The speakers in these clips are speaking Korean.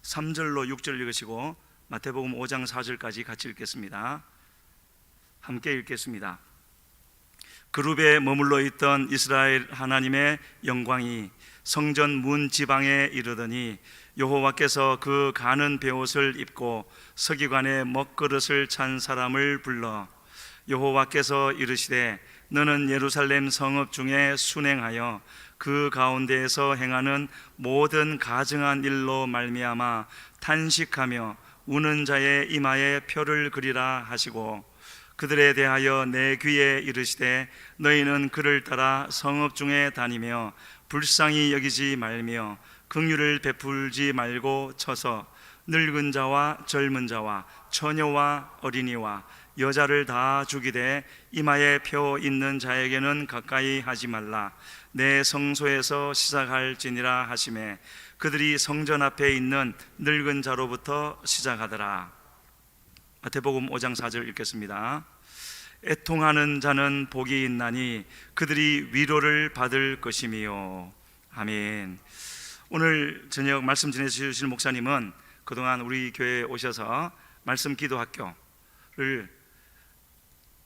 3절로 6절 읽으시고 마태복음 5장 4절까지 같이 읽겠습니다. 함께 읽겠습니다. 그룹에 머물러 있던 이스라엘 하나님의 영광이 성전 문 지방에 이르더니 여호와께서 그 가는 베옷을 입고 서기관의 먹그릇을 찬 사람을 불러 여호와께서 이르시되 너는 예루살렘 성읍 중에 순행하여 그 가운데에서 행하는 모든 가증한 일로 말미암아 탄식하며 우는 자의 이마에 표를 그리라 하시고 그들에 대하여 내 귀에 이르시되 너희는 그를 따라 성읍 중에 다니며 불쌍히 여기지 말며 긍휼을 베풀지 말고 쳐서 늙은 자와 젊은 자와 처녀와 어린이와 여자를 다 죽이되 이마에 표 있는 자에게는 가까이 하지 말라. 내 성소에서 시작할지니라 하시매 그들이 성전 앞에 있는 늙은 자로부터 시작하더라. 마태복음 5장 4절 읽겠습니다. 애통하는 자는 복이 있나니 그들이 위로를 받을 것이미요. 아멘. 오늘 저녁 말씀 전해주실 목사님은 그동안 우리 교회에 오셔서 말씀 기도학교를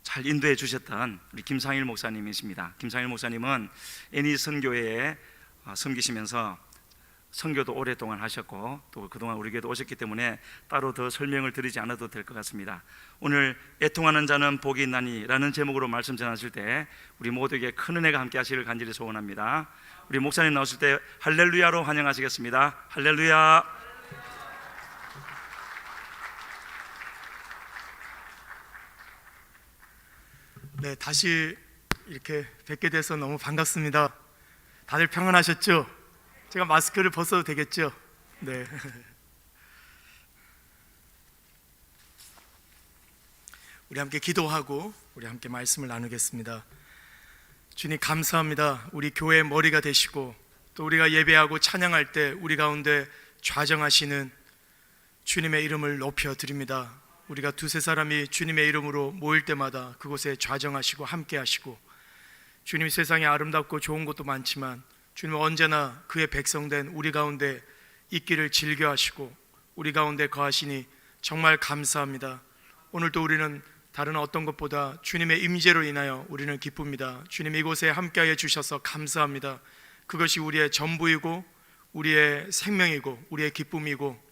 잘 인도해 주셨던 우리 김상일 목사님이십니다. 김상일 목사님은 애니 선교회에 섬기시면서 선교도 오랫동안 하셨고 또 그동안 우리 교회도 오셨기 때문에 따로 더 설명을 드리지 않아도 될 것 같습니다. 오늘 애통하는 자는 복이 있나니 라는 제목으로 말씀 전하실 때 우리 모두에게 큰 은혜가 함께 하시기를 간절히 소원합니다. 우리 목사님 나오실 때 할렐루야로 환영하시겠습니다. 할렐루야. 네, 다시 이렇게 뵙게 돼서 너무 반갑습니다. 다들 평안하셨죠? 제가 마스크를 벗어도 되겠죠? 네. 우리 함께 기도하고 우리 함께 말씀을 나누겠습니다. 주님 감사합니다. 우리 교회의 머리가 되시고 또 우리가 예배하고 찬양할 때 우리 가운데 좌정하시는 주님의 이름을 높여드립니다. 우리가 두세 사람이 주님의 이름으로 모일 때마다 그곳에 좌정하시고 함께 하시고 주님 세상에 아름답고 좋은 것도 많지만 주님은 언제나 그의 백성된 우리 가운데 있기를 즐겨하시고 우리 가운데 거하시니 정말 감사합니다. 오늘도 우리는 다른 어떤 것보다 주님의 임재로 인하여 우리는 기쁩니다. 주님 이곳에 함께하여 주셔서 감사합니다. 그것이 우리의 전부이고 우리의 생명이고 우리의 기쁨이고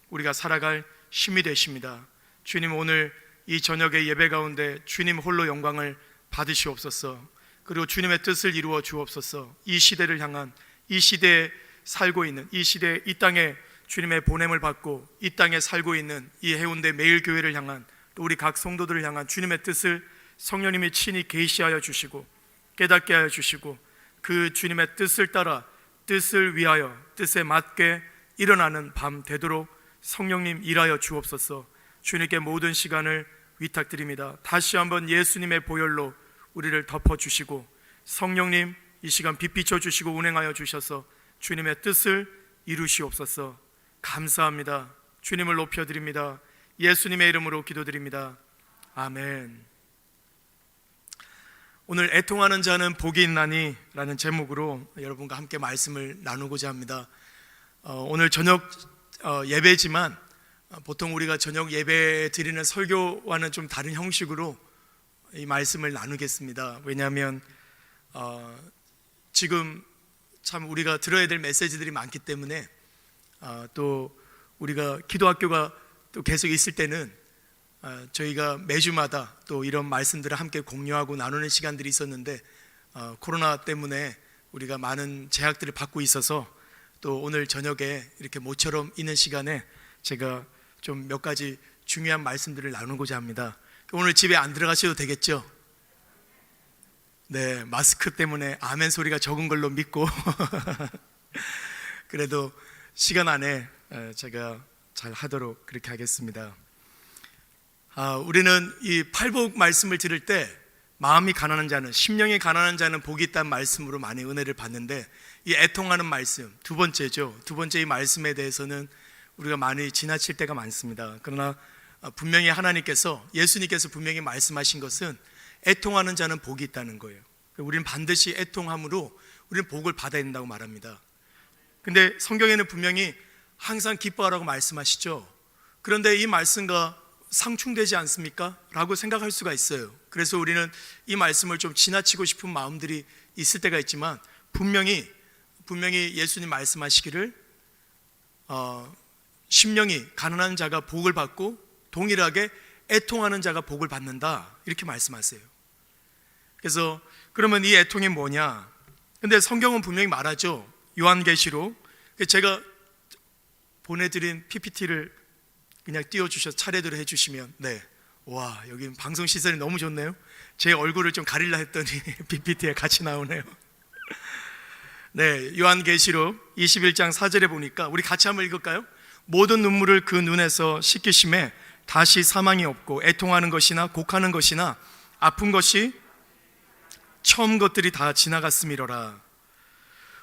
우리가 살아갈 힘이 되십니다. 주님 오늘 이 저녁의 예배 가운데 주님 홀로 영광을 받으시옵소서. 그리고 주님의 뜻을 이루어 주옵소서. 이 시대를 향한 이 시대에 살고 있는 이 시대 이 땅에 주님의 보냄을 받고 이 땅에 살고 있는 이 해운대 매일교회를 향한 또 우리 각 성도들을 향한 주님의 뜻을 성령님이 친히 계시하여 주시고 깨닫게 하여 주시고 그 주님의 뜻을 따라 뜻을 위하여 뜻에 맞게 일어나는 밤 되도록 성령님 일하여 주옵소서. 주님께 모든 시간을 위탁드립니다. 다시 한번 예수님의 보혈로 우리를 덮어주시고 성령님 이 시간 빛 비춰주시고 운행하여 주셔서 주님의 뜻을 이루시옵소서. 감사합니다. 주님을 높여드립니다. 예수님의 이름으로 기도드립니다. 아멘. 오늘 애통하는 자는 복이 있나니 라는 제목으로 여러분과 함께 말씀을 나누고자 합니다. 오늘 저녁 예배지만 보통 우리가 저녁 예배 드리는 설교와는 좀 다른 형식으로 이 말씀을 나누겠습니다. 왜냐하면 지금 참 우리가 들어야 될 메시지들이 많기 때문에 또 우리가 기도학교가 또 계속 있을 때는 저희가 매주마다 또 이런 말씀들을 함께 공유하고 나누는 시간들이 있었는데 코로나 때문에 우리가 많은 제약들을 받고 있어서 또 오늘 저녁에 이렇게 모처럼 있는 시간에 제가 좀 몇 가지 중요한 말씀들을 나누고자 합니다. 오늘 집에 안 들어가셔도 되겠죠? 네, 마스크 때문에 아멘 소리가 적은 걸로 믿고 그래도 시간 안에 제가 잘 하도록 그렇게 하겠습니다. 우리는 이 팔복 말씀을 들을 때 마음이 가난한 자는 심령이 가난한 자는 복이 있다는 말씀으로 많이 은혜를 받는데 이 애통하는 말씀 두 번째죠. 두 번째 이 말씀에 대해서는 우리가 많이 지나칠 때가 많습니다. 그러나 분명히 하나님께서 예수님께서 분명히 말씀하신 것은 애통하는 자는 복이 있다는 거예요. 우리는 반드시 애통함으로 우리는 복을 받아야 된다고 말합니다. 근데 성경에는 분명히 항상 기뻐하라고 말씀하시죠. 그런데 이 말씀과 상충되지 않습니까? 라고 생각할 수가 있어요. 그래서 우리는 이 말씀을 좀 지나치고 싶은 마음들이 있을 때가 있지만 분명히 예수님 말씀하시기를 심령이 가난한 자가 복을 받고 동일하게 애통하는 자가 복을 받는다, 이렇게 말씀하세요. 그래서 그러면 이 애통이 뭐냐? 근데 성경은 분명히 말하죠. 요한계시록, 제가 보내드린 PPT를 그냥 띄워주셔서 차례대로 해주시면, 네, 와, 여기 방송 시설이 너무 좋네요. 제 얼굴을 좀 가리려 했더니 PPT에 같이 나오네요. 네, 요한계시록 21장 4절에 보니까 우리 같이 한번 읽을까요? 모든 눈물을 그 눈에서 씻기심에 다시 사망이 없고 애통하는 것이나 곡하는 것이나 아픈 것이 처음 것들이 다 지나갔음이로라.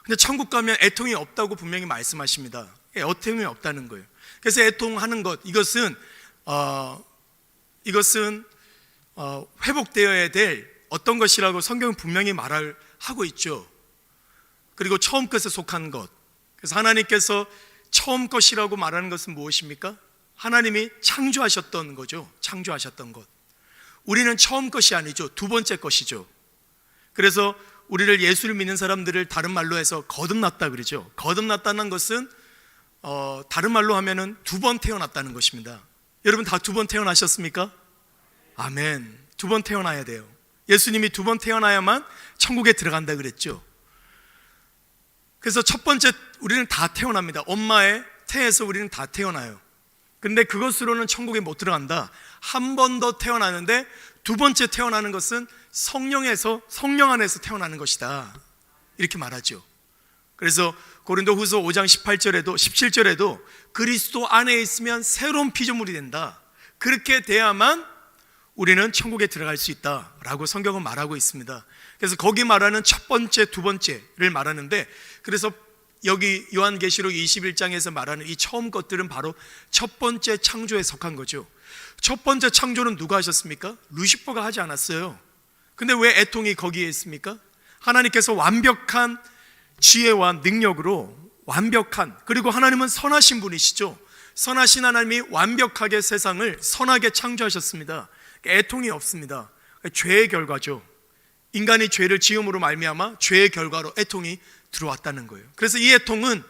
근데 천국 가면 애통이 없다고 분명히 말씀하십니다. 애통이 없다는 거예요. 그래서 애통하는 것, 이것은 회복되어야 될 어떤 것이라고 성경은 분명히 하고 있죠. 그리고 처음 것에 속한 것. 그래서 하나님께서 처음 것이라고 말하는 것은 무엇입니까? 하나님이 창조하셨던 거죠. 창조하셨던 것. 우리는 처음 것이 아니죠. 두 번째 것이죠. 그래서 우리를 예수를 믿는 사람들을 다른 말로 해서 거듭났다 그러죠. 거듭났다는 것은 다른 말로 하면은 두 번 태어났다는 것입니다. 여러분 다 두 번 태어나셨습니까? 아멘. 두 번 태어나야 돼요. 예수님이 두 번 태어나야만 천국에 들어간다 그랬죠. 그래서 첫 번째, 우리는 다 태어납니다. 엄마의 태에서 우리는 다 태어나요. 근데 그것으로는 천국에 못 들어간다. 한 번 더 태어나는데 두 번째 태어나는 것은 성령 안에서 태어나는 것이다, 이렇게 말하죠. 그래서 고린도후서 5장 17절에도 그리스도 안에 있으면 새로운 피조물이 된다, 그렇게 돼야만 우리는 천국에 들어갈 수 있다라고 성경은 말하고 있습니다. 그래서 거기 말하는 첫 번째, 두 번째를 말하는데, 그래서 여기 요한계시록 21장에서 말하는 이 처음 것들은 바로 첫 번째 창조에 속한 거죠. 첫 번째 창조는 누가 하셨습니까? 루시퍼가 하지 않았어요. 근데 왜 애통이 거기에 있습니까? 하나님께서 완벽한 지혜와 능력으로 그리고 하나님은 선하신 분이시죠. 선하신 하나님이 완벽하게 세상을 선하게 창조하셨습니다. 애통이 없습니다. 죄의 결과죠. 인간이 죄를 지음으로 말미암아 죄의 결과로 애통이 들어왔다는 거예요. 그래서 이 애통은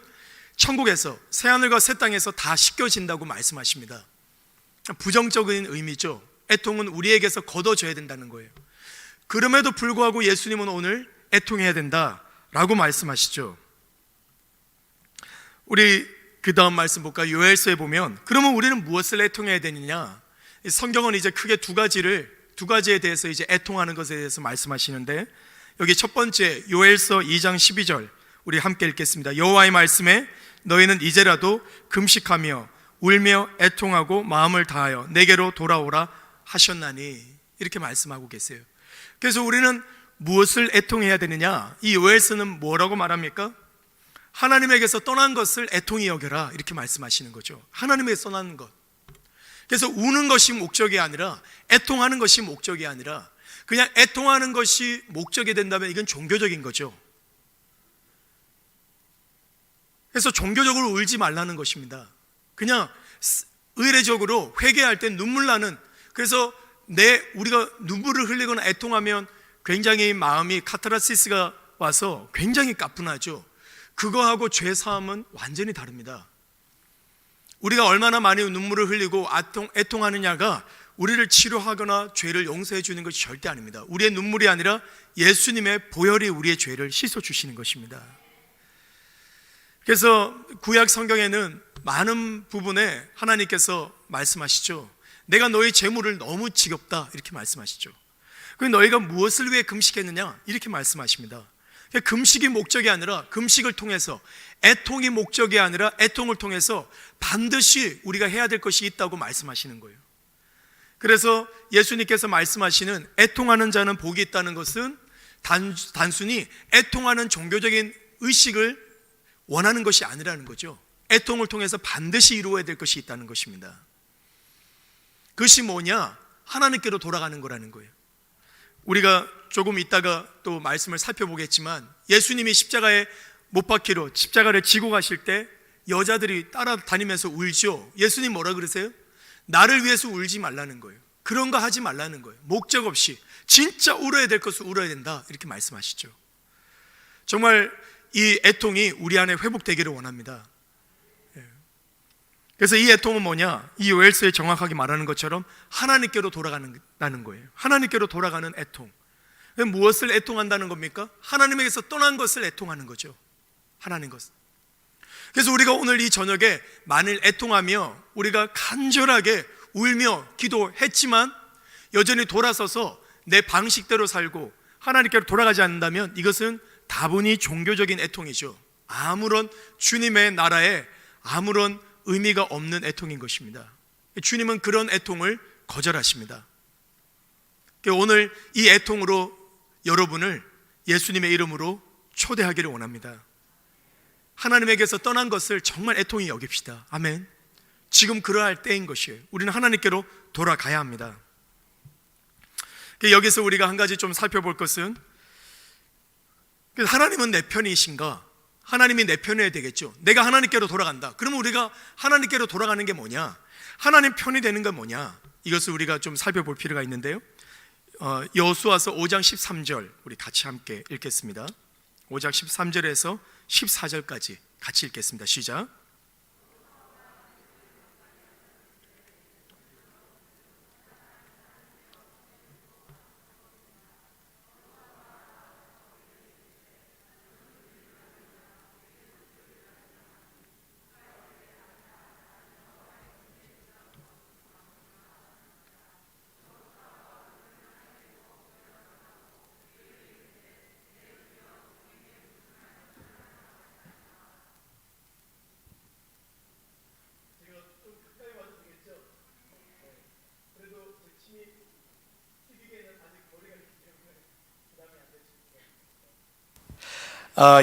천국에서, 새하늘과 새 땅에서 다 씻겨진다고 말씀하십니다. 부정적인 의미죠. 애통은 우리에게서 걷어져야 된다는 거예요. 그럼에도 불구하고 예수님은 오늘 애통해야 된다라고 말씀하시죠. 우리 그 다음 말씀 볼까요? 요엘서에 보면, 그러면 우리는 무엇을 애통해야 되느냐? 성경은 이제 크게 두 가지에 대해서 이제 애통하는 것에 대해서 말씀하시는데, 여기 첫 번째 요엘서 2장 12절 우리 함께 읽겠습니다. 여호와의 말씀에 너희는 이제라도 금식하며 울며 애통하고 마음을 다하여 내게로 돌아오라 하셨나니, 이렇게 말씀하고 계세요. 그래서 우리는 무엇을 애통해야 되느냐? 이 요엘서는 뭐라고 말합니까? 하나님에게서 떠난 것을 애통히 여겨라, 이렇게 말씀하시는 거죠. 하나님에게서 떠나는 것. 그래서 우는 것이 목적이 아니라, 애통하는 것이 목적이 아니라, 그냥 애통하는 것이 목적이 된다면 이건 종교적인 거죠. 그래서 종교적으로 울지 말라는 것입니다. 그냥 의례적으로 회개할 때 눈물 나는, 그래서 우리가 눈물을 흘리거나 애통하면 굉장히 마음이 카타르시스가 와서 굉장히 가뿐하죠. 그거하고 죄 사함은 완전히 다릅니다. 우리가 얼마나 많이 눈물을 흘리고 애통하느냐가 우리를 치료하거나 죄를 용서해 주는 것이 절대 아닙니다. 우리의 눈물이 아니라 예수님의 보혈이 우리의 죄를 씻어 주시는 것입니다. 그래서 구약 성경에는 많은 부분에 하나님께서 말씀하시죠. 내가 너희 재물을 너무 지겹다, 이렇게 말씀하시죠. 그 너희가 무엇을 위해 금식했느냐, 이렇게 말씀하십니다. 금식이 목적이 아니라, 금식을 통해서, 애통이 목적이 아니라 애통을 통해서 반드시 우리가 해야 될 것이 있다고 말씀하시는 거예요. 그래서 예수님께서 말씀하시는 애통하는 자는 복이 있다는 것은 단순히 애통하는 종교적인 의식을 원하는 것이 아니라는 거죠. 애통을 통해서 반드시 이루어야 될 것이 있다는 것입니다. 그것이 뭐냐? 하나님께로 돌아가는 거라는 거예요. 우리가 조금 있다가 또 말씀을 살펴보겠지만, 예수님이 십자가에 못 박히러 십자가를 지고 가실 때 여자들이 따라다니면서 울죠. 예수님 뭐라 그러세요? 나를 위해서 울지 말라는 거예요. 그런 거 하지 말라는 거예요. 목적 없이 진짜 울어야 될 것을 울어야 된다, 이렇게 말씀하시죠. 정말 이 애통이 우리 안에 회복되기를 원합니다. 그래서 이 애통은 뭐냐? 이 요엘서에 정확하게 말하는 것처럼 하나님께로 돌아가는 거예요. 하나님께로 돌아가는 애통. 무엇을 애통한다는 겁니까? 하나님에게서 떠난 것을 애통하는 거죠. 하나님 것. 그래서 우리가 오늘 이 저녁에 만일 애통하며 우리가 간절하게 울며 기도했지만 여전히 돌아서서 내 방식대로 살고 하나님께로 돌아가지 않는다면 이것은 다분히 종교적인 애통이죠. 아무런 주님의 나라에 아무런 의미가 없는 애통인 것입니다. 주님은 그런 애통을 거절하십니다. 오늘 이 애통으로 여러분을 예수님의 이름으로 초대하기를 원합니다. 하나님에게서 떠난 것을 정말 애통히 여깁시다. 아멘. 지금 그러할 때인 것이에요. 우리는 하나님께로 돌아가야 합니다. 여기서 우리가 한 가지 좀 살펴볼 것은, 하나님은 내 편이신가? 하나님이 내 편이어야 되겠죠. 내가 하나님께로 돌아간다. 그러면 우리가 하나님께로 돌아가는 게 뭐냐? 하나님 편이 되는 건 뭐냐? 이것을 우리가 좀 살펴볼 필요가 있는데요. 여호수아서 5장 13절 우리 같이 함께 읽겠습니다. 5장 13절에서 14절까지 같이 읽겠습니다. 시작.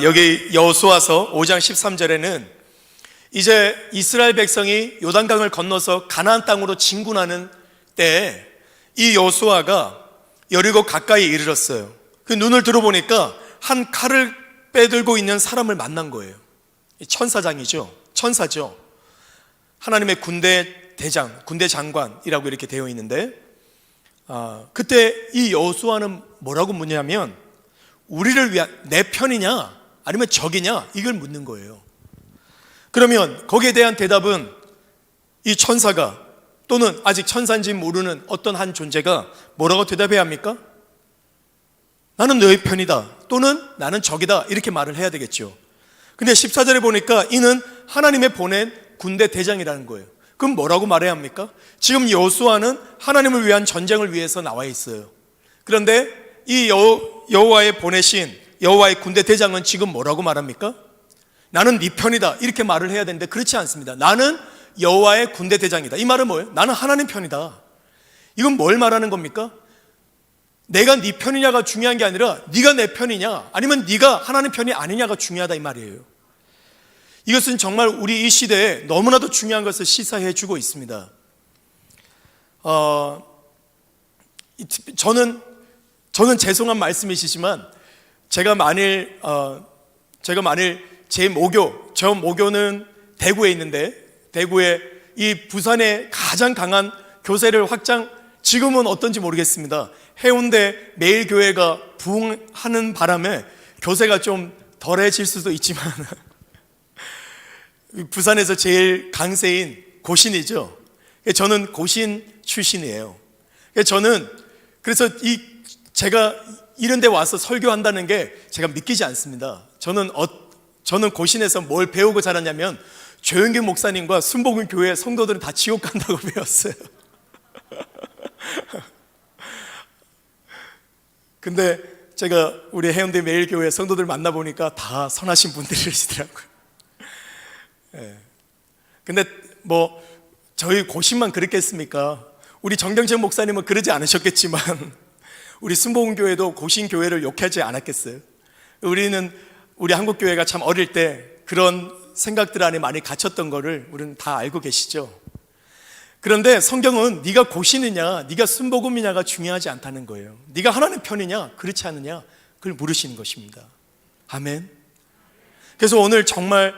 여기 여호수아서 5장 13절에는 이제 이스라엘 백성이 요단강을 건너서 가나안 땅으로 진군하는 때에 이 여호수아가 여리고 가까이 이르렀어요. 그 눈을 들어보니까 한 칼을 빼들고 있는 사람을 만난 거예요. 천사장이죠. 천사죠. 하나님의 군대 대장, 군대 장관이라고 이렇게 되어 있는데, 그때 이 여호수아는 뭐라고 묻냐면 우리를 위한 내 편이냐 아니면 적이냐, 이걸 묻는 거예요. 그러면 거기에 대한 대답은 이 천사가, 또는 아직 천사인지 모르는 어떤 한 존재가 뭐라고 대답해야 합니까? 나는 너의 편이다, 또는 나는 적이다, 이렇게 말을 해야 되겠죠. 근데 14절에 보니까 이는 하나님의 보낸 군대 대장이라는 거예요. 그럼 뭐라고 말해야 합니까? 지금 여호수아는 하나님을 위한 전쟁을 위해서 나와 있어요. 그런데 이 여호와의 보내신 여호와의 군대 대장은 지금 뭐라고 말합니까? 나는 네 편이다, 이렇게 말을 해야 되는데 그렇지 않습니다. 나는 여호와의 군대 대장이다. 이 말은 뭐예요? 나는 하나님 편이다. 이건 뭘 말하는 겁니까? 내가 네 편이냐가 중요한 게 아니라 네가 내 편이냐 아니면 네가 하나님 편이 아니냐가 중요하다, 이 말이에요. 이것은 정말 우리 이 시대에 너무나도 중요한 것을 시사해 주고 있습니다. 저는 죄송한 말씀이시지만 제가 만일 제 모교는 대구에 있는데, 대구에 이 부산의 가장 강한 교세를 지금은 어떤지 모르겠습니다. 해운대 매일교회가 부흥하는 바람에 교세가 좀 덜해질 수도 있지만 부산에서 제일 강세인 고신이죠. 저는 고신 출신이에요. 그래서 제가 이런 데 와서 설교한다는 게 제가 믿기지 않습니다. 저는 고신에서 뭘 배우고 자랐냐면 조영길 목사님과 순복음 교회 성도들은 다 지옥 간다고 배웠어요. 근데 제가 우리 해운대 매일교회 성도들 만나보니까 다 선하신 분들이시더라고요. 근데 저희 고신만 그랬겠습니까? 우리 정경철 목사님은 그러지 않으셨겠지만 우리 순복음교회도 고신교회를 욕하지 않았겠어요? 우리 한국교회가 참 어릴 때 그런 생각들 안에 많이 갇혔던 거를 우리는 다 알고 계시죠? 그런데 성경은 네가 고신이냐 네가 순복음이냐가 중요하지 않다는 거예요. 네가 하나님 편이냐 그렇지 않느냐, 그걸 물으시는 것입니다. 아멘. 그래서 오늘 정말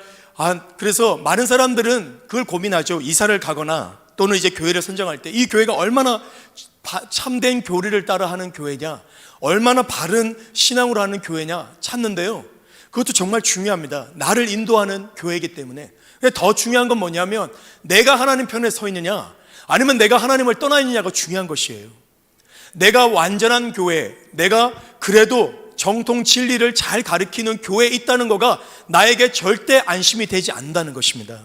그래서 많은 사람들은 그걸 고민하죠. 이사를 가거나 또는 이제 교회를 선정할 때 이 교회가 얼마나 참된 교리를 따라하는 교회냐, 얼마나 바른 신앙으로 하는 교회냐 찾는데요, 그것도 정말 중요합니다. 나를 인도하는 교회이기 때문에. 근데 더 중요한 건 뭐냐면 내가 하나님 편에 서 있느냐 아니면 내가 하나님을 떠나 있느냐가 중요한 것이에요. 내가 완전한 교회, 내가 그래도 정통 진리를 잘 가르치는 교회에 있다는 거가 나에게 절대 안심이 되지 않는다는 것입니다.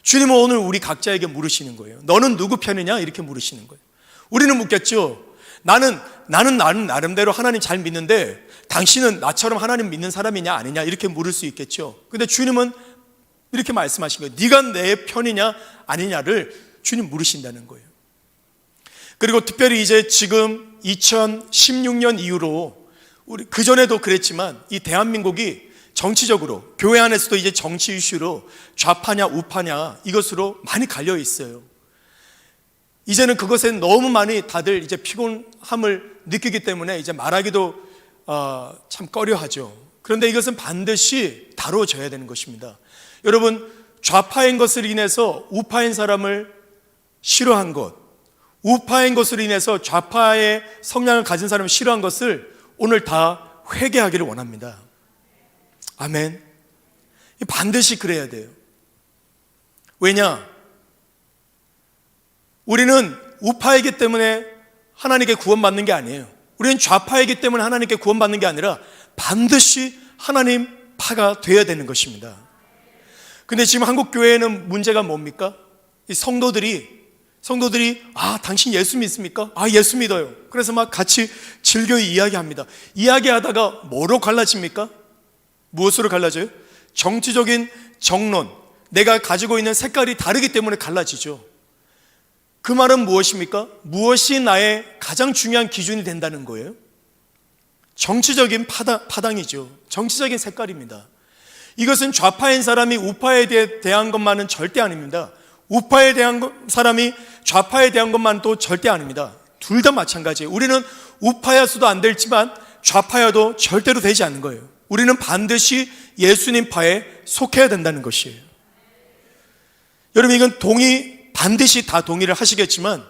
주님은 오늘 우리 각자에게 물으시는 거예요. 너는 누구 편이냐? 이렇게 물으시는 거예요. 우리는 묻겠죠. 나는 나름대로 하나님 잘 믿는데 당신은 나처럼 하나님 믿는 사람이냐 아니냐 이렇게 물을 수 있겠죠. 근데 주님은 이렇게 말씀하신 거예요. 네가 내 편이냐 아니냐를 주님 물으신다는 거예요. 그리고 특별히 이제 지금 2016년 이후로 우리 그전에도 그랬지만 이 대한민국이 정치적으로 교회 안에서도 이제 정치 이슈로 좌파냐 우파냐 이것으로 많이 갈려 있어요. 이제는 그것에 너무 많이 다들 이제 피곤함을 느끼기 때문에 이제 말하기도 참 꺼려하죠. 그런데 이것은 반드시 다뤄져야 되는 것입니다. 여러분, 좌파인 것을 인해서 우파인 사람을 싫어한 것, 우파인 것으로 인해서 좌파의 성향을 가진 사람을 싫어한 것을 오늘 다 회개하기를 원합니다. 아멘. 반드시 그래야 돼요. 왜냐? 우리는 우파이기 때문에 하나님께 구원받는 게 아니에요. 우리는 좌파이기 때문에 하나님께 구원받는 게 아니라 반드시 하나님 파가 되어야 되는 것입니다. 근데 지금 한국 교회에는 문제가 뭡니까? 이 성도들이 당신 예수 믿습니까? 예수 믿어요. 그래서 막 같이 즐겨 이야기합니다. 이야기하다가 뭐로 갈라집니까? 무엇으로 갈라져요? 정치적인 정론, 내가 가지고 있는 색깔이 다르기 때문에 갈라지죠. 그 말은 무엇입니까? 무엇이 나의 가장 중요한 기준이 된다는 거예요? 정치적인 파당이죠. 정치적인 색깔입니다. 이것은 좌파인 사람이 우파에 대한 것만은 절대 아닙니다. 우파에 대한 사람이 좌파에 대한 것만도 절대 아닙니다. 둘 다 마찬가지예요. 우리는 우파여서도 안 되지만 좌파여도 절대로 되지 않는 거예요. 우리는 반드시 예수님 파에 속해야 된다는 것이에요. 여러분, 이건 반드시 다 동의를 하시겠지만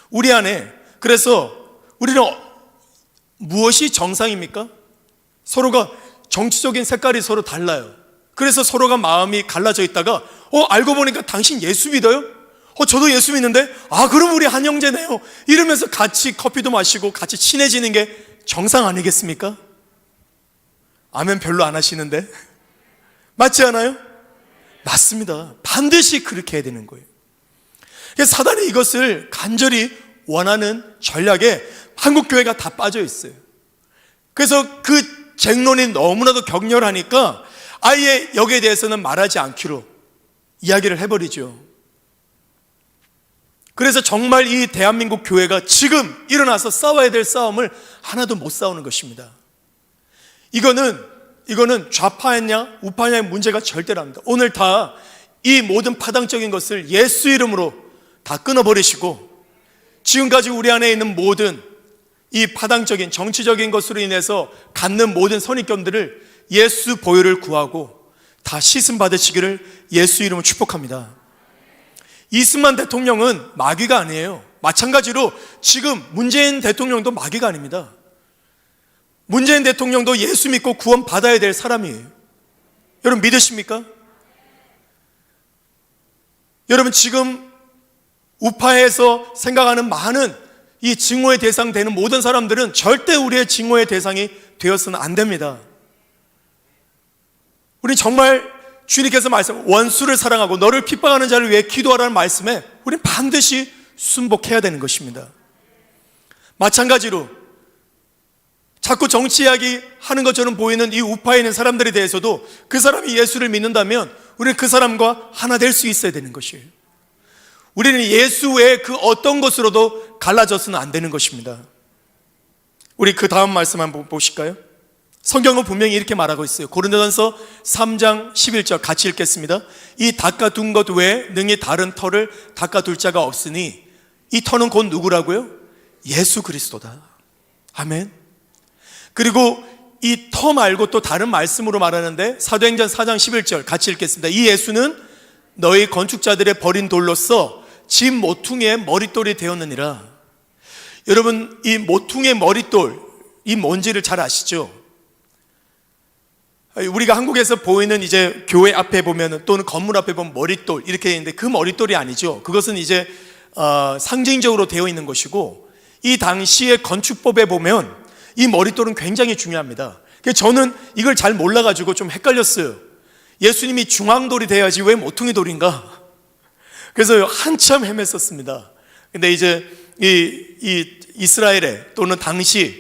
우리 안에, 그래서 우리는 무엇이 정상입니까? 서로가 정치적인 색깔이 서로 달라요. 그래서 서로가 마음이 갈라져 있다가 알고 보니까 당신 예수 믿어요? 저도 예수 믿는데 그럼 우리 한 형제네요 이러면서 같이 커피도 마시고 같이 친해지는 게 정상 아니겠습니까? 아멘 별로 안 하시는데 맞지 않아요? 맞습니다. 반드시 그렇게 해야 되는 거예요. 사단이 이것을 간절히 원하는 전략에 한국교회가 다 빠져 있어요. 그래서 그 쟁론이 너무나도 격렬하니까 아예 여기에 대해서는 말하지 않기로 이야기를 해버리죠. 그래서 정말 이 대한민국 교회가 지금 일어나서 싸워야 될 싸움을 하나도 못 싸우는 것입니다. 이거는 좌파였냐 우파냐의 문제가 절대로 아닙니다. 오늘 다 이 모든 파당적인 것을 예수 이름으로 다 끊어버리시고 지금까지 우리 안에 있는 모든 이 파당적인 정치적인 것으로 인해서 갖는 모든 선입견들을 예수 보혈을 구하고 다 씻음 받으시기를 예수 이름으로 축복합니다. 이승만 대통령은 마귀가 아니에요. 마찬가지로 지금 문재인 대통령도 마귀가 아닙니다. 문재인 대통령도 예수 믿고 구원 받아야 될 사람이에요. 여러분 믿으십니까? 여러분 지금 우파에서 생각하는 많은 이 증오의 대상 되는 모든 사람들은 절대 우리의 증오의 대상이 되어서는 안 됩니다. 우리 정말 주님께서 원수를 사랑하고 너를 핍박하는 자를 위해 기도하라는 말씀에 우리는 반드시 순복해야 되는 것입니다. 마찬가지로 자꾸 정치 이야기 하는 것처럼 보이는 이 우파에 있는 사람들에 대해서도 그 사람이 예수를 믿는다면 우리는 그 사람과 하나 될 수 있어야 되는 것이에요. 우리는 예수 외에 그 어떤 것으로도 갈라져서는 안 되는 것입니다. 우리 그 다음 말씀 한번 보실까요? 성경은 분명히 이렇게 말하고 있어요. 고린도전서 3장 11절 같이 읽겠습니다. 이 닦아둔 것 외에 능히 다른 터를 닦아둘 자가 없으니 이 터는 곧 누구라고요? 예수 그리스도다. 아멘. 그리고 이 터 말고 또 다른 말씀으로 말하는데 사도행전 4장 11절 같이 읽겠습니다. 이 예수는 너희 건축자들의 버린 돌로서 집 모퉁이의 머릿돌이 되었느니라. 여러분, 이 모퉁이의 머릿돌, 이 뭔지를 잘 아시죠? 우리가 한국에서 보이는 이제 교회 앞에 보면 또는 건물 앞에 보면 머릿돌 이렇게 있는데 그 머릿돌이 아니죠. 그것은 이제 상징적으로 되어 있는 것이고, 이 당시의 건축법에 보면 이 머릿돌은 굉장히 중요합니다. 그래서 저는 이걸 잘 몰라가지고 좀 헷갈렸어요. 예수님이 중앙돌이 돼야지 왜 모퉁이 돌인가? 그래서 한참 헤맸었습니다. 근데 이제 이 이스라엘에 또는 당시에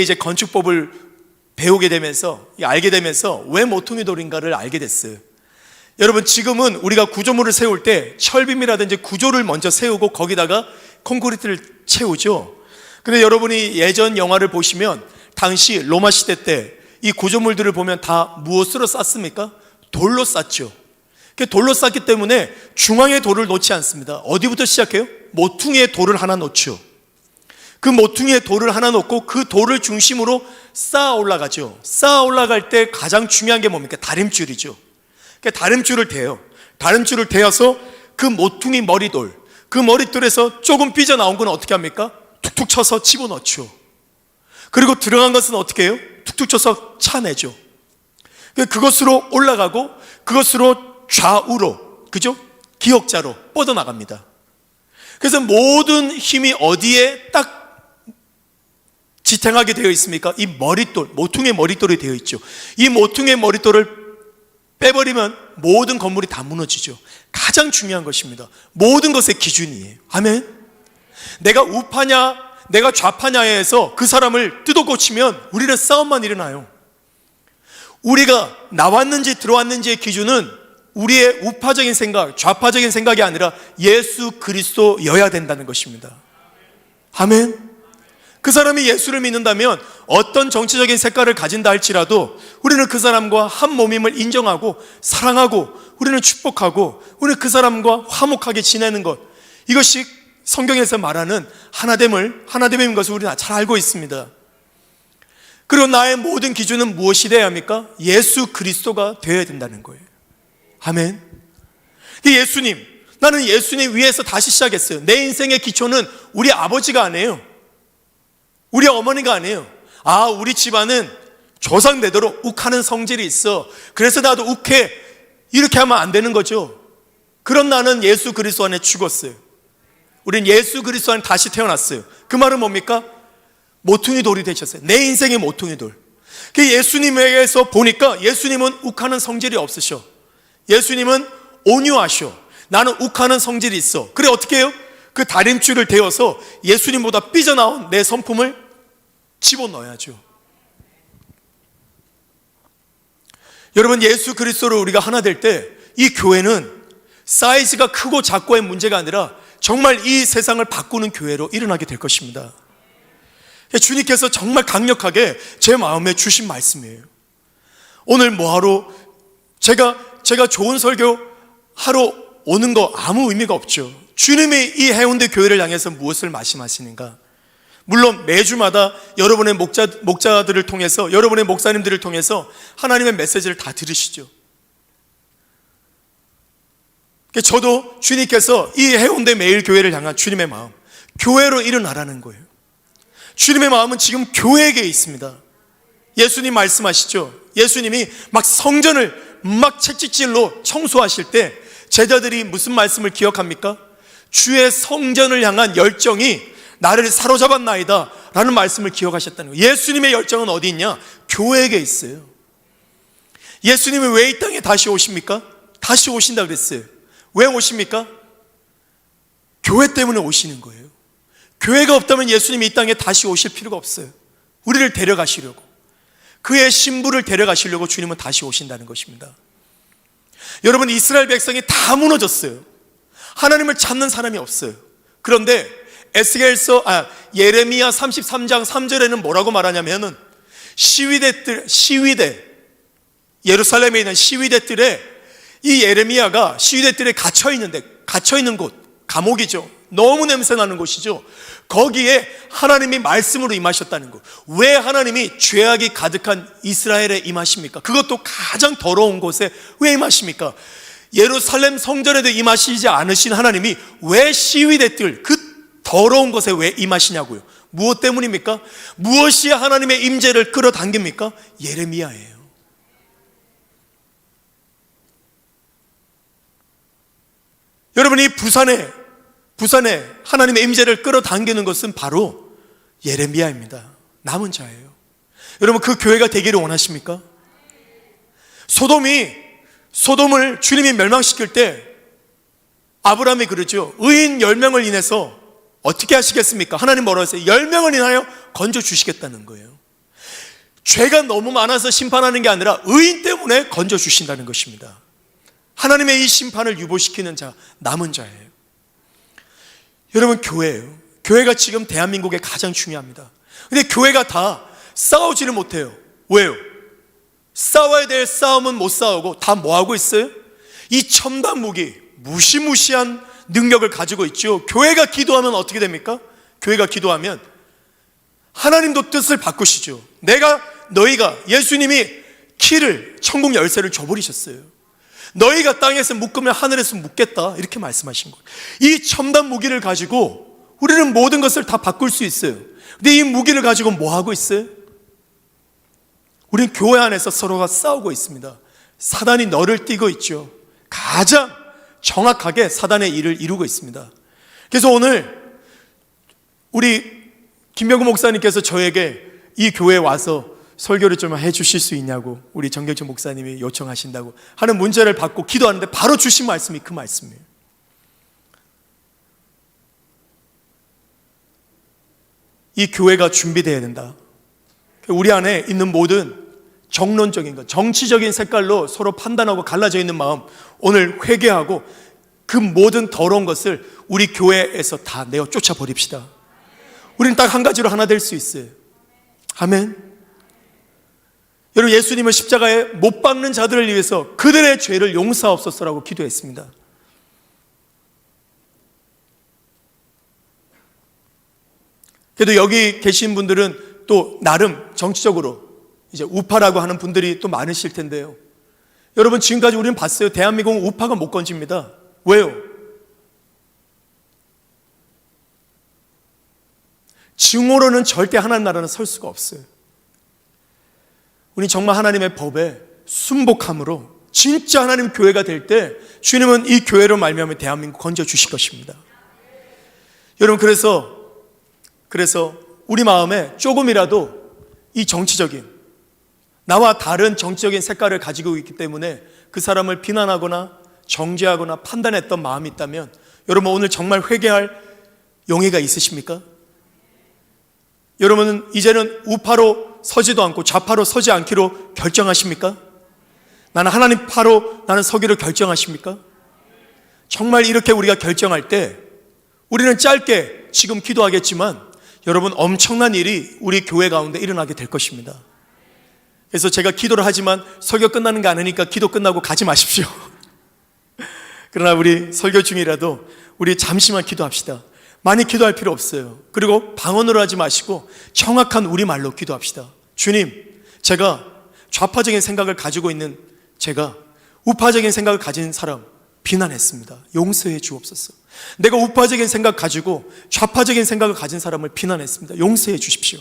이제 건축법을 배우게 되면서 알게 되면서 왜 모퉁이 돌인가를 알게 됐어요. 여러분, 지금은 우리가 구조물을 세울 때 철빔이라든지 구조를 먼저 세우고 거기다가 콘크리트를 채우죠. 근데 여러분이 예전 영화를 보시면 당시 로마 시대 때 이 구조물들을 보면 다 무엇으로 쌌습니까? 돌로 쌌죠. 돌로 쌌기 때문에 중앙에 돌을 놓지 않습니다. 어디부터 시작해요? 모퉁이에 돌을 하나 놓죠. 그 모퉁이에 돌을 하나 놓고 그 돌을 중심으로 쌓아 올라가죠. 쌓아 올라갈 때 가장 중요한 게 뭡니까? 다림줄이죠. 다림줄을 대요. 다림줄을 대어서 그 모퉁이 머리돌, 그 머릿돌에서 조금 삐져나온 건 어떻게 합니까? 툭툭 쳐서 집어넣죠. 그리고 들어간 것은 어떻게 해요? 툭툭 쳐서 차내죠. 그것으로 올라가고 그것으로 좌우로, 그죠? 기역자로 뻗어나갑니다. 그래서 모든 힘이 어디에 딱 지탱하게 되어 있습니까? 이 머릿돌, 모퉁이의 머릿돌이 되어 있죠. 이 모퉁이의 머릿돌을 빼버리면 모든 건물이 다 무너지죠. 가장 중요한 것입니다. 모든 것의 기준이에요. 아멘. 내가 우파냐 내가 좌파냐에서 그 사람을 뜯어 고치면 우리는 싸움만 일어나요. 우리가 나왔는지 들어왔는지의 기준은 우리의 우파적인 생각, 좌파적인 생각이 아니라 예수 그리스도여야 된다는 것입니다. 아멘. 그 사람이 예수를 믿는다면 어떤 정치적인 색깔을 가진다 할지라도 우리는 그 사람과 한 몸임을 인정하고 사랑하고 우리는 축복하고 우리는 그 사람과 화목하게 지내는 것, 이것이 성경에서 말하는 하나됨인 것을 우리는 잘 알고 있습니다. 그리고 나의 모든 기준은 무엇이 되어야 합니까? 예수 그리스도가 되어야 된다는 거예요. 아멘. 예수님, 나는 예수님 위에서 다시 시작했어요. 내 인생의 기초는 우리 아버지가 아니에요. 우리 어머니가 아니에요. 우리 집안은 조상대대로 욱하는 성질이 있어. 그래서 나도 욱해. 이렇게 하면 안 되는 거죠. 그럼 나는 예수 그리스도 안에 죽었어요. 우린 예수 그리스도 안에 다시 태어났어요. 그 말은 뭡니까? 모퉁이 돌이 되셨어요. 내 인생의 모퉁이 돌. 예수님에게서 보니까 예수님은 욱하는 성질이 없으셔. 예수님은 온유하셔. 나는 욱하는 성질이 있어. 그래, 어떻게 해요? 그 다림줄을 대어서 예수님보다 삐져나온 내 성품을 집어넣어야죠. 여러분, 예수 그리스도로 우리가 하나 될 때 이 교회는 사이즈가 크고 작고의 문제가 아니라 정말 이 세상을 바꾸는 교회로 일어나게 될 것입니다. 주님께서 정말 강력하게 제 마음에 주신 말씀이에요. 오늘 뭐하러 제가 좋은 설교 하러 오는 거 아무 의미가 없죠. 주님이 이 해운대 교회를 향해서 무엇을 말씀하시는가? 물론 매주마다 여러분의 목자들을 통해서, 여러분의 목사님들을 통해서 하나님의 메시지를 다 들으시죠. 저도 주님께서 이 해운대 매일교회를 향한 주님의 마음, 교회로 일어나라는 거예요. 주님의 마음은 지금 교회에게 있습니다. 예수님 말씀하시죠. 예수님이 막 성전을 막 채찍질로 청소하실 때 제자들이 무슨 말씀을 기억합니까? 주의 성전을 향한 열정이 나를 사로잡았나이다 라는 말씀을 기억하셨다는 거예요. 예수님의 열정은 어디 있냐? 교회에게 있어요. 예수님이 왜 이 땅에 다시 오십니까? 다시 오신다 그랬어요. 왜 오십니까? 교회 때문에 오시는 거예요. 교회가 없다면 예수님이 이 땅에 다시 오실 필요가 없어요. 우리를 데려가시려고, 그의 신부를 데려가시려고 주님은 다시 오신다는 것입니다. 여러분, 이스라엘 백성이 다 무너졌어요. 하나님을 찾는 사람이 없어요. 그런데 예레미야 33장 3절에는 뭐라고 말하냐면은 예루살렘에 있는 시위대들에 이 예레미야가 시위대들에 갇혀있는 곳, 감옥이죠. 너무 냄새나는 곳이죠. 거기에 하나님이 말씀으로 임하셨다는 것. 왜 하나님이 죄악이 가득한 이스라엘에 임하십니까? 그것도 가장 더러운 곳에 왜 임하십니까? 예루살렘 성전에도 임하시지 않으신 하나님이 왜 시위대 뜰 그 더러운 곳에 왜 임하시냐고요. 무엇 때문입니까? 무엇이 하나님의 임재를 끌어당깁니까? 예레미야예요. 여러분이 부산에 하나님의 임재를 끌어당기는 것은 바로 예레미야입니다. 남은 자예요. 여러분, 그 교회가 되기를 원하십니까? 소돔을 주님이 멸망시킬 때 아브라함이 그러죠. 의인 10명을 인해서 어떻게 하시겠습니까? 하나님 뭐라고 했어요? 10명을 인하여 건져주시겠다는 거예요. 죄가 너무 많아서 심판하는 게 아니라 의인 때문에 건져주신다는 것입니다. 하나님의 이 심판을 유보시키는 자, 남은 자예요. 여러분, 교회예요. 교회가 지금 대한민국에 가장 중요합니다. 근데 교회가 다 싸우지를 못해요. 왜요? 싸워야 될 싸움은 못 싸우고 다 뭐하고 있어요? 이 첨단 무기, 무시무시한 능력을 가지고 있죠. 교회가 기도하면 어떻게 됩니까? 교회가 기도하면 하나님도 뜻을 바꾸시죠. 너희가 예수님이 키를, 천국 열쇠를 줘버리셨어요. 너희가 땅에서 묶으면 하늘에서 묶겠다, 이렇게 말씀하신 거예요. 이 첨단 무기를 가지고 우리는 모든 것을 다 바꿀 수 있어요. 근데 이 무기를 가지고 뭐 하고 있어요? 우리는 교회 안에서 서로가 싸우고 있습니다. 사단이 너를 띄고 있죠. 가장 정확하게 사단의 일을 이루고 있습니다. 그래서 오늘 우리 김병구 목사님께서 저에게 이 교회에 와서 설교를 좀 해주실 수 있냐고 우리 정경철 목사님이 요청하신다고 하는 문제를 받고 기도하는데 바로 주신 말씀이 그 말씀이에요. 이 교회가 준비되어야 된다. 우리 안에 있는 모든 정론적인 것, 정치적인 색깔로 서로 판단하고 갈라져 있는 마음, 오늘 회개하고 그 모든 더러운 것을 우리 교회에서 다 내어 쫓아버립시다. 우리는 딱 한 가지로 하나 될 수 있어요. 아멘. 여러분, 예수님은 십자가에 못 박는 자들을 위해서 그들의 죄를 용서하옵소서라고 기도했습니다. 그래도 여기 계신 분들은 또 나름 정치적으로 이제 우파라고 하는 분들이 또 많으실 텐데요. 여러분, 지금까지 우리는 봤어요. 대한민국은 우파가 못 건집니다. 왜요? 증오로는 절대 하나님 나라는 설 수가 없어요. 우리 정말 하나님의 법에 순복함으로 진짜 하나님 교회가 될 때 주님은 이 교회로 말미암아 대한민국 건져 주실 것입니다. 여러분, 그래서 우리 마음에 조금이라도 이 정치적인, 나와 다른 정치적인 색깔을 가지고 있기 때문에 그 사람을 비난하거나 정죄하거나 판단했던 마음이 있다면 여러분, 오늘 정말 회개할 용의가 있으십니까? 여러분은 이제는 우파로 서지도 않고 좌파로 서지 않기로 결정하십니까? 나는 하나님 파로 나는 서기로 결정하십니까? 정말 이렇게 우리가 결정할 때 우리는 짧게 지금 기도하겠지만 여러분, 엄청난 일이 우리 교회 가운데 일어나게 될 것입니다. 그래서 제가 기도를 하지만 설교 끝나는 게 아니니까 기도 끝나고 가지 마십시오. 그러나 우리 설교 중이라도 우리 잠시만 기도합시다. 많이 기도할 필요 없어요. 그리고 방언으로 하지 마시고 정확한 우리말로 기도합시다. 주님, 제가 좌파적인 생각을 가지고 있는 제가 우파적인 생각을 가진 사람 비난했습니다. 용서해 주옵소서. 내가 우파적인 생각 가지고 좌파적인 생각을 가진 사람을 비난했습니다. 용서해 주십시오.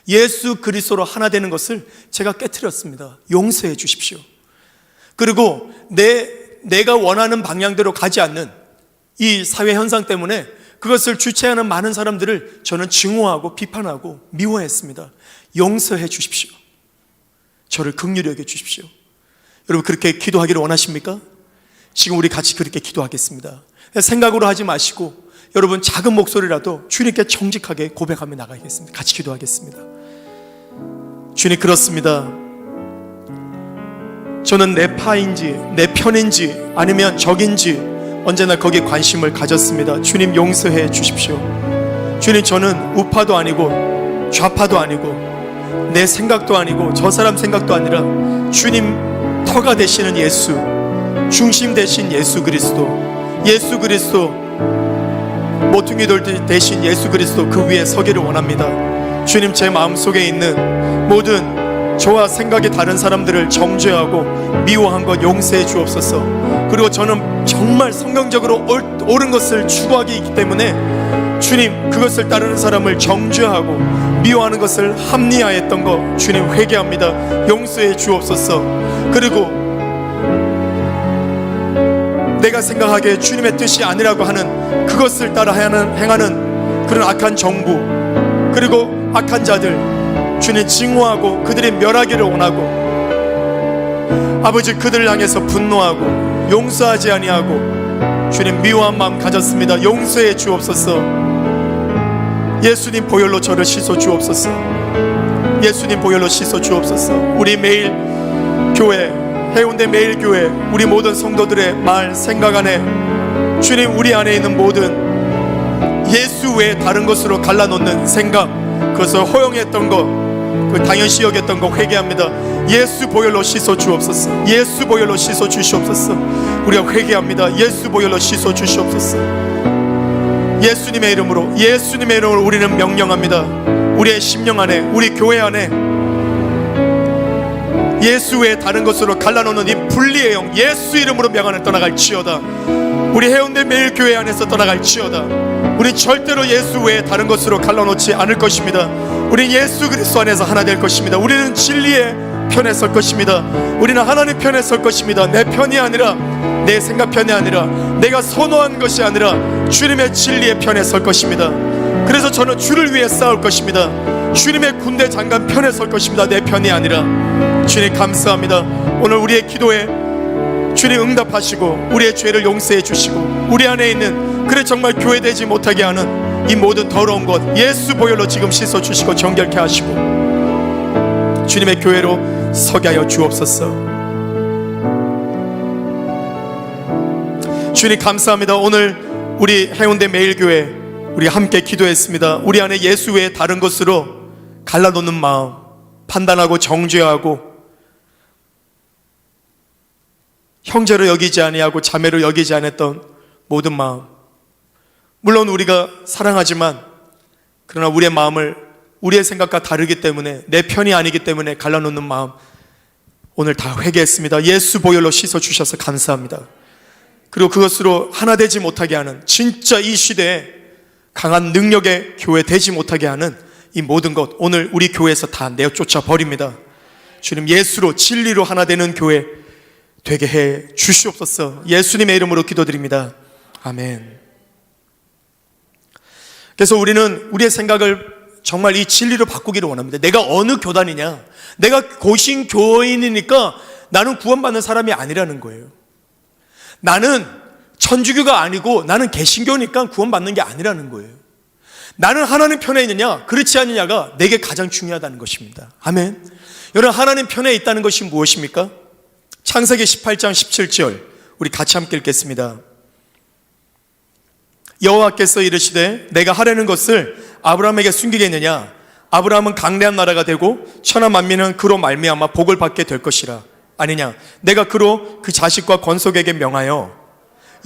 예수 그리스도로 하나 되는 것을 제가 깨트렸습니다. 용서해 주십시오. 그리고 내가 원하는 방향대로 가지 않는 이 사회 현상 때문에 그것을 주체하는 많은 사람들을 저는 증오하고 비판하고 미워했습니다. 용서해 주십시오. 저를 긍휼히 여겨 주십시오. 여러분, 그렇게 기도하기를 원하십니까? 지금 우리 같이 그렇게 기도하겠습니다. 생각으로 하지 마시고 여러분, 작은 목소리라도 주님께 정직하게 고백하며 나가겠습니다. 같이 기도하겠습니다. 주님, 그렇습니다. 저는 내 파인지 내 편인지 아니면 적인지 언제나 거기에 관심을 가졌습니다. 주님, 용서해 주십시오. 주님, 저는 우파도 아니고 좌파도 아니고 내 생각도 아니고 저 사람 생각도 아니라 주님 터가 되시는 예수, 중심 되신 예수 그리스도 모퉁이 돌 대신 예수 그리스도 그 위에 서기를 원합니다. 주님, 제 마음속에 있는 모든 저와 생각이 다른 사람들을 정죄하고 미워한 것 용서해 주옵소서. 그리고 저는 정말 성경적으로 옳은 것을 추구하기 있기 때문에 주님, 그것을 따르는 사람을 정죄하고 미워하는 것을 합리화했던 것 주님 회개합니다. 용서해 주옵소서. 그리고 내가 생각하기에 주님의 뜻이 아니라고 하는 그것을 따라 행하는 그런 악한 정부, 그리고 악한 자들 주님 증오하고 그들이 멸하기를 원하고, 아버지, 그들을 향해서 분노하고 용서하지 아니하고 주님 미워한 마음 가졌습니다. 용서해 주옵소서. 예수님 보혈로 저를 씻어 주옵소서. 예수님 보혈로 씻어 주옵소서. 우리 매일 교회, 해운대 매일 교회, 우리 모든 성도들의 말, 생각 안에 주님, 우리 안에 있는 모든 예수 외에 다른 것으로 갈라놓는 생각, 그것을 허용했던 것, 그 당연시 여겼던 것 회개합니다. 예수 보혈로 씻어 주옵소서. 예수 보혈로 씻어 주시옵소서. 우리가 회개합니다. 예수 보혈로 씻어 주시옵소서. 예수님의 이름으로, 예수님의 이름으로 우리는 명령합니다. 우리의 심령 안에, 우리 교회 안에 예수 외에 다른 것으로 갈라놓는 이 분리의 영, 예수 이름으로 명하는 떠나갈지어다. 우리 해운대 매일교회 안에서 떠나갈지어다. 우리 절대로 예수 외에 다른 것으로 갈라놓지 않을 것입니다. 우리 예수 그리스도 안에서 하나 될 것입니다. 우리는 진리의 편에 설 것입니다. 우리는 하나님 편에 설 것입니다. 내 편이 아니라, 내 생각 편이 아니라, 내가 선호한 것이 아니라 주님의 진리의 편에 설 것입니다. 그래서 저는 주를 위해 싸울 것입니다. 주님의 군대 장관 편에 설 것입니다. 내 편이 아니라. 주님 감사합니다. 오늘 우리의 기도에 주님 응답하시고 우리의 죄를 용서해 주시고 우리 안에 있는, 그래 정말 교회되지 못하게 하는 이 모든 더러운 것 예수 보혈로 지금 씻어 주시고 정결케 하시고 주님의 교회로 서게 하여 주옵소서. 주님 감사합니다. 오늘 우리 해운대 매일교회 우리 함께 기도했습니다. 우리 안에 예수 외에 다른 것으로 갈라놓는 마음, 판단하고 정죄하고 형제로 여기지 아니하고 자매로 여기지 않았던 모든 마음, 물론 우리가 사랑하지만 그러나 우리의 마음을 우리의 생각과 다르기 때문에, 내 편이 아니기 때문에 갈라놓는 마음 오늘 다 회개했습니다. 예수 보혈로 씻어 주셔서 감사합니다. 그리고 그것으로 하나 되지 못하게 하는, 진짜 이 시대에 강한 능력의 교회 되지 못하게 하는 이 모든 것 오늘 우리 교회에서 다 내쫓아 버립니다. 주님, 예수로 진리로 하나 되는 교회 되게 해 주시옵소서. 예수님의 이름으로 기도드립니다. 아멘. 그래서 우리는 우리의 생각을 정말 이 진리로 바꾸기를 원합니다. 내가 어느 교단이냐, 내가 고신 교인이니까 나는 구원받는 사람이 아니라는 거예요. 나는 천주교가 아니고 나는 개신교니까 구원받는 게 아니라는 거예요. 나는 하나님 편에 있느냐 그렇지 않느냐가 내게 가장 중요하다는 것입니다. 아멘. 여러분, 하나님 편에 있다는 것이 무엇입니까? 창세기 18장 17절 우리 같이 함께 읽겠습니다. 여호와께서 이르시되 내가 하려는 것을 아브라함에게 숨기겠느냐? 아브라함은 강대한 나라가 되고 천하 만민은 그로 말미암아 복을 받게 될 것이라. 아니냐? 내가 그로 그 자식과 건속에게 명하여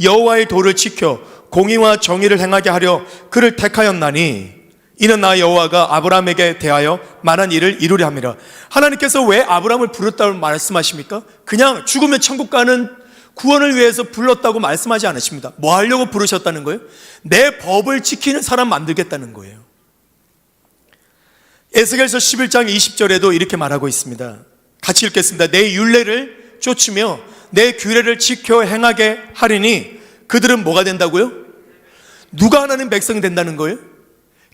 여호와의 도를 지켜 공의와 정의를 행하게 하려 그를 택하였나니 이는 나 여호와가 아브라함에게 대하여 말한 일을 이루려 함이라. 하나님께서 왜 아브라함을 부르셨다고 말씀하십니까? 그냥 죽으면 천국 가는 구원을 위해서 불렀다고 말씀하지 않으십니다. 뭐 하려고 부르셨다는 거예요? 내 법을 지키는 사람 만들겠다는 거예요. 에스겔서 11장 20절에도 이렇게 말하고 있습니다. 같이 읽겠습니다. 내 율례를 쫓으며 내 규례를 지켜 행하게 하리니 그들은 뭐가 된다고요? 누가 하나님 백성이 된다는 거예요?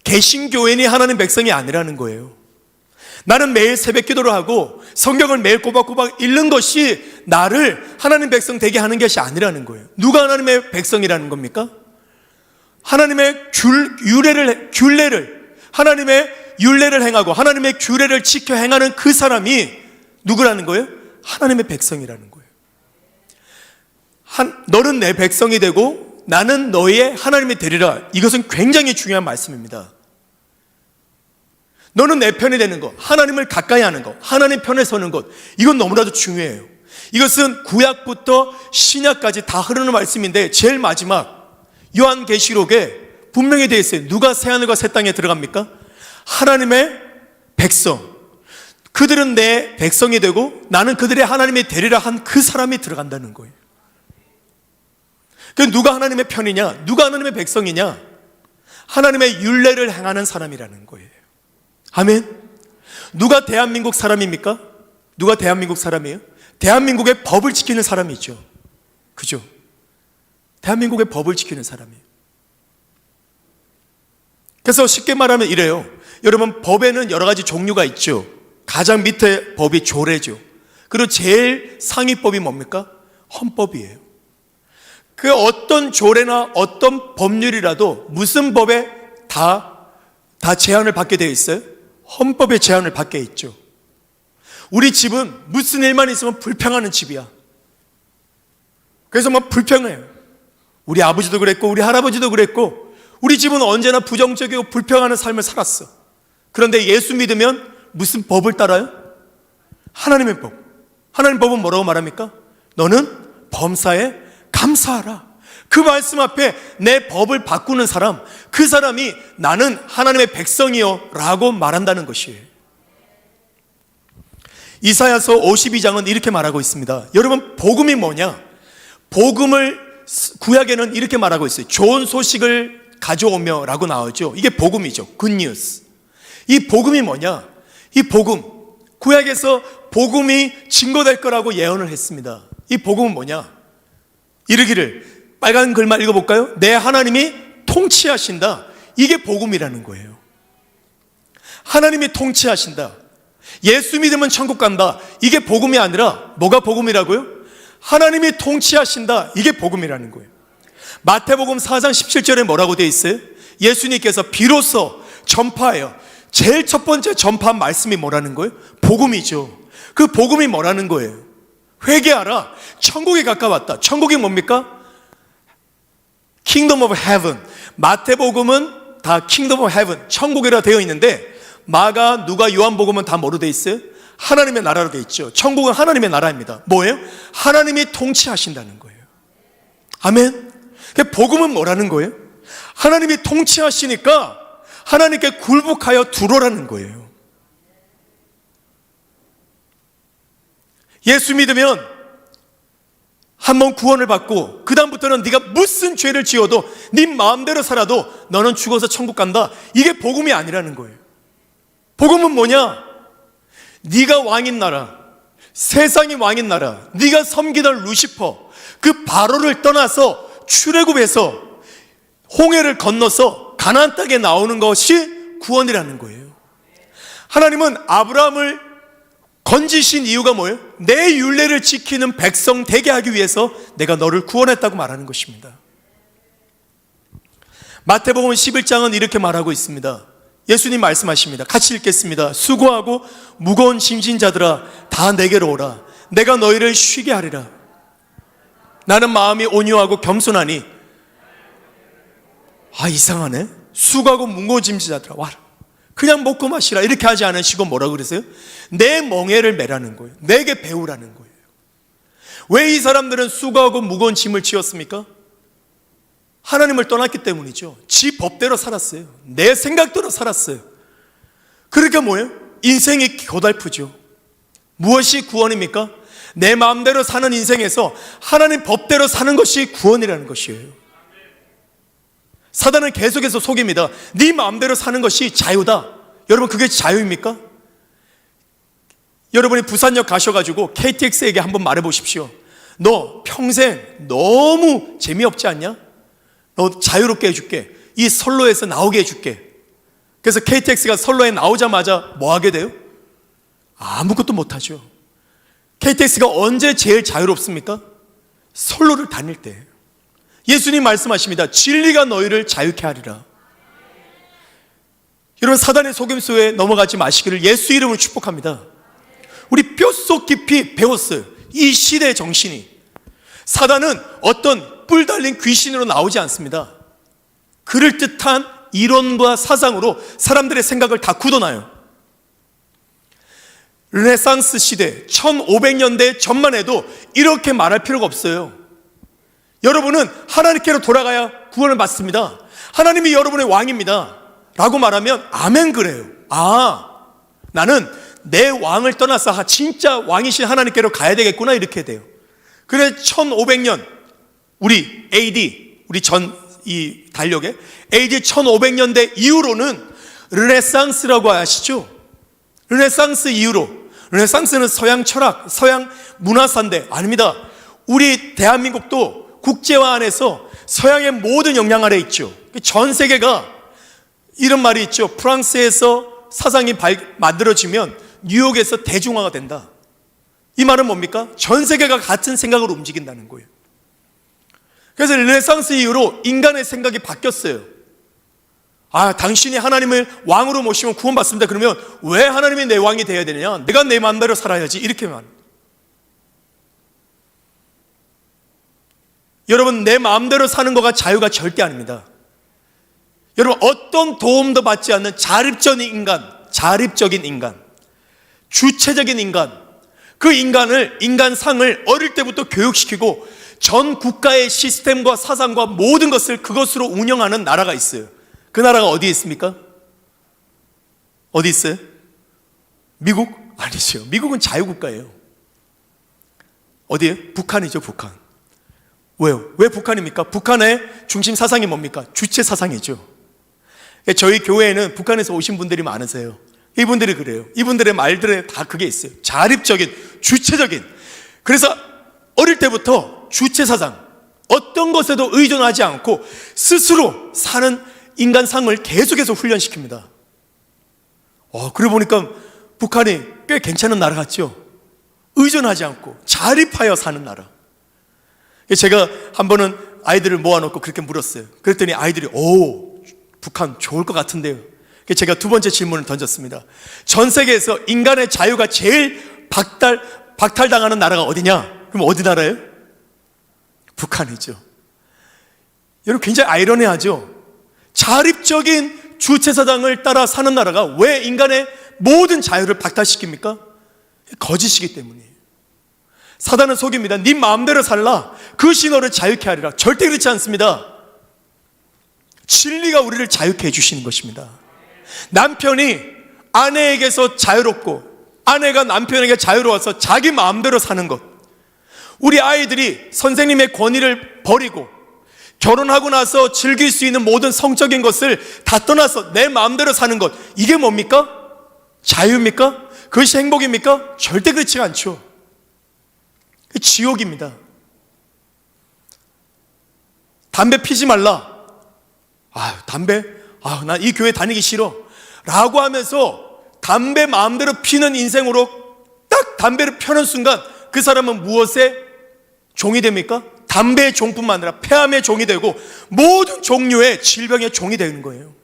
개신교인이 하나님 백성이 아니라는 거예요. 나는 매일 새벽 기도를 하고 성경을 매일 꼬박꼬박 읽는 것이 나를 하나님 백성 되게 하는 것이 아니라는 거예요. 누가 하나님의 백성이라는 겁니까? 하나님의 하나님의 율례를 행하고 하나님의 규례를 지켜 행하는 그 사람이 누구라는 거예요? 하나님의 백성이라는 거예요. 너는 내 백성이 되고 나는 너의 하나님이 되리라. 이것은 굉장히 중요한 말씀입니다. 너는 내 편이 되는 것, 하나님을 가까이 하는 것, 하나님 편에 서는 것, 이건 너무나도 중요해요. 이것은 구약부터 신약까지 다 흐르는 말씀인데 제일 마지막 요한계시록에 분명히 되어 있어요. 누가 새하늘과 새 땅에 들어갑니까? 하나님의 백성. 그들은 내 백성이 되고 나는 그들의 하나님이 되리라 한 그 사람이 들어간다는 거예요. 그 누가 하나님의 편이냐? 누가 하나님의 백성이냐? 하나님의 율례를 행하는 사람이라는 거예요. 아멘. 누가 대한민국 사람입니까? 누가 대한민국 사람이에요? 대한민국의 법을 지키는 사람이죠. 그죠? 대한민국의 법을 지키는 사람이에요. 그래서 쉽게 말하면 이래요. 여러분, 법에는 여러 가지 종류가 있죠. 가장 밑에 법이 조례죠. 그리고 제일 상위법이 뭡니까? 헌법이에요. 그 어떤 조례나 어떤 법률이라도 무슨 법에 다 제한을 받게 되어 있어요? 헌법에 제한을 받게 있죠. 우리 집은 무슨 일만 있으면 불평하는 집이야. 그래서 뭐 불평해요. 우리 아버지도 그랬고 우리 할아버지도 그랬고 우리 집은 언제나 부정적이고 불평하는 삶을 살았어. 그런데 예수 믿으면 무슨 법을 따라요? 하나님의 법. 하나님 법은 뭐라고 말합니까? 너는 범사에 감사하라. 그 말씀 앞에 내 법을 바꾸는 사람, 그 사람이 나는 하나님의 백성이요 라고 말한다는 것이에요. 이사야서 52장은 이렇게 말하고 있습니다. 여러분, 복음이 뭐냐? 복음을 구약에는 이렇게 말하고 있어요. 좋은 소식을 가져오며 라고 나오죠. 이게 복음이죠. 굿뉴스. 이 복음이 뭐냐? 이 복음, 구약에서 복음이 증거될 거라고 예언을 했습니다. 이 복음은 뭐냐? 이르기를, 빨간 글만 읽어볼까요? 내 하나님이 통치하신다. 이게 복음이라는 거예요. 하나님이 통치하신다. 예수 믿으면 천국 간다. 이게 복음이 아니라 뭐가 복음이라고요? 하나님이 통치하신다. 이게 복음이라는 거예요. 마태복음 4장 17절에 뭐라고 되어 있어요? 예수님께서 비로소 전파해요. 제일 첫 번째 전파한 말씀이 뭐라는 거예요? 복음이죠. 그 복음이 뭐라는 거예요? 회개하라. 천국이 가까웠다. 천국이 뭡니까? Kingdom of Heaven. 마태복음은 다 Kingdom of Heaven, 천국이라 되어 있는데 마가, 누가, 요한복음은 다 뭐로 되어 있어요? 하나님의 나라로 되어 있죠. 천국은 하나님의 나라입니다. 뭐예요? 하나님이 통치하신다는 거예요. 아멘. 복음은 뭐라는 거예요? 하나님이 통치하시니까 하나님께 굴복하여 두로라는 거예요. 예수 믿으면 한번 구원을 받고 그 다음부터는 네가 무슨 죄를 지어도 네 마음대로 살아도 너는 죽어서 천국 간다. 이게 복음이 아니라는 거예요. 복음은 뭐냐? 네가 왕인 나라, 세상이 왕인 나라, 네가 섬기던 루시퍼, 그 바로를 떠나서 출애굽해서 홍해를 건너서 가나안 땅에 나오는 것이 구원이라는 거예요. 하나님은 아브라함을 건지신 이유가 뭐예요? 내 율례를 지키는 백성 되게 하기 위해서 내가 너를 구원했다고 말하는 것입니다. 마태복음 11장은 이렇게 말하고 있습니다. 예수님 말씀하십니다. 같이 읽겠습니다. 수고하고 무거운 짐진 자들아 다 내게로 오라. 내가 너희를 쉬게 하리라. 나는 마음이 온유하고 겸손하니. 이상하네. 수고하고 무거운 짐진 자들아 와라. 그냥 먹고 마시라 이렇게 하지 않으시고 뭐라고 그러세요? 내 멍에를 매라는 거예요. 내게 배우라는 거예요. 왜 이 사람들은 수고하고 무거운 짐을 지었습니까? 하나님을 떠났기 때문이죠. 지 법대로 살았어요. 내 생각대로 살았어요. 그러니까 뭐예요? 인생이 고달프죠. 무엇이 구원입니까? 내 마음대로 사는 인생에서 하나님 법대로 사는 것이 구원이라는 것이에요. 사단은 계속해서 속입니다. 네 마음대로 사는 것이 자유다. 여러분, 그게 자유입니까? 여러분이 부산역 가셔가지고 KTX에게 한번 말해보십시오. 너 평생 너무 재미없지 않냐? 너 자유롭게 해줄게. 이 선로에서 나오게 해줄게. 그래서 KTX가 선로에 나오자마자 뭐 하게 돼요? 아무것도 못하죠. KTX가 언제 제일 자유롭습니까? 선로를 다닐 때. 예수님 말씀하십니다. 진리가 너희를 자유케 하리라. 여러분, 사단의 속임수에 넘어가지 마시기를 예수 이름으로 축복합니다. 우리 뼛속 깊이 배웠어요. 이 시대의 정신이. 사단은 어떤 뿔 달린 귀신으로 나오지 않습니다. 그럴듯한 이론과 사상으로 사람들의 생각을 다 굳어놔요. 르네상스 시대 1500년대 전만 해도 이렇게 말할 필요가 없어요. 여러분은 하나님께로 돌아가야 구원을 받습니다. 하나님이 여러분의 왕입니다 라고 말하면 아멘 그래요. 나는 내 왕을 떠나서 진짜 왕이신 하나님께로 가야 되겠구나 이렇게 돼요. 그래 1500년 우리 AD 우리 이 달력에 AD 1500년대 이후로는 르네상스라고 아시죠? 르네상스 이후로, 르네상스는 서양 철학, 서양 문화사인데 아닙니다. 우리 대한민국도 국제화 안에서 서양의 모든 영향 아래 있죠. 전 세계가 이런 말이 있죠. 프랑스에서 사상이 만들어지면 뉴욕에서 대중화가 된다. 이 말은 뭡니까? 전 세계가 같은 생각으로 움직인다는 거예요. 그래서 르네상스 이후로 인간의 생각이 바뀌었어요. 당신이 하나님을 왕으로 모시면 구원받습니다. 그러면 왜 하나님이 내 왕이 되어야 되느냐? 내가 내 마음대로 살아야지. 이렇게 말합니다. 여러분, 내 마음대로 사는 거가 자유가 절대 아닙니다. 여러분, 어떤 도움도 받지 않는 자립적인 인간, 주체적인 인간, 그 인간상을 어릴 때부터 교육시키고 전 국가의 시스템과 사상과 모든 것을 그것으로 운영하는 나라가 있어요. 그 나라가 어디에 있습니까? 어디 있어요? 미국? 아니죠. 미국은 자유국가예요. 어디에요? 북한이죠, 북한. 왜요? 왜 북한입니까? 북한의 중심 사상이 뭡니까? 주체 사상이죠. 저희 교회에는 북한에서 오신 분들이 많으세요. 이분들이 그래요. 이분들의 말들에 다 그게 있어요. 자립적인, 주체적인. 그래서 어릴 때부터 주체 사상, 어떤 것에도 의존하지 않고 스스로 사는 인간상을 계속해서 훈련시킵니다. 그러고 보니까 북한이 꽤 괜찮은 나라 같죠? 의존하지 않고 자립하여 사는 나라. 제가 한 번은 아이들을 모아놓고 그렇게 물었어요. 그랬더니 아이들이 북한 좋을 것 같은데요. 제가 두 번째 질문을 던졌습니다. 전 세계에서 인간의 자유가 제일 박탈당하는 나라가 어디냐? 그럼 어디 나라예요? 북한이죠. 여러분 굉장히 아이러니하죠? 자립적인 주체사상을 따라 사는 나라가 왜 인간의 모든 자유를 박탈시킵니까? 거짓이기 때문이에요. 사단은 속입니다. 네 마음대로 살라. 그것이 너를 자유케 하리라. 절대 그렇지 않습니다. 진리가 우리를 자유케 해주시는 것입니다. 남편이 아내에게서 자유롭고 아내가 남편에게 자유로워서 자기 마음대로 사는 것, 우리 아이들이 선생님의 권위를 버리고 결혼하고 나서 즐길 수 있는 모든 성적인 것을 다 떠나서 내 마음대로 사는 것, 이게 뭡니까? 자유입니까? 그것이 행복입니까? 절대 그렇지 않죠. 지옥입니다. 담배 피지 말라. 담배? 나 이 교회 다니기 싫어 라고 하면서 담배 마음대로 피는 인생으로 딱 담배를 펴는 순간 그 사람은 무엇의 종이 됩니까? 담배의 종뿐만 아니라 폐암의 종이 되고 모든 종류의 질병의 종이 되는 거예요.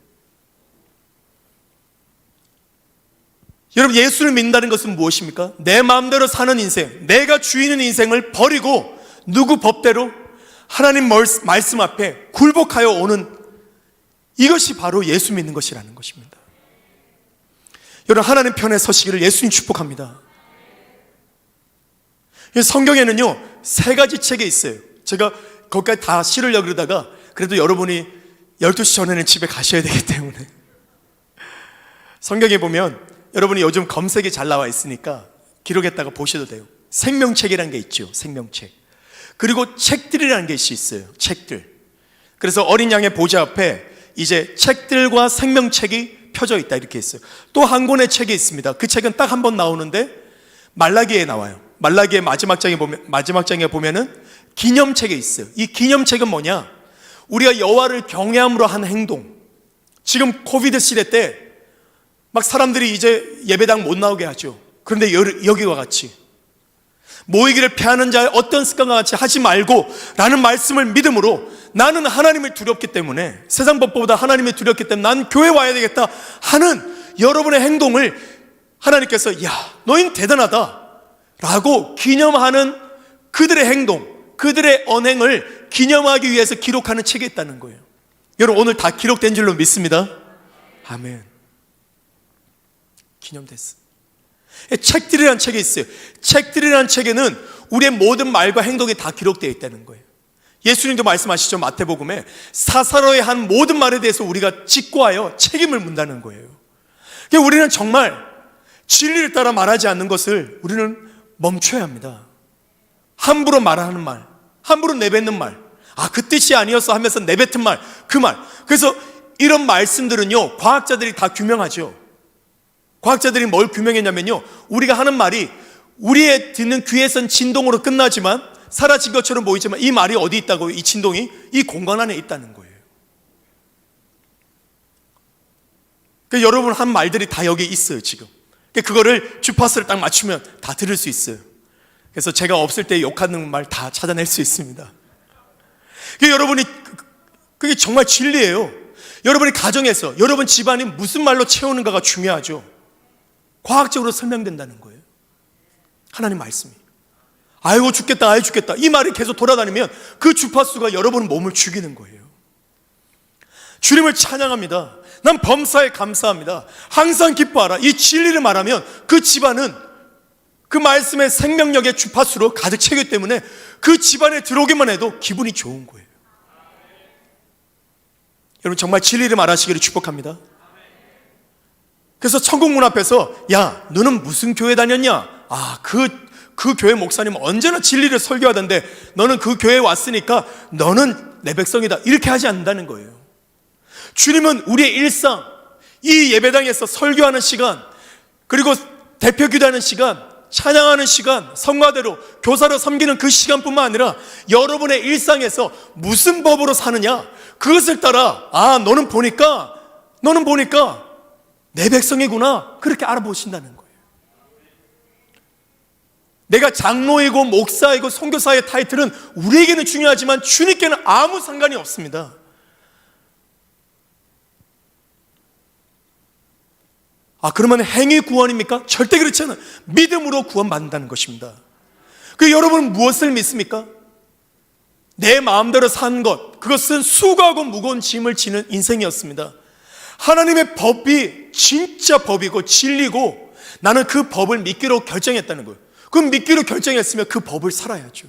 여러분, 예수를 믿는다는 것은 무엇입니까? 내 마음대로 사는 인생, 내가 주인인 인생을 버리고 누구 법대로 하나님 말씀 앞에 굴복하여 오는, 이것이 바로 예수 믿는 것이라는 것입니다. 여러분, 하나님 편에 서시기를 예수님 축복합니다. 성경에는요 3가지 책이 있어요. 제가 거기까지 다 실으려고 그러다가 그래도 여러분이 12시 전에는 집에 가셔야 되기 때문에, 성경에 보면 여러분이 요즘 검색이 잘 나와 있으니까 기록했다가 보셔도 돼요. 생명책이라는 게 있죠. 생명책. 그리고 책들이라는 것이 있어요. 책들. 그래서 어린 양의 보좌 앞에 이제 책들과 생명책이 펴져 있다 이렇게 했어요. 또 한 권의 책이 있습니다. 그 책은 딱 한 번 나오는데 말라기에 나와요. 말라기의 마지막 장에 보면은 기념책이 있어요. 이 기념책은 뭐냐? 우리가 여호와를 경외함으로 한 행동. 지금 코비드 시대 때 막 사람들이 이제 예배당 못 나오게 하죠. 그런데 여기와 같이 모이기를 피하는 자의 어떤 습관과 같이 하지 말고 라는 말씀을 믿음으로, 나는 하나님을 두렵기 때문에, 세상 법보다 하나님을 두렵기 때문에 난 교회 와야 되겠다 하는 여러분의 행동을 하나님께서 너희는 대단하다 라고 기념하는 그들의 행동, 그들의 언행을 기념하기 위해서 기록하는 책이 있다는 거예요. 여러분, 오늘 다 기록된 줄로 믿습니다. 아멘. 기념됐어. 책들이라는 책이 있어요. 책들이라는 책에는 우리의 모든 말과 행동이 다 기록되어 있다는 거예요. 예수님도 말씀하시죠. 마태복음에 사사로의 한 모든 말에 대해서 우리가 직고하여 책임을 문다는 거예요. 그러니까 우리는 정말 진리를 따라 말하지 않는 것을 우리는 멈춰야 합니다. 함부로 말하는 말, 함부로 내뱉는 말, 그 뜻이 아니었어 하면서 내뱉은 말, 그 말. 그래서 이런 말씀들은요, 과학자들이 다 규명하죠. 과학자들이 뭘 규명했냐면요, 우리가 하는 말이 우리의 듣는 귀에선 진동으로 끝나지만 사라진 것처럼 보이지만 이 말이 어디 있다고요? 이 진동이 이 공간 안에 있다는 거예요. 그러니까 여러분 한 말들이 다 여기 있어요 지금. 그러니까 그거를 주파수를 딱 맞추면 다 들을 수 있어요. 그래서 제가 없을 때 욕하는 말 다 찾아낼 수 있습니다. 그러니까 여러분이 그게 정말 진리예요. 여러분이 가정에서 여러분 집안이 무슨 말로 채우는가가 중요하죠. 과학적으로 설명된다는 거예요. 하나님 말씀이. 아이고 죽겠다, 아이고 죽겠다, 이 말이 계속 돌아다니면 그 주파수가 여러분 몸을 죽이는 거예요. 주님을 찬양합니다. 난 범사에 감사합니다. 항상 기뻐하라. 이 진리를 말하면 그 집안은 그 말씀의 생명력의 주파수로 가득 차기 때문에 그 집안에 들어오기만 해도 기분이 좋은 거예요. 여러분 정말 진리를 말하시기를 축복합니다. 그래서 천국 문 앞에서 야 너는 무슨 교회 다녔냐? 그 교회 목사님 언제나 진리를 설교하던데 너는 그 교회에 왔으니까 너는 내 백성이다, 이렇게 하지 않는다는 거예요. 주님은 우리의 일상, 이 예배당에서 설교하는 시간, 그리고 대표 기도하는 시간, 찬양하는 시간, 성가대로 교사로 섬기는 그 시간뿐만 아니라 여러분의 일상에서 무슨 법으로 사느냐, 그것을 따라 너는 보니까 내 백성이구나, 그렇게 알아보신다는 거예요. 내가 장로이고 목사이고 선교사의 타이틀은 우리에게는 중요하지만 주님께는 아무 상관이 없습니다. 그러면 행위 구원입니까? 절대 그렇지 않아요. 믿음으로 구원받는다는 것입니다. 여러분은 무엇을 믿습니까? 내 마음대로 산 것, 그것은 수고하고 무거운 짐을 지는 인생이었습니다. 하나님의 법이 진짜 법이고 진리고 나는 그 법을 믿기로 결정했다는 거예요. 그럼 믿기로 결정했으면 그 법을 살아야죠.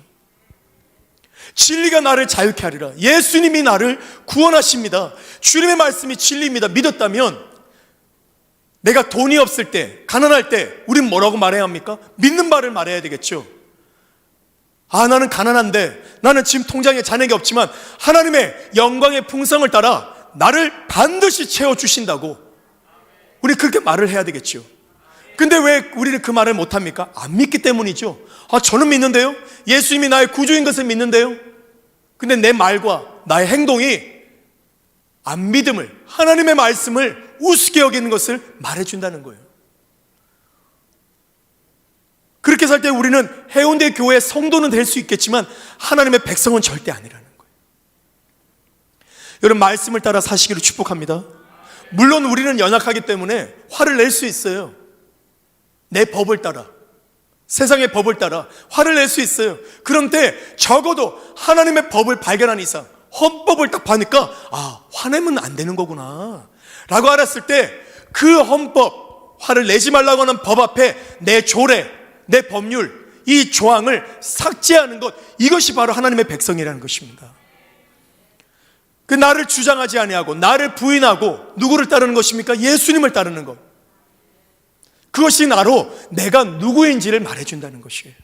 진리가 나를 자유케 하리라. 예수님이 나를 구원하십니다. 주님의 말씀이 진리입니다. 믿었다면 내가 돈이 없을 때, 가난할 때 우린 뭐라고 말해야 합니까? 믿는 바를 말해야 되겠죠. 나는 가난한데, 나는 지금 통장에 잔액이 없지만 하나님의 영광의 풍성을 따라 나를 반드시 채워주신다고 우리 그렇게 말을 해야 되겠죠. 근데 왜 우리는 그 말을 못합니까? 안 믿기 때문이죠. 저는 믿는데요, 예수님이 나의 구주인 것을 믿는데요, 근데 내 말과 나의 행동이 안 믿음을, 하나님의 말씀을 우습게 여기는 것을 말해준다는 거예요. 그렇게 살 때 우리는 해운대 교회 성도는 될 수 있겠지만 하나님의 백성은 절대 아니라는 거예요. 여러분 말씀을 따라 사시기를 축복합니다. 물론 우리는 연약하기 때문에 화를 낼 수 있어요. 내 법을 따라, 세상의 법을 따라 화를 낼 수 있어요. 그런데 적어도 하나님의 법을 발견한 이상, 헌법을 딱 보니까 화내면 안 되는 거구나 라고 알았을 때 그 헌법, 화를 내지 말라고 하는 법 앞에 내 조례, 내 법률, 이 조항을 삭제하는 것, 이것이 바로 하나님의 백성이라는 것입니다. 나를 주장하지 아니하고 나를 부인하고 누구를 따르는 것입니까? 예수님을 따르는 것. 그것이 나로 내가 누구인지를 말해준다는 것이에요.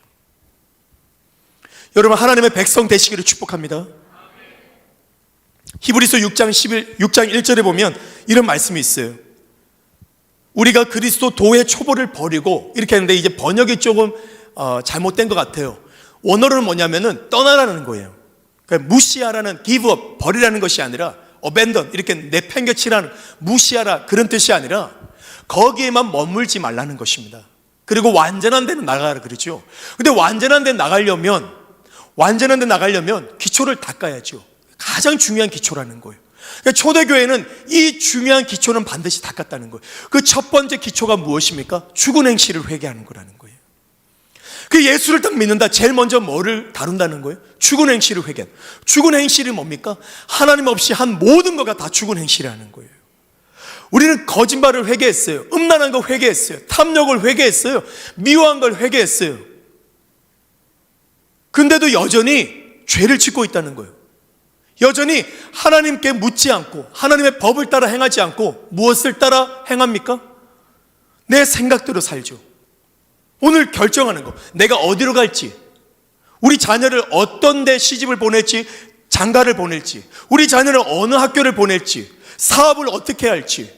여러분 하나님의 백성 되시기를 축복합니다. 히브리서 6장 1절에 보면 이런 말씀이 있어요. 우리가 그리스도 도의 초보를 버리고, 이렇게 하는데 이제 번역이 조금 잘못된 것 같아요. 원어로는 뭐냐면은 떠나라는 거예요. 그러니까 무시하라는, give up, 버리라는 것이 아니라 abandon, 이렇게 내팽개치라는, 무시하라, 그런 뜻이 아니라 거기에만 머물지 말라는 것입니다. 그리고 완전한 데는 나가라 그러죠. 근데 완전한 데 나가려면 기초를 닦아야죠. 가장 중요한 기초라는 거예요. 그러니까 초대교회는 이 중요한 기초는 반드시 닦았다는 거예요. 그 첫 번째 기초가 무엇입니까? 죽은 행실을 회개하는 거라는 거예요. 그 예수를 딱 믿는다, 제일 먼저 뭐를 다룬다는 거예요? 죽은 행실을 회개하는. 죽은 행실이 뭡니까? 하나님 없이 한 모든 것가 다 죽은 행실이라는 거예요. 우리는 거짓말을 회개했어요. 음란한 걸 회개했어요. 탐욕을 회개했어요. 미워한 걸 회개했어요. 근데도 여전히 죄를 짓고 있다는 거예요. 여전히 하나님께 묻지 않고 하나님의 법을 따라 행하지 않고 무엇을 따라 행합니까? 내 생각대로 살죠. 오늘 결정하는 거, 내가 어디로 갈지, 우리 자녀를 어떤 데 시집을 보낼지, 장가를 보낼지, 우리 자녀를 어느 학교를 보낼지, 사업을 어떻게 할지,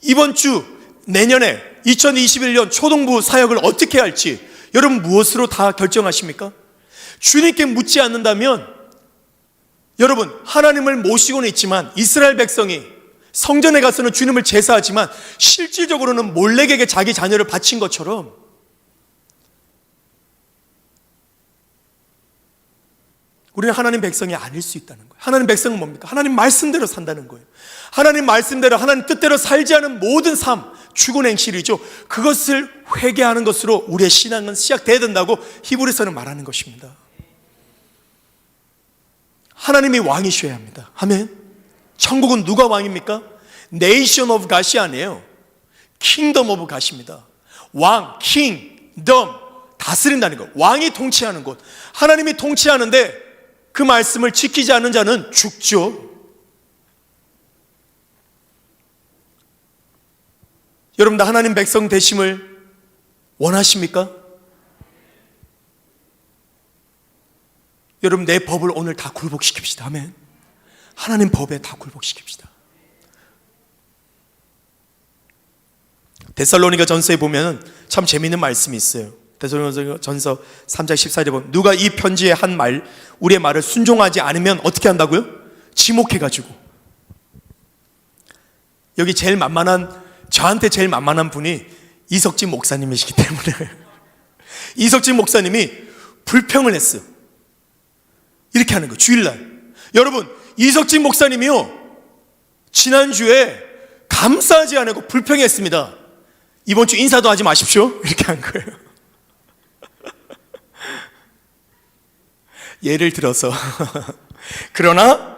이번 주 내년에 2021년 초등부 사역을 어떻게 할지, 여러분 무엇으로 다 결정하십니까? 주님께 묻지 않는다면 여러분 하나님을 모시고는 있지만 이스라엘 백성이 성전에 가서는 주님을 제사하지만 실질적으로는 몰렉에게 자기 자녀를 바친 것처럼 우리는 하나님 백성이 아닐 수 있다는 거예요. 하나님 백성은 뭡니까? 하나님 말씀대로 산다는 거예요. 하나님 말씀대로 하나님 뜻대로 살지 않은 모든 삶, 죽은 행실이죠. 그것을 회개하는 것으로 우리의 신앙은 시작돼야 된다고 히브리서는 말하는 것입니다. 하나님이 왕이셔야 합니다. 아멘. 천국은 누가 왕입니까? Nation of God이 아니에요. Kingdom of God입니다. 왕, Kingdom, 다스린다는 것. 왕이 통치하는 곳. 하나님이 통치하는데 그 말씀을 지키지 않는 자는 죽죠. 여러분 다 하나님 백성 되심을 원하십니까? 여러분 내 법을 오늘 다 굴복시킵시다. 아멘. 하나님 법에 다 굴복시킵시다. 데살로니가 전서에 보면 참 재미있는 말씀이 있어요. 데살로니가 전서 3장 14절에 보면 누가 이 편지에 한 말, 우리의 말을 순종하지 않으면 어떻게 한다고요? 지목해가지고. 여기 제일 만만한, 저한테 제일 만만한 분이 이석진 목사님이시기 때문에 이석진 목사님이 불평을 했어요. 이렇게 하는 거예요. 주일날. 여러분 이석진 목사님이요 지난주에 감사하지 않고 불평했습니다. 이번 주 인사도 하지 마십시오. 이렇게 한 거예요. 예를 들어서 그러나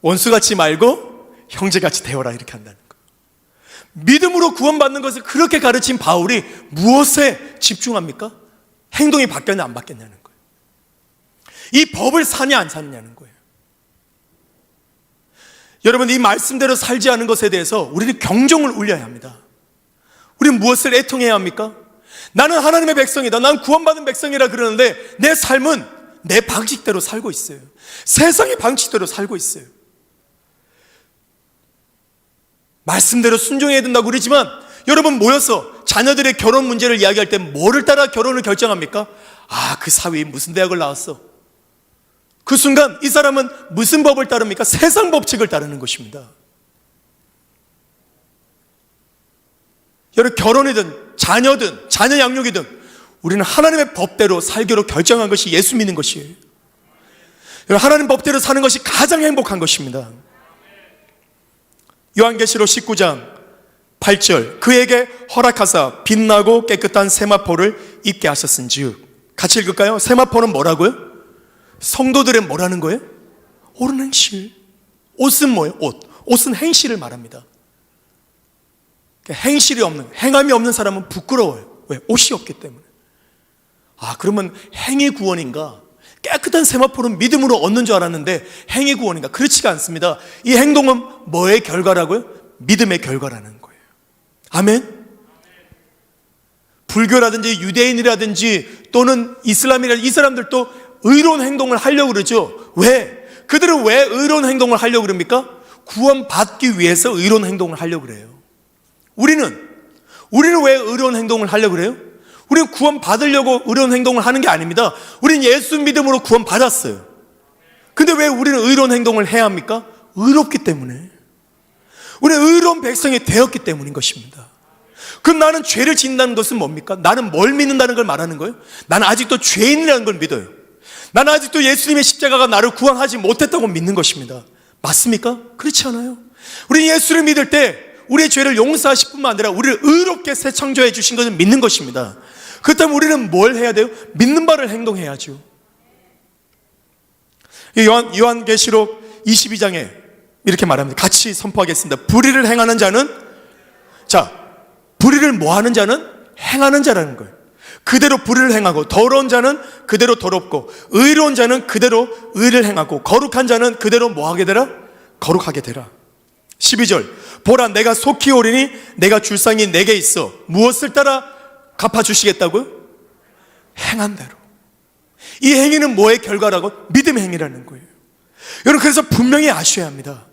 원수같이 말고 형제같이 되어라 이렇게 한다는 거예요. 믿음으로 구원받는 것을 그렇게 가르친 바울이 무엇에 집중합니까? 행동이 바뀌었냐 안 바뀌었냐는 거예요. 이 법을 사냐 안 사느냐는 거예요. 여러분 이 말씀대로 살지 않은 것에 대해서 우리는 경종을 울려야 합니다. 우리는 무엇을 애통해야 합니까? 나는 하나님의 백성이다. 난 구원받은 백성이라 그러는데 내 삶은 내 방식대로 살고 있어요. 세상의 방식대로 살고 있어요. 말씀대로 순종해야 된다고 그러지만 여러분 모여서 자녀들의 결혼 문제를 이야기할 때 뭐를 따라 결혼을 결정합니까? 그 사위 무슨 대학을 나왔어? 그 순간 이 사람은 무슨 법을 따릅니까? 세상 법칙을 따르는 것입니다. 여러분 결혼이든 자녀든 자녀 양육이든 우리는 하나님의 법대로 살기로 결정한 것이 예수 믿는 것이에요. 여러분 하나님 법대로 사는 것이 가장 행복한 것입니다. 요한계시록 19장 8절 그에게 허락하사 빛나고 깨끗한 세마포를 입게 하셨은즉 같이 읽을까요? 세마포는 뭐라고요? 성도들은 뭐라는 거예요? 옳은 행실. 옷은 뭐예요? 옷은 행실을 말합니다. 행실이 없는, 행함이 없는 사람은 부끄러워요. 왜? 옷이 없기 때문에. 그러면 행위 구원인가? 깨끗한 세마포는 믿음으로 얻는 줄 알았는데 행위 구원인가? 그렇지가 않습니다. 이 행동은 뭐의 결과라고요? 믿음의 결과라는 거예요. 아멘? 불교라든지 유대인이라든지 또는 이슬람이라든지 이 사람들도 의로운 행동을 하려고 그러죠. 왜? 그들은 왜 의로운 행동을 하려고 그럽니까? 구원받기 위해서 의로운 행동을 하려고 그래요. 우리는 왜 의로운 행동을 하려고 그래요? 우리는 구원받으려고 의로운 행동을 하는 게 아닙니다. 우리는 예수 믿음으로 구원받았어요. 근데 왜 우리는 의로운 행동을 해야 합니까? 의롭기 때문에. 우리는 의로운 백성이 되었기 때문인 것입니다. 그럼 나는 죄를 짓는다는 것은 뭡니까? 나는 뭘 믿는다는 걸 말하는 거예요? 나는 아직도 죄인이라는 걸 믿어요. 나는 아직도 예수님의 십자가가 나를 구원하지 못했다고 믿는 것입니다. 맞습니까? 그렇지 않아요. 우리는 예수를 믿을 때 우리의 죄를 용서하실 뿐만 아니라 우리를 의롭게 새 창조해 주신 것을 믿는 것입니다. 그렇다면 우리는 뭘 해야 돼요? 믿는 바를 행동해야죠. 요한계시록 22장에 이렇게 말합니다. 같이 선포하겠습니다. 불의를 행하는 자는, 불의를 뭐 하는 자는? 행하는 자라는 거예요. 그대로 불의를 행하고, 더러운 자는 그대로 더럽고, 의로운 자는 그대로 의를 행하고, 거룩한 자는 그대로 뭐하게 되라? 거룩하게 되라. 12절, 보라 내가 속히 오리니 내가 줄 상이 내게 있어 무엇을 따라 갚아주시겠다고요? 행한 대로. 이 행위는 뭐의 결과라고? 믿음의 행위라는 거예요. 여러분, 그래서 분명히 아셔야 합니다.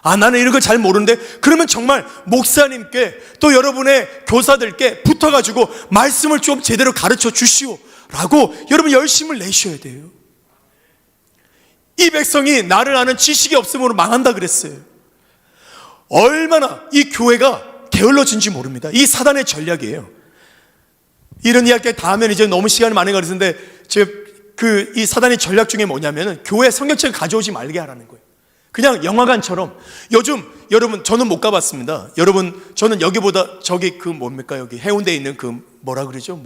나는 이런 거 잘 모르는데, 그러면 정말 목사님께 또 여러분의 교사들께 붙어가지고 말씀을 좀 제대로 가르쳐 주시오 라고 여러분 열심을 내셔야 돼요. 이 백성이 나를 아는 지식이 없으므로 망한다 그랬어요. 얼마나 이 교회가 게을러진지 모릅니다. 이 사단의 전략이에요. 이런 이야기 다 하면 이제 너무 시간이 많이 가는데, 이 사단의 전략 중에 뭐냐면은 교회 성경책을 가져오지 말게 하라는 거예요. 그냥 영화관처럼. 요즘 여러분, 저는 못 가봤습니다. 여러분, 저는 여기보다 저기 뭡니까, 여기 해운대에 있는 뭐라 그러죠?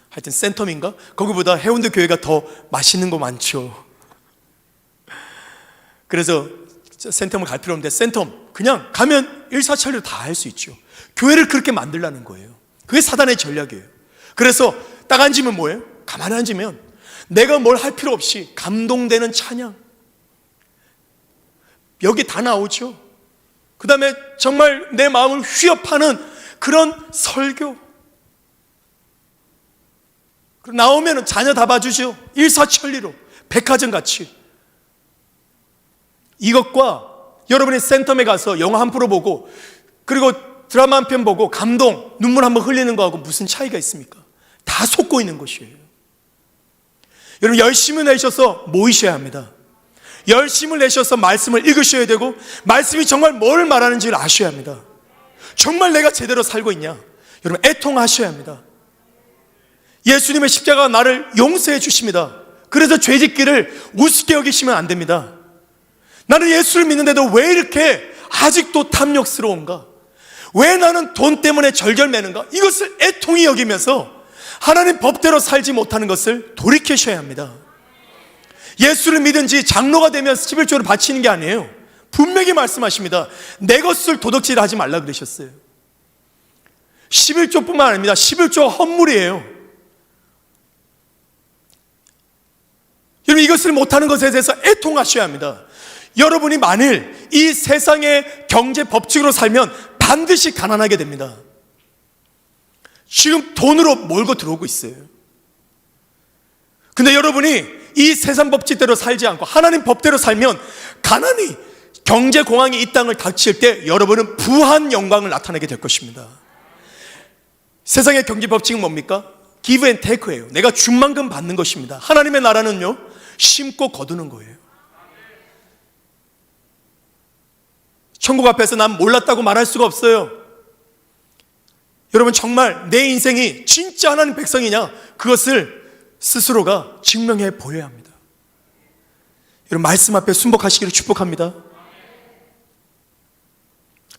하여튼 센텀인가? 거기보다 해운대 교회가 더 맛있는 거 많죠. 그래서 센텀을 갈 필요 없는데, 센텀 그냥 가면 일사천리로 다 할 수 있죠. 교회를 그렇게 만들라는 거예요. 그게 사단의 전략이에요. 그래서 딱 앉으면 뭐예요? 가만히 앉으면 내가 뭘 할 필요 없이 감동되는 찬양, 여기 다 나오죠. 그 다음에 정말 내 마음을 휘업하는 그런 설교, 나오면 자녀 다 봐주죠. 일사천리로 백화점 같이. 이것과 여러분이 센텀에 가서 영화 한 프로 보고, 그리고 드라마 한 편 보고 감동, 눈물 한번 흘리는 거하고 무슨 차이가 있습니까? 다 속고 있는 것이에요. 여러분, 열심을 내셔서 모이셔야 합니다. 열심을 내셔서 말씀을 읽으셔야 되고, 말씀이 정말 뭘 말하는지를 아셔야 합니다. 정말 내가 제대로 살고 있냐? 여러분, 애통하셔야 합니다. 예수님의 십자가가 나를 용서해 주십니다. 그래서 죄짓기를 우습게 여기시면 안 됩니다. 나는 예수를 믿는데도 왜 이렇게 아직도 탐욕스러운가? 왜 나는 돈 때문에 절절매는가? 이것을 애통히 여기면서 하나님 법대로 살지 못하는 것을 돌이키셔야 합니다. 예수를 믿은지 장로가 되면 11조를 바치는 게 아니에요. 분명히 말씀하십니다. 내 것을 도둑질 하지 말라 그러셨어요. 11조뿐만 아닙니다. 11조가 헌물이에요. 여러분, 이것을 못하는 것에 대해서 애통하셔야 합니다. 여러분이 만일 이 세상의 경제 법칙으로 살면 반드시 가난하게 됩니다. 지금 돈으로 몰고 들어오고 있어요. 근데 여러분이 이 세상 법칙대로 살지 않고 하나님 법대로 살면, 가난이 경제 공황이 이 땅을 닥칠 때 여러분은 부한 영광을 나타내게 될 것입니다. 세상의 경제 법칙은 뭡니까? give and take예요. 내가 준 만큼 받는 것입니다. 하나님의 나라는요, 심고 거두는 거예요. 천국 앞에서 난 몰랐다고 말할 수가 없어요. 여러분, 정말 내 인생이 진짜 하나님 백성이냐, 그것을 스스로가 증명해 보여야 합니다. 여러분, 말씀 앞에 순복하시기를 축복합니다.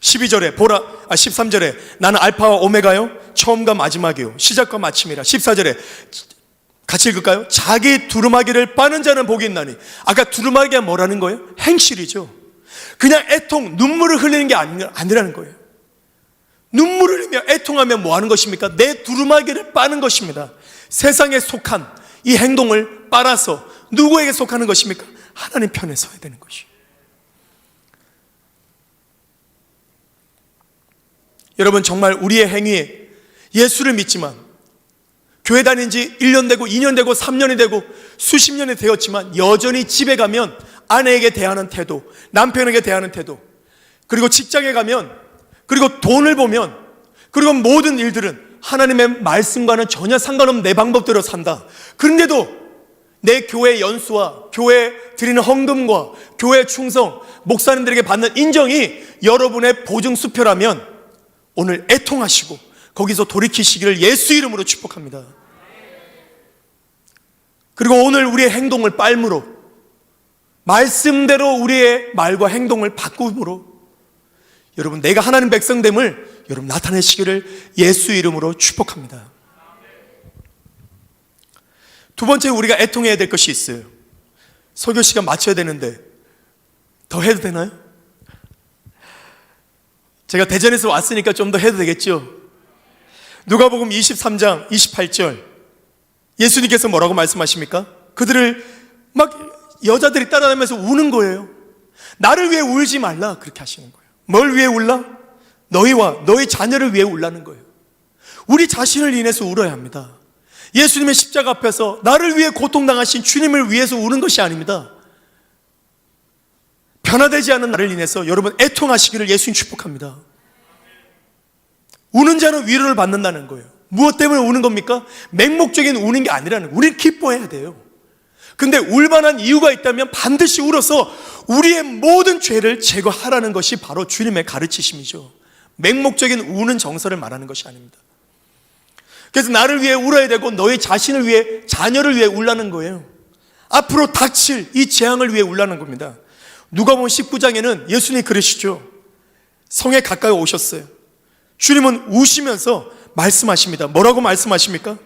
13절에 나는 알파와 오메가요, 처음과 마지막이요, 시작과 마침이라. 14절에 같이 읽을까요? 자기 두루마기를 빠는 자는 복이 있나니. 아까 두루마기가 뭐라는 거예요? 행실이죠. 그냥 애통, 눈물을 흘리는 게 아니라는 거예요. 눈물을 흘리며 애통하면 뭐 하는 것입니까? 내 두루마기를 빠는 것입니다. 세상에 속한 이 행동을 빨아서 누구에게 속하는 것입니까? 하나님 편에 서야 되는 것이에요. 여러분, 정말 우리의 행위에 예수를 믿지만, 교회 다닌 지 1년 되고 2년 되고 3년이 되고 수십 년이 되었지만 여전히 집에 가면 아내에게 대하는 태도, 남편에게 대하는 태도, 그리고 직장에 가면, 그리고 돈을 보면, 그리고 모든 일들은 하나님의 말씀과는 전혀 상관없는 내 방법대로 산다. 그런데도 내 교회 연수와 교회 드리는 헌금과 교회 충성, 목사님들에게 받는 인정이 여러분의 보증수표라면 오늘 애통하시고 거기서 돌이키시기를 예수 이름으로 축복합니다. 그리고 오늘 우리의 행동을 빨므로, 말씀대로 우리의 말과 행동을 바꿈으로 여러분, 내가 하나님 백성됨을 여러분 나타내시기를 예수 이름으로 축복합니다. 두 번째, 우리가 애통해야 될 것이 있어요. 설교 시간 맞춰야 되는데 더 해도 되나요? 제가 대전에서 왔으니까 좀 더 해도 되겠죠? 누가복음 23장 28절 예수님께서 뭐라고 말씀하십니까? 그들을 막 여자들이 따라다니면서 우는 거예요. 나를 위해 울지 말라, 그렇게 하시는 거예요. 뭘 위해 울라? 너희와 너희 자녀를 위해 울라는 거예요. 우리 자신을 인해서 울어야 합니다. 예수님의 십자가 앞에서 나를 위해 고통당하신 주님을 위해서 우는 것이 아닙니다. 변화되지 않는 나를 인해서 여러분 애통하시기를 예수님 축복합니다. 우는 자는 위로를 받는다는 거예요. 무엇 때문에 우는 겁니까? 맹목적인 우는 게 아니라는 거예요. 우리는 기뻐해야 돼요. 근데 울만한 이유가 있다면 반드시 울어서 우리의 모든 죄를 제거하라는 것이 바로 주님의 가르치심이죠. 맹목적인 우는 정서를 말하는 것이 아닙니다. 그래서 나를 위해 울어야 되고 너희 자신을 위해, 자녀를 위해 울라는 거예요. 앞으로 닥칠 이 재앙을 위해 울라는 겁니다. 누가복음 19장에는 예수님이 그러시죠. 성에 가까이 오셨어요. 주님은 우시면서 말씀하십니다. 뭐라고 말씀하십니까?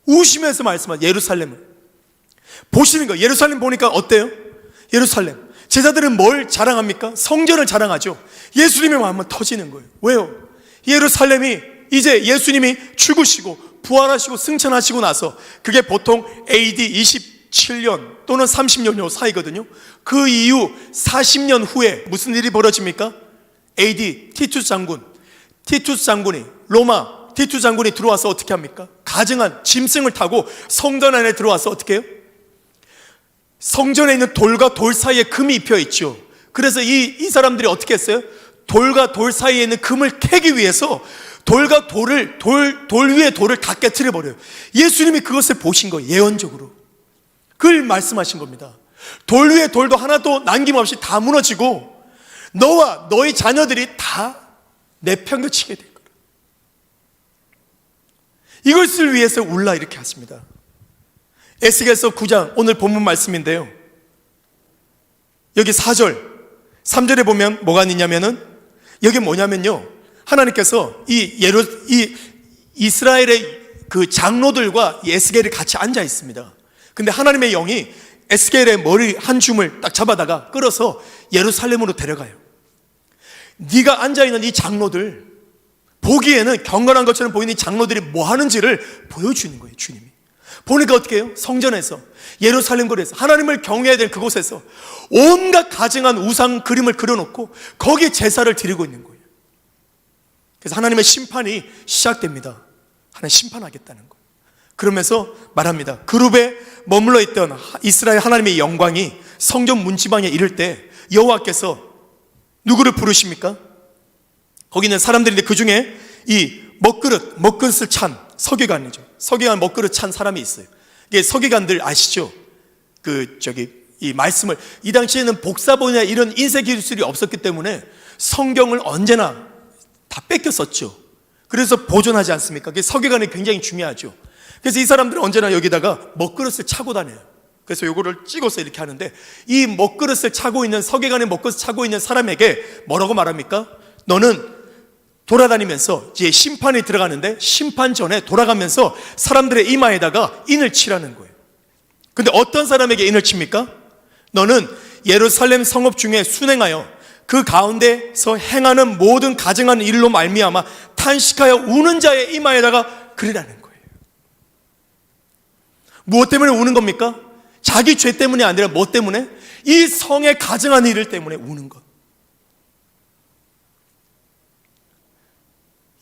우시면서 말씀하십니다. 예루살렘을 보시는 거예요. 예루살렘 보니까 어때요? 예루살렘, 제자들은 뭘 자랑합니까? 성전을 자랑하죠. 예수님의 마음은 터지는 거예요. 왜요? 예루살렘이 이제 예수님이 죽으시고 부활하시고 승천하시고 나서, 그게 보통 AD 27년 또는 30년 사이거든요. 그 이후 40년 후에 무슨 일이 벌어집니까? AD 티투스 장군이 로마 티투스 장군이 들어와서 어떻게 합니까? 가증한 짐승을 타고 성전 안에 들어와서 어떻게 해요? 성전에 있는 돌과 돌 사이에 금이 입혀 있죠. 그래서 이 사람들이 어떻게 했어요? 돌과 돌 사이에 있는 금을 캐기 위해서 돌과 돌을 돌 위에 돌을 다 깨트려 버려요. 예수님이 그것을 보신 거예요. 예언적으로 그걸 말씀하신 겁니다. 돌 위에 돌도 하나도 남김없이 다 무너지고 너와 너희 자녀들이 다 내팽겨치게 될 거예요. 이것을 위해서 울라, 이렇게 하십니다. 에스겔서 9장 오늘 본문 말씀인데요, 여기 4절 3절에 보면 뭐가 있냐면은, 여기 뭐냐면요, 하나님께서 이 이스라엘의 그 장로들과 에스겔이 같이 앉아 있습니다. 근데 하나님의 영이 에스겔의 머리 한 줌을 딱 잡아다가 끌어서 예루살렘으로 데려가요. 네가 앉아있는 이 장로들, 보기에는 경건한 것처럼 보이는 이 장로들이 뭐 하는지를 보여주는 거예요. 주님이 보니까 어떻게 해요? 성전에서, 예루살렘 거리에서, 하나님을 경외해야 될 그곳에서 온갖 가증한 우상 그림을 그려놓고 거기에 제사를 드리고 있는 거예요. 그래서 하나님의 심판이 시작됩니다. 하나님 심판하겠다는 거예요. 그러면서 말합니다. 그룹에 머물러 있던 이스라엘 하나님의 영광이 성전 문지방에 이를 때 여호와께서 누구를 부르십니까? 거기 있는 사람들인데 그 중에 이 먹그릇을 찬 서기관이죠. 서기관 먹그릇 찬 사람이 있어요. 이게 서기관들 아시죠? 이 말씀을, 이 당시에는 복사본이나 이런 인쇄 기술이 없었기 때문에 성경을 언제나 다 뺏겨 썼죠. 그래서 보존하지 않습니까? 그게 서기관이 굉장히 중요하죠. 그래서 이 사람들은 언제나 여기다가 먹그릇을 차고 다녀요. 그래서 요거를 찍어서 이렇게 하는데, 이 먹그릇을 차고 있는, 서기관의 먹그릇을 차고 있는 사람에게 뭐라고 말합니까? 너는 돌아다니면서 이제 심판이 들어가는데, 심판 전에 돌아가면서 사람들의 이마에다가 인을 치라는 거예요. 근데 어떤 사람에게 인을 칩니까? 너는 예루살렘 성읍 중에 순행하여 그 가운데서 행하는 모든 가증한 일로 말미암아 탄식하여 우는 자의 이마에다가 그리라는 거예요. 무엇 때문에 우는 겁니까? 자기 죄 때문이 아니라 뭐 때문에? 이 성의 가증한 일을 때문에 우는 것.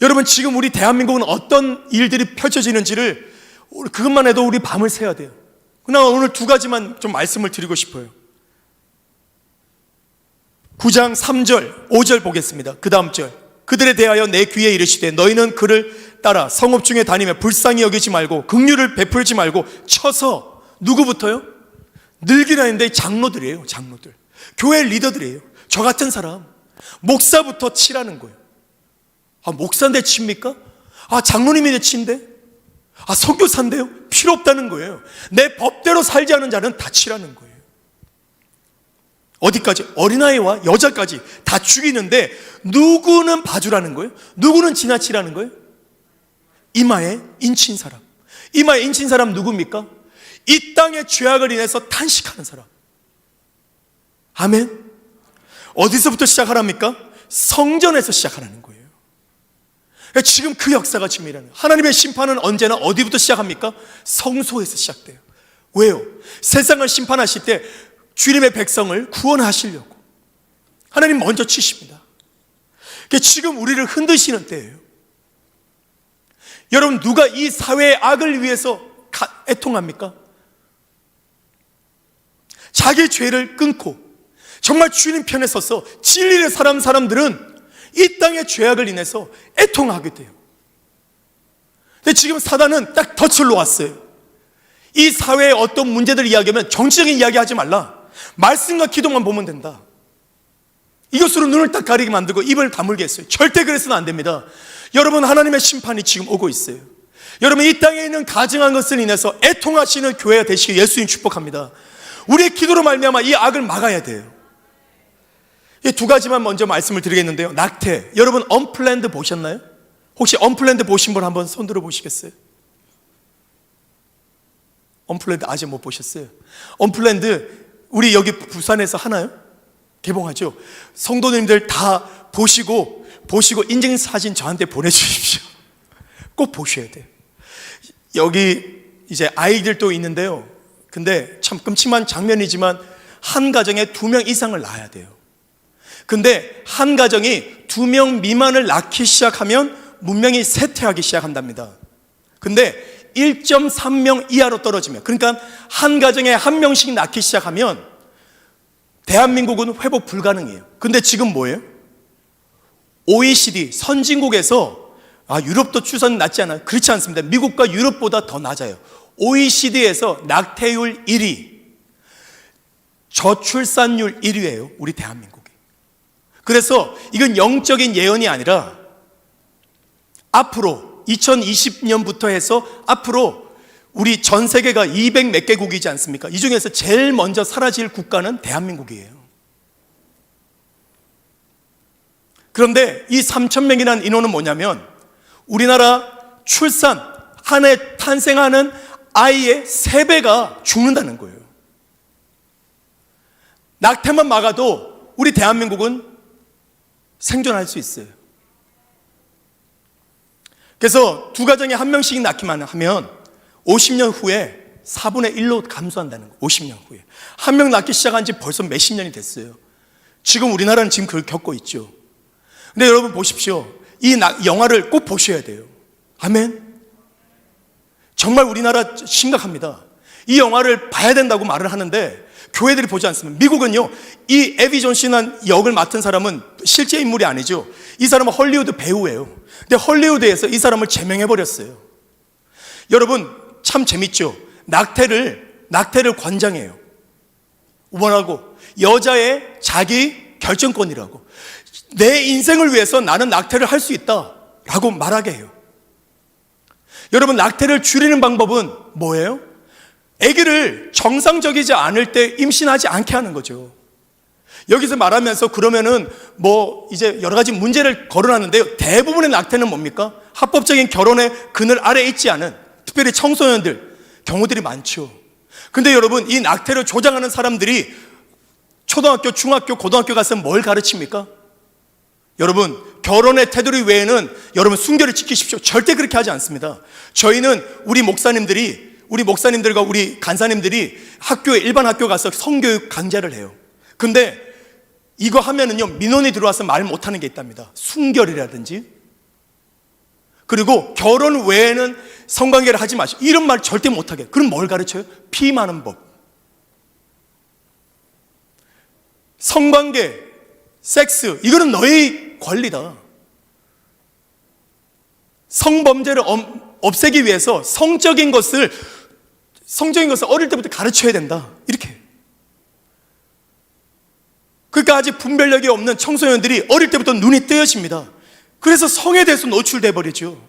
여러분, 지금 우리 대한민국은 어떤 일들이 펼쳐지는지를, 그것만 해도 우리 밤을 새야 돼요. 그러나 오늘 두 가지만 좀 말씀을 드리고 싶어요. 9장 3절 5절 보겠습니다. 그 다음 절, 그들에 대하여 내 귀에 이르시되 너희는 그를 따라 성읍 중에 다니며 불쌍히 여기지 말고 긍휼을 베풀지 말고 쳐서, 누구부터요? 늙이라는데 장로들이에요. 장로들, 교회 리더들이에요. 저 같은 사람 목사부터 치라는 거예요. 아, 목사인데 칩니까? 아, 장로님인데 친데? 아, 선교사인데요? 필요 없다는 거예요. 내 법대로 살지 않은 자는 다 치라는 거예요. 어디까지? 어린아이와 여자까지 다 죽이는데 누구는 봐주라는 거예요? 누구는 지나치라는 거예요? 이마에 인친 사람. 이마에 인친 사람 누굽니까? 이 땅의 죄악을 인해서 탄식하는 사람. 아멘. 어디서부터 시작하랍니까? 성전에서 시작하라는 거예요. 지금 그 역사가 지금 일어나요. 하나님의 심판은 언제나 어디부터 시작합니까? 성소에서 시작돼요. 왜요? 세상을 심판하실 때 주님의 백성을 구원하시려고 하나님 먼저 치십니다. 지금 우리를 흔드시는 때예요. 여러분, 누가 이 사회의 악을 위해서 애통합니까? 자기 죄를 끊고 정말 주님 편에 서서 진리의 사람들은 이 땅의 죄악을 인해서 애통하게 돼요. 근데 지금 사단은 딱 덫을 놓았어요. 이 사회의 어떤 문제들 이야기하면 정치적인 이야기 하지 말라. 말씀과 기도만 보면 된다. 이것으로 눈을 딱 가리게 만들고 입을 다물게 했어요. 절대 그래서는 안 됩니다. 여러분, 하나님의 심판이 지금 오고 있어요. 여러분, 이 땅에 있는 가증한 것을 인해서 애통하시는 교회가 되시길 예수님 축복합니다. 우리의 기도로 말미암아 이 악을 막아야 돼요. 이 두 가지만 먼저 말씀을 드리겠는데요. 낙태, 여러분 언플랜드 보셨나요? 혹시 언플랜드 보신 분 한번 손 들어 보시겠어요? 언플랜드 아직 못 보셨어요? 언플랜드 우리 여기 부산에서 하나요? 개봉하죠. 성도님들 다 보시고 인증사진 저한테 보내주십시오. 꼭 보셔야 돼요. 여기 이제 아이들도 있는데요. 근데 참 끔찍한 장면이지만 한 가정에 2명 이상을 낳아야 돼요. 근데 한 가정이 2명 미만을 낳기 시작하면 문명이 쇠퇴하기 시작한답니다. 근데 1.3명 이하로 떨어지면, 그러니까 한 가정에 1명씩 낳기 시작하면 대한민국은 회복 불가능해요. 근데 지금 뭐예요? OECD 선진국에서 유럽도 출산 낮지 않아요? 그렇지 않습니다. 미국과 유럽보다 더 낮아요. OECD에서 낙태율 1위, 저출산율 1위예요. 우리 대한민국이. 그래서 이건 영적인 예언이 아니라 앞으로 2020년부터 해서 앞으로 우리 전 세계가 200 몇 개국이지 않습니까? 이 중에서 제일 먼저 사라질 국가는 대한민국이에요. 그런데 이 3,000명이라는 인원은 뭐냐면 우리나라 출산, 한 해 탄생하는 아이의 3배가 죽는다는 거예요. 낙태만 막아도 우리 대한민국은 생존할 수 있어요. 그래서 두 가정에 1명씩 낳기만 하면 50년 후에 4분의 1로 감소한다는 거예요. 50년 후에. 1명 낳기 시작한 지 벌써 몇십 년이 됐어요. 지금 우리나라는 지금 그걸 겪고 있죠. 근데 여러분 보십시오. 이 영화를 꼭 보셔야 돼요. 아멘. 정말 우리나라 심각합니다. 이 영화를 봐야 된다고 말을 하는데 교회들이 보지 않습니다. 미국은요, 이 에비 존슨이라는 역을 맡은 사람은 실제 인물이 아니죠. 이 사람은 헐리우드 배우예요. 근데 헐리우드에서 이 사람을 제명해버렸어요. 여러분 참 재밌죠. 낙태를 권장해요. 뭐라고? 여자의 자기 결정권이라고. 내 인생을 위해서 나는 낙태를 할 수 있다라고 말하게 해요. 여러분, 낙태를 줄이는 방법은 뭐예요? 아기를 정상적이지 않을 때 임신하지 않게 하는 거죠. 여기서 말하면서 그러면은 이제 여러 가지 문제를 거론하는데요. 대부분의 낙태는 뭡니까? 합법적인 결혼의 그늘 아래에 있지 않은 특별히 청소년들 경우들이 많죠. 근데 여러분, 이 낙태를 조장하는 사람들이 초등학교, 중학교, 고등학교 가서 뭘 가르칩니까? 여러분, 결혼의 테두리 외에는 여러분 순결을 지키십시오. 절대 그렇게 하지 않습니다. 저희는 우리 목사님들과 우리 간사님들이 일반 학교 가서 성교육 강좌를 해요. 근데 이거 하면은요, 민원이 들어와서 말 못하는 게 있답니다. 순결이라든지, 그리고 결혼 외에는 성관계를 하지 마시고, 이런 말 절대 못하게. 그럼 뭘 가르쳐요? 피임하는 법. 성관계, 섹스, 이거는 너의 권리다. 성범죄를 없애기 위해서 성적인 것을 어릴 때부터 가르쳐야 된다. 이렇게. 그러니까 아직 분별력이 없는 청소년들이 어릴 때부터 눈이 뜨여집니다. 그래서 성에 대해서 노출돼 버리죠.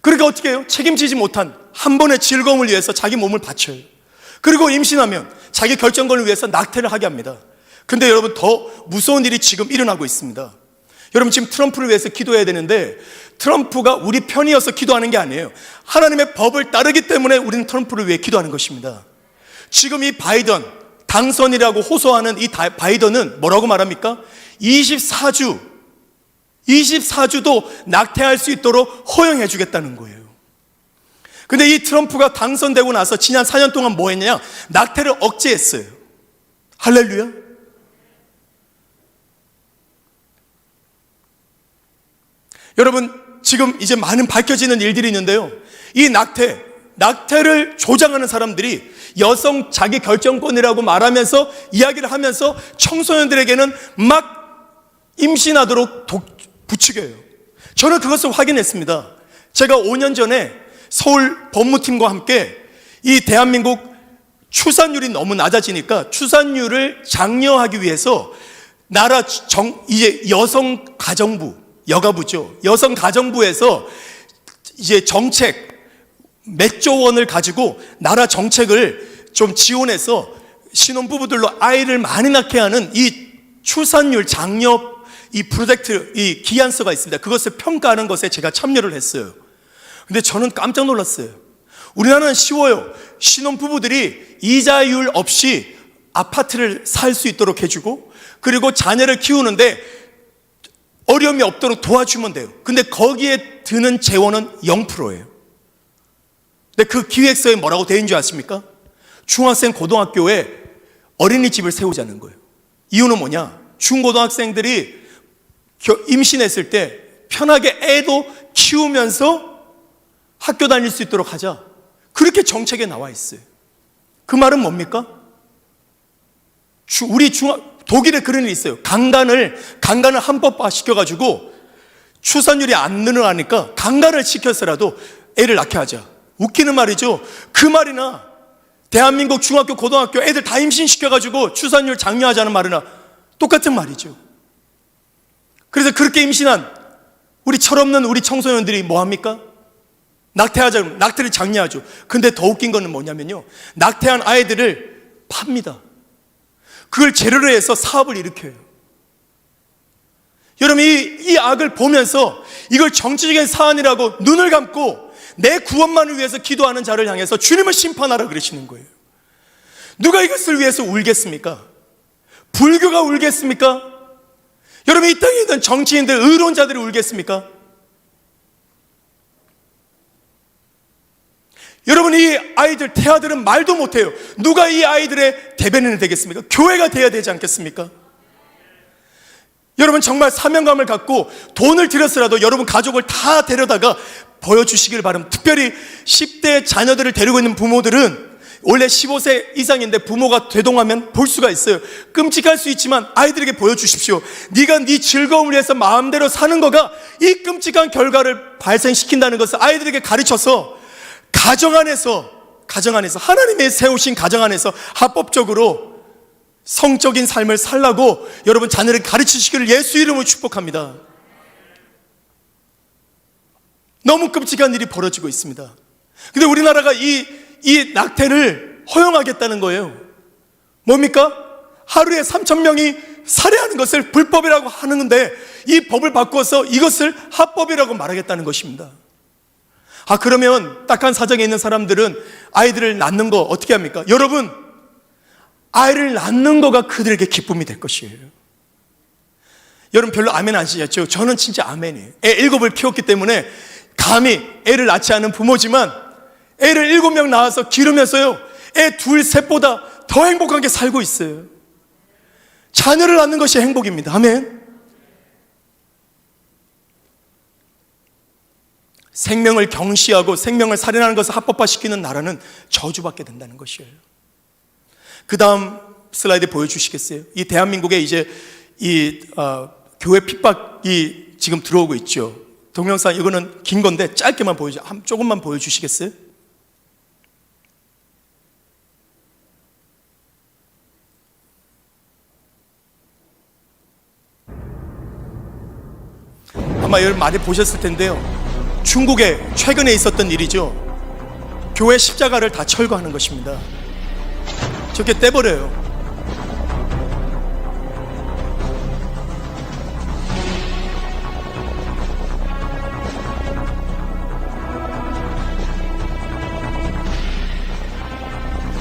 그러니까 어떻게 해요? 책임지지 못한 한 번의 즐거움을 위해서 자기 몸을 바쳐요. 그리고 임신하면 자기 결정권을 위해서 낙태를 하게 합니다. 근데 여러분, 더 무서운 일이 지금 일어나고 있습니다. 여러분, 지금 트럼프를 위해서 기도해야 되는데 트럼프가 우리 편이어서 기도하는 게 아니에요. 하나님의 법을 따르기 때문에 우리는 트럼프를 위해 기도하는 것입니다. 지금 이 바이든, 당선이라고 호소하는 이 바이든은 뭐라고 말합니까? 24주 24주도 낙태할 수 있도록 허용해 주겠다는 거예요. 근데 이 트럼프가 당선되고 나서 지난 4년 동안 뭐 했냐? 낙태를 억제했어요. 할렐루야. 여러분, 지금 이제 많은 밝혀지는 일들이 있는데요. 이 낙태를 조장하는 사람들이 여성 자기 결정권이라고 말하면서 이야기를 하면서 청소년들에게는 막 임신하도록 부추겨요. 저는 그것을 확인했습니다. 제가 5년 전에 서울 법무팀과 함께 이 대한민국 출산율이 너무 낮아지니까 출산율을 장려하기 위해서 이제 여성 가정부, 여가부죠. 여성 가정부에서 이제 정책 몇 조 원을 가지고 나라 정책을 좀 지원해서 신혼부부들로 아이를 많이 낳게 하는 이 출산율 장려 이 프로젝트, 이 기한서가 있습니다. 그것을 평가하는 것에 제가 참여를 했어요. 근데 저는 깜짝 놀랐어요. 우리나라는 쉬워요. 신혼부부들이 이자율 없이 아파트를 살 수 있도록 해주고, 그리고 자녀를 키우는데 어려움이 없도록 도와주면 돼요. 근데 거기에 드는 재원은 0%예요. 근데 그 기획서에 뭐라고 되어 있는 줄 아십니까? 중학생, 고등학교에 어린이집을 세우자는 거예요. 이유는 뭐냐? 중고등학생들이 임신했을 때 편하게 애도 키우면서 학교 다닐 수 있도록 하자. 그렇게 정책에 나와 있어요. 그 말은 뭡니까? 독일에 그런 일이 있어요. 강간을 합법화 시켜가지고 출산율이 안 늘어나니까 강간을 시켜서라도 애를 낳게 하자. 웃기는 말이죠. 그 말이나 대한민국 중학교, 고등학교 애들 다 임신시켜가지고 출산율 장려하자는 말이나 똑같은 말이죠. 그래서 그렇게 임신한 우리 철없는 우리 청소년들이 뭐 합니까? 낙태를 장려하죠. 근데 더 웃긴 거는 뭐냐면요, 낙태한 아이들을 팝니다. 그걸 재료로 해서 사업을 일으켜요. 여러분, 이 악을 보면서 이걸 정치적인 사안이라고 눈을 감고 내 구원만을 위해서 기도하는 자를 향해서 주님을 심판하라 그러시는 거예요. 누가 이것을 위해서 울겠습니까? 불교가 울겠습니까? 여러분, 이 땅에 있는 정치인들, 의로운 자들이 울겠습니까? 여러분, 이 아이들, 태아들은 말도 못해요. 누가 이 아이들의 대변인이 되겠습니까? 교회가 돼야 되지 않겠습니까? 여러분, 정말 사명감을 갖고 돈을 들여서라도 여러분 가족을 다 데려다가 보여주시길 바랍니다. 특별히 10대 자녀들을 데리고 있는 부모들은 원래 15세 이상인데 부모가 되동하면 볼 수가 있어요. 끔찍할 수 있지만 아이들에게 보여주십시오. 네가 네 즐거움을 위해서 마음대로 사는 거가 이 끔찍한 결과를 발생시킨다는 것을 아이들에게 가르쳐서 가정 안에서 하나님의 세우신 가정 안에서 합법적으로 성적인 삶을 살라고 여러분 자녀를 가르치시기를 예수 이름으로 축복합니다. 너무 끔찍한 일이 벌어지고 있습니다. 근데 우리나라가 이 낙태를 허용하겠다는 거예요. 뭡니까? 하루에 3,000명이 살해하는 것을 불법이라고 하는 건데 이 법을 바꿔서 이것을 합법이라고 말하겠다는 것입니다. 그러면 딱한 사정에 있는 사람들은 아이들을 낳는 거 어떻게 합니까? 여러분, 아이를 낳는 거가 그들에게 기쁨이 될 것이에요. 여러분, 별로 아멘 안 하시죠? 저는 진짜 아멘이에요. 애 7을 키웠기 때문에 감히 애를 낳지 않은 부모지만 애를 7명 낳아서 기르면서요, 애 2, 3보다 더 행복하게 살고 있어요. 자녀를 낳는 것이 행복입니다. 아멘. 생명을 경시하고 생명을 살인하는 것을 합법화시키는 나라는 저주받게 된다는 것이에요. 그 다음 슬라이드 보여주시겠어요? 이 대한민국에 이제 교회 핍박이 지금 들어오고 있죠. 동영상 이거는 긴 건데 짧게만 조금만 보여주시겠어요? 아마 여러분 많이 보셨을 텐데요. 중국에 최근에 있었던 일이죠. 교회 십자가를 다 철거하는 것입니다. 저렇게 떼버려요.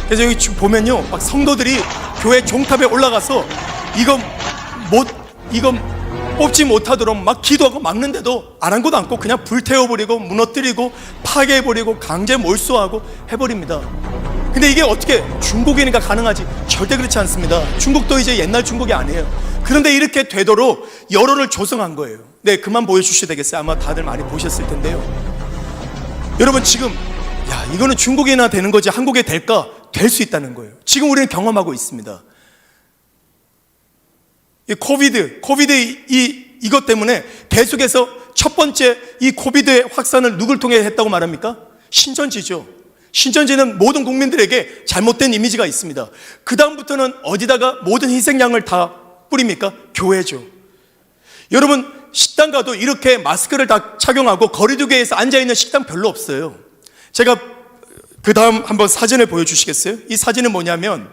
그래서 여기 보면요, 막 성도들이 교회 종탑에 올라가서 이거 뽑지 못하도록 막 기도하고 막는데도 아랑곳 않고 그냥 불태워버리고 무너뜨리고 파괴해버리고 강제 몰수하고 해버립니다. 근데 이게 어떻게 중국이니까 가능하지? 절대 그렇지 않습니다. 중국도 이제 옛날 중국이 아니에요. 그런데 이렇게 되도록 여론을 조성한 거예요. 네, 그만 보여주셔야 되겠어요. 아마 다들 많이 보셨을 텐데요. 여러분 지금 야, 이거는 중국이나 되는 거지 한국에 될까? 될 수 있다는 거예요. 지금 우리는 경험하고 있습니다. 이 코비드 이것 때문에 계속해서 첫 번째 이 코비드의 확산을 누굴 통해 했다고 말합니까? 신천지죠. 신천지는 모든 국민들에게 잘못된 이미지가 있습니다. 그 다음부터는 어디다가 모든 희생양을 다 뿌립니까? 교회죠. 여러분 식당 가도 이렇게 마스크를 다 착용하고 거리두기에서 앉아있는 식당 별로 없어요. 제가 그 다음 한번 사진을 보여주시겠어요? 이 사진은 뭐냐면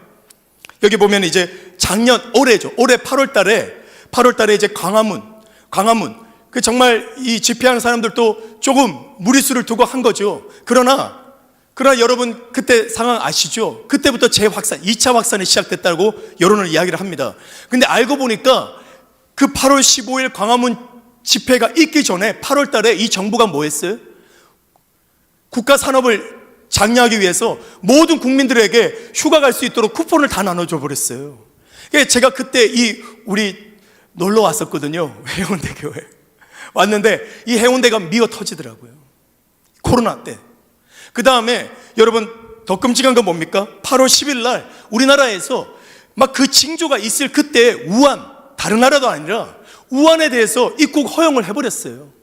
여기 보면 이제 올해죠. 올해 8월 달에 이제 광화문 그 정말 이 집회하는 사람들도 조금 무리수를 두고 한 거죠. 그러나 여러분 그때 상황 아시죠? 그때부터 재확산, 2차 확산이 시작됐다고 여론을 이야기를 합니다. 근데 알고 보니까 그 8월 15일 광화문 집회가 있기 전에 8월 달에 이 정부가 뭐 했어요? 국가 산업을 장려하기 위해서 모든 국민들에게 휴가 갈 수 있도록 쿠폰을 다 나눠줘 버렸어요. 제가 그때 우리 놀러 왔었거든요. 해운대 교회 왔는데 이 해운대가 미어 터지더라고요. 코로나 때. 그 다음에 여러분 더 끔찍한 건 뭡니까? 8월 10일 날 우리나라에서 막 그 징조가 있을 그때 우한, 다른 나라도 아니라 우한에 대해서 입국 허용을 해버렸어요.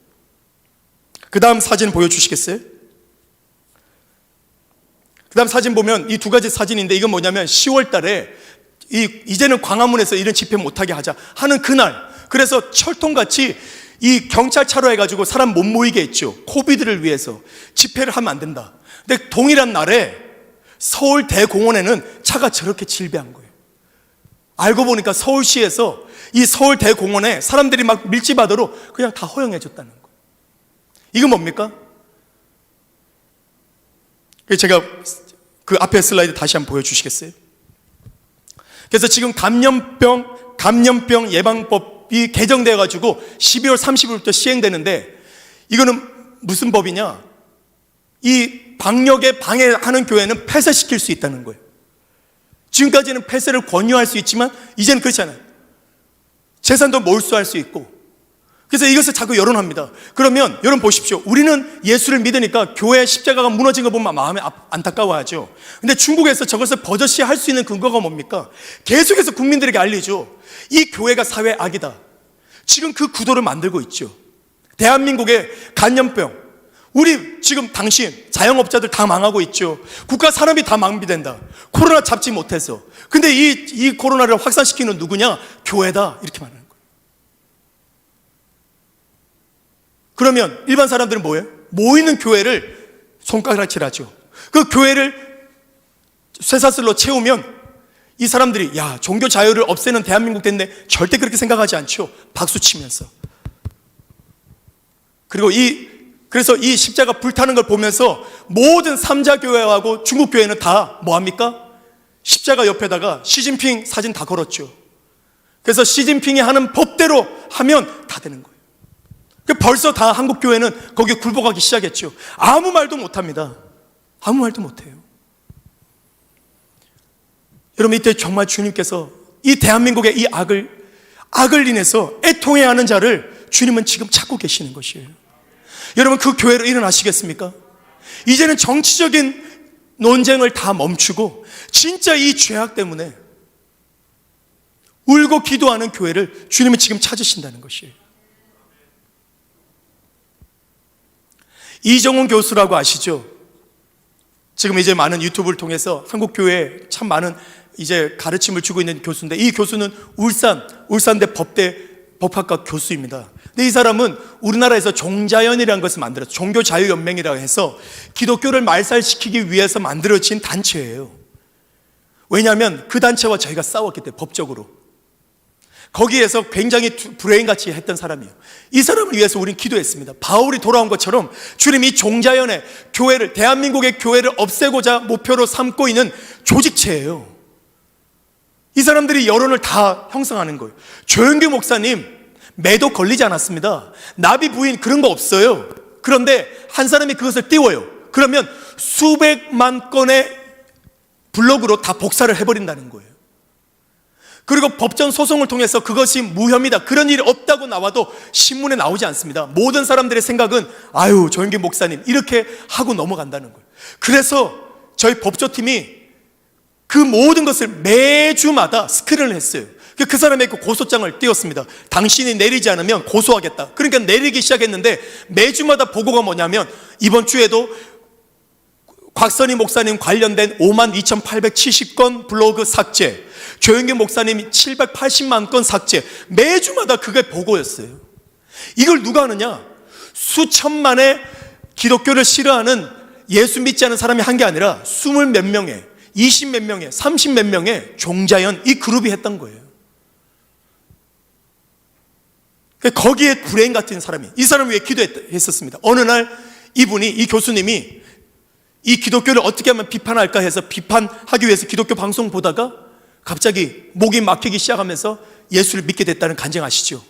그 다음 사진 보여주시겠어요? 그 다음 사진 보면 이 두 가지 사진인데 이건 뭐냐면 10월 달에 이제는 광화문에서 이런 집회 못하게 하자 하는 그날, 그래서 철통같이 이 경찰 차로 해가지고 사람 못 모이게 했죠. 코비드를 위해서 집회를 하면 안 된다. 근데 동일한 날에 서울 대공원에는 차가 저렇게 질비한 거예요. 알고 보니까 서울시에서 이 서울 대공원에 사람들이 막 밀집하도록 그냥 다 허용해 줬다는 거예요. 이건 뭡니까? 제가 그 앞에 슬라이드 다시 한번 보여주시겠어요? 그래서 지금 감염병 예방법이 개정되어 가지고 12월 30일부터 시행되는데 이거는 무슨 법이냐? 이 방역에 방해하는 교회는 폐쇄시킬 수 있다는 거예요. 지금까지는 폐쇄를 권유할 수 있지만 이제는 그렇지 않아요. 재산도 몰수할 수 있고. 그래서 이것을 자꾸 여론합니다. 그러면 여러분 보십시오. 우리는 예수를 믿으니까 교회 십자가가 무너진 거 보면 마음이 안타까워하죠. 근데 중국에서 저것을 버젓이 할 수 있는 근거가 뭡니까? 계속해서 국민들에게 알리죠. 이 교회가 사회 악이다. 지금 그 구도를 만들고 있죠. 대한민국의 간염병, 우리 지금 당신 자영업자들 다 망하고 있죠. 국가 산업이 다 망비된다. 코로나 잡지 못해서. 근데 이 코로나를 확산시키는 누구냐? 교회다. 이렇게 말하는 거예요. 그러면 일반 사람들은 뭐예요? 모이는 교회를 손가락질하죠. 그 교회를 쇠사슬로 채우면 이 사람들이 야, 종교 자유를 없애는 대한민국 됐네. 절대 그렇게 생각하지 않죠. 박수 치면서. 그리고 그래서 이 십자가 불타는 걸 보면서 모든 삼자교회하고 중국교회는 다 뭐합니까? 십자가 옆에다가 시진핑 사진 다 걸었죠. 그래서 시진핑이 하는 법대로 하면 다 되는 거예요. 벌써 다 한국교회는 거기에 굴복하기 시작했죠. 아무 말도 못합니다. 아무 말도 못해요. 여러분 이때 정말 주님께서 이 대한민국의 이 악을 인해서 애통해야 하는 자를 주님은 지금 찾고 계시는 것이에요. 여러분 그 교회로 일어나시겠습니까? 이제는 정치적인 논쟁을 다 멈추고 진짜 이 죄악 때문에 울고 기도하는 교회를 주님은 지금 찾으신다는 것이에요. 이정훈 교수라고 아시죠? 지금 이제 많은 유튜브를 통해서 한국 교회에 참 많은 이제 가르침을 주고 있는 교수인데 이 교수는 울산대 법학과 교수입니다. 근데 이 사람은 우리나라에서 종자연이라는 것을 만들었어요. 종교자유연맹이라고 해서 기독교를 말살시키기 위해서 만들어진 단체예요. 왜냐하면 그 단체와 저희가 싸웠기 때문에 법적으로. 거기에서 굉장히 브레인같이 했던 사람이에요. 이 사람을 위해서 우리는 기도했습니다. 바울이 돌아온 것처럼 주님 이 종자연의 교회를, 대한민국의 교회를 없애고자 목표로 삼고 있는 조직체예요. 이 사람들이 여론을 다 형성하는 거예요. 조영규 목사님 매도 걸리지 않았습니다. 나비 부인 그런 거 없어요. 그런데 한 사람이 그것을 띄워요. 그러면 수백만 건의 블로그로 다 복사를 해버린다는 거예요. 그리고 법정 소송을 통해서 그것이 무혐의다, 그런 일이 없다고 나와도 신문에 나오지 않습니다. 모든 사람들의 생각은 아유, 조영기 목사님 이렇게 하고 넘어간다는 거예요. 그래서 저희 법조팀이 그 모든 것을 매주마다 스크린을 했어요. 그 사람의 그 고소장을 띄웠습니다. 당신이 내리지 않으면 고소하겠다. 그러니까 내리기 시작했는데 매주마다 보고가 뭐냐면 이번 주에도 곽선희 목사님 관련된 52,870건 블로그 삭제, 조영기 목사님 780만 건 삭제, 매주마다 그게 보고였어요. 이걸 누가 하느냐? 수천만의 기독교를 싫어하는, 예수 믿지 않은 사람이 한 게 아니라 20 몇 명의, 20 몇 명의, 30 몇 명의 종자연 이 그룹이 했던 거예요. 거기에 불행 같은 사람이, 이 사람을 위해 기도했었습니다. 어느 날 이분이, 이 교수님이 이 기독교를 어떻게 하면 비판할까 해서 비판하기 위해서 기독교 방송 보다가 갑자기 목이 막히기 시작하면서 예수를 믿게 됐다는 간증 아시죠?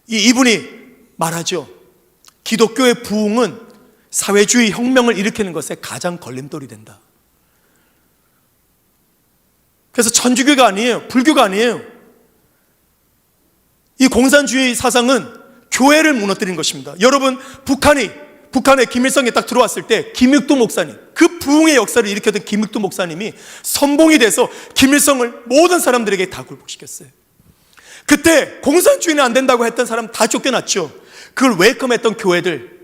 이분이 말하죠. 기독교의 부흥은 사회주의 혁명을 일으키는 것에 가장 걸림돌이 된다. 그래서 천주교가 아니에요. 불교가 아니에요. 이 공산주의 사상은 교회를 무너뜨린 것입니다. 여러분, 북한에 김일성이 딱 들어왔을 때 김익도 목사님, 그 부흥의 역사를 일으켰던 김익도 목사님이 선봉이 돼서 김일성을 모든 사람들에게 다 굴복시켰어요. 그때 공산주의는 안 된다고 했던 사람 다 쫓겨났죠. 그걸 웰컴했던 교회들,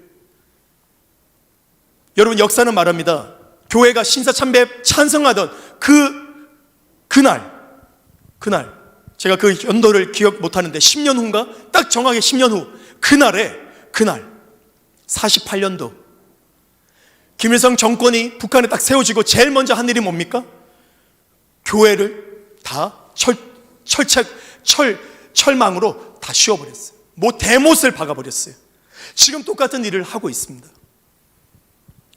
여러분 역사는 말합니다. 교회가 신사참배 찬성하던 그날 제가 그 연도를 기억 못하는데 10년 후인가? 딱 정확히 10년 후 그날 48년도 김일성 정권이 북한에 딱 세워지고 제일 먼저 한 일이 뭡니까? 교회를 다 철망으로 다 씌워버렸어요. 대못을 박아버렸어요. 지금 똑같은 일을 하고 있습니다.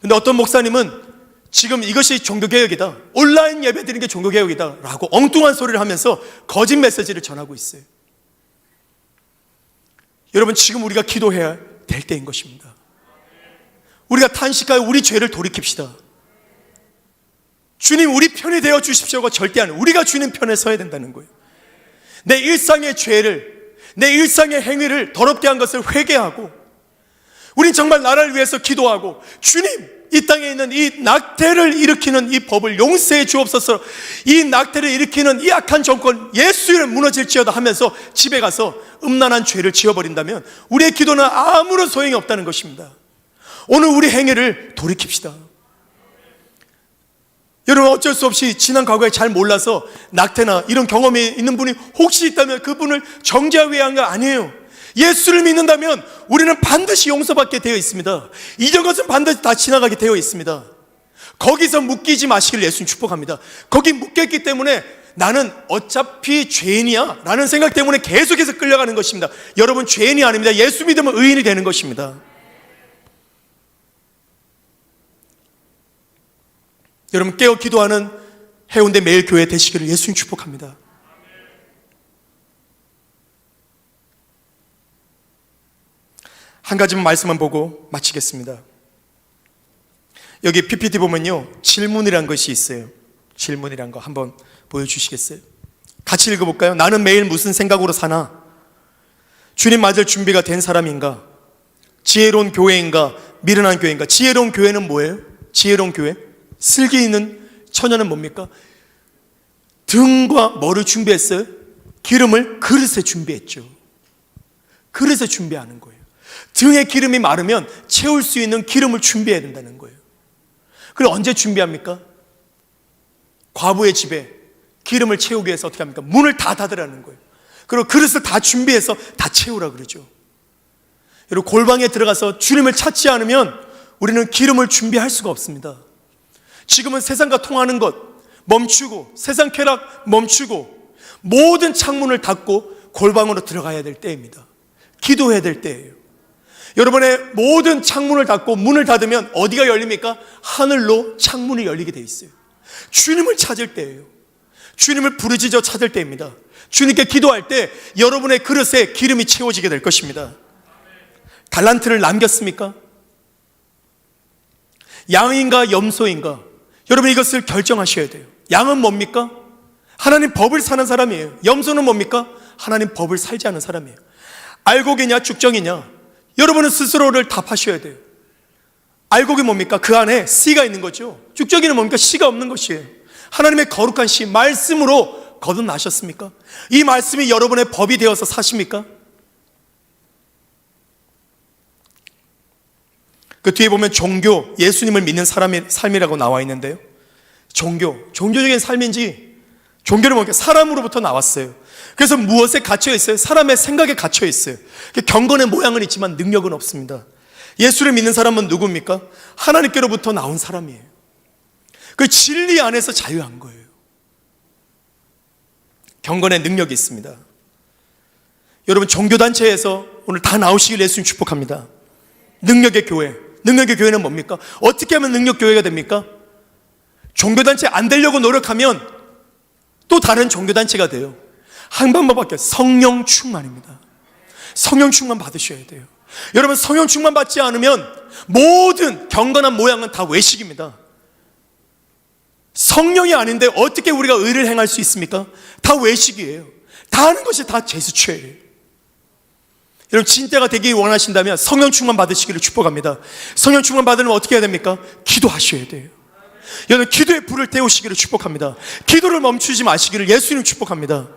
근데 어떤 목사님은 지금 이것이 종교개혁이다, 온라인 예배 드리는 게 종교개혁이다 라고 엉뚱한 소리를 하면서 거짓 메시지를 전하고 있어요. 여러분, 지금 우리가 기도해야 될 때인 것입니다. 우리가 탄식하여 우리 죄를 돌이킵시다. 주님 우리 편이 되어 주십시오가 절대 아니에요. 우리가 주님 편에 서야 된다는 거예요. 내 일상의 죄를, 내 일상의 행위를 더럽게 한 것을 회개하고, 우린 정말 나라를 위해서 기도하고, 주님 이 땅에 있는 이 낙태를 일으키는 이 법을 용서해 주옵소서, 이 낙태를 일으키는 이 악한 정권 예수 이름 무너질지어다 하면서 집에 가서 음란한 죄를 지어버린다면 우리의 기도는 아무런 소용이 없다는 것입니다. 오늘 우리 행위를 돌이킵시다. 여러분, 어쩔 수 없이 지난 과거에 잘 몰라서 낙태나 이런 경험이 있는 분이 혹시 있다면 그분을 정죄하기 위한 거 아니에요. 예수를 믿는다면 우리는 반드시 용서받게 되어 있습니다. 이전 것은 반드시 다 지나가게 되어 있습니다. 거기서 묶이지 마시길 예수님 축복합니다. 거기 묶였기 때문에 나는 어차피 죄인이야 라는 생각 때문에 계속해서 끌려가는 것입니다. 여러분, 죄인이 아닙니다. 예수 믿으면 의인이 되는 것입니다. 여러분, 깨어 기도하는 해운대 매일교회 되시기를 예수님 축복합니다. 한 가지만 말씀만 보고 마치겠습니다. 여기 PPT 보면요, 질문이란 것이 있어요. 질문이란 거 한번 보여주시겠어요? 같이 읽어볼까요? 나는 매일 무슨 생각으로 사나? 주님 맞을 준비가 된 사람인가? 지혜로운 교회인가? 미련한 교회인가? 지혜로운 교회는 뭐예요? 지혜로운 교회? 슬기 있는 처녀는 뭡니까? 등과 뭐를 준비했어요? 기름을 그릇에 준비했죠. 그릇에 준비하는 거예요. 등에 기름이 마르면 채울 수 있는 기름을 준비해야 된다는 거예요. 그리고 언제 준비합니까? 과부의 집에 기름을 채우기 위해서 어떻게 합니까? 문을 다 닫으라는 거예요. 그리고 그릇을 다 준비해서 다 채우라 그러죠. 여러분, 골방에 들어가서 주님을 찾지 않으면 우리는 기름을 준비할 수가 없습니다. 지금은 세상과 통하는 것 멈추고, 세상 쾌락 멈추고, 모든 창문을 닫고 골방으로 들어가야 될 때입니다. 기도해야 될 때예요. 여러분의 모든 창문을 닫고 문을 닫으면 어디가 열립니까? 하늘로 창문이 열리게 돼 있어요. 주님을 찾을 때예요. 주님을 부르짖어 찾을 때입니다. 주님께 기도할 때 여러분의 그릇에 기름이 채워지게 될 것입니다. 달란트를 남겼습니까? 양인가 염소인가? 여러분 이것을 결정하셔야 돼요. 양은 뭡니까? 하나님 법을 사는 사람이에요. 염소는 뭡니까? 하나님 법을 살지 않은 사람이에요. 알곡이냐 죽정이냐? 여러분은 스스로를 답하셔야 돼요. 알곡이 뭡니까? 그 안에 씨가 있는 거죠. 죽정이는 뭡니까? 씨가 없는 것이에요. 하나님의 거룩한 씨, 말씀으로 거듭나셨습니까? 이 말씀이 여러분의 법이 되어서 사십니까? 그 뒤에 보면 종교, 예수님을 믿는 사람의 삶이라고 나와 있는데요. 종교적인 삶인지, 종교는 뭡니까? 사람으로부터 나왔어요. 그래서 무엇에 갇혀 있어요? 사람의 생각에 갇혀 있어요. 경건의 모양은 있지만 능력은 없습니다. 예수를 믿는 사람은 누굽니까? 하나님께로부터 나온 사람이에요. 그 진리 안에서 자유한 거예요. 경건의 능력이 있습니다. 여러분 종교단체에서 오늘 다 나오시길 예수님 축복합니다. 능력의 교회. 능력의 교회는 뭡니까? 어떻게 하면 능력교회가 됩니까? 종교단체 안 되려고 노력하면 또 다른 종교단체가 돼요. 한 방법밖에, 성령 충만입니다. 성령 충만 받으셔야 돼요. 여러분 성령 충만 받지 않으면 모든 경건한 모양은 다 외식입니다. 성령이 아닌데 어떻게 우리가 의를 행할 수 있습니까? 다 외식이에요. 다 하는 것이 다 제수처예요. 여러분 진짜가 되기 원하신다면 성령 충만 받으시기를 축복합니다. 성령 충만 받으려면 어떻게 해야 됩니까? 기도하셔야 돼요. 여러분 기도의 불을 태우시기를 축복합니다. 기도를 멈추지 마시기를 예수님 축복합니다.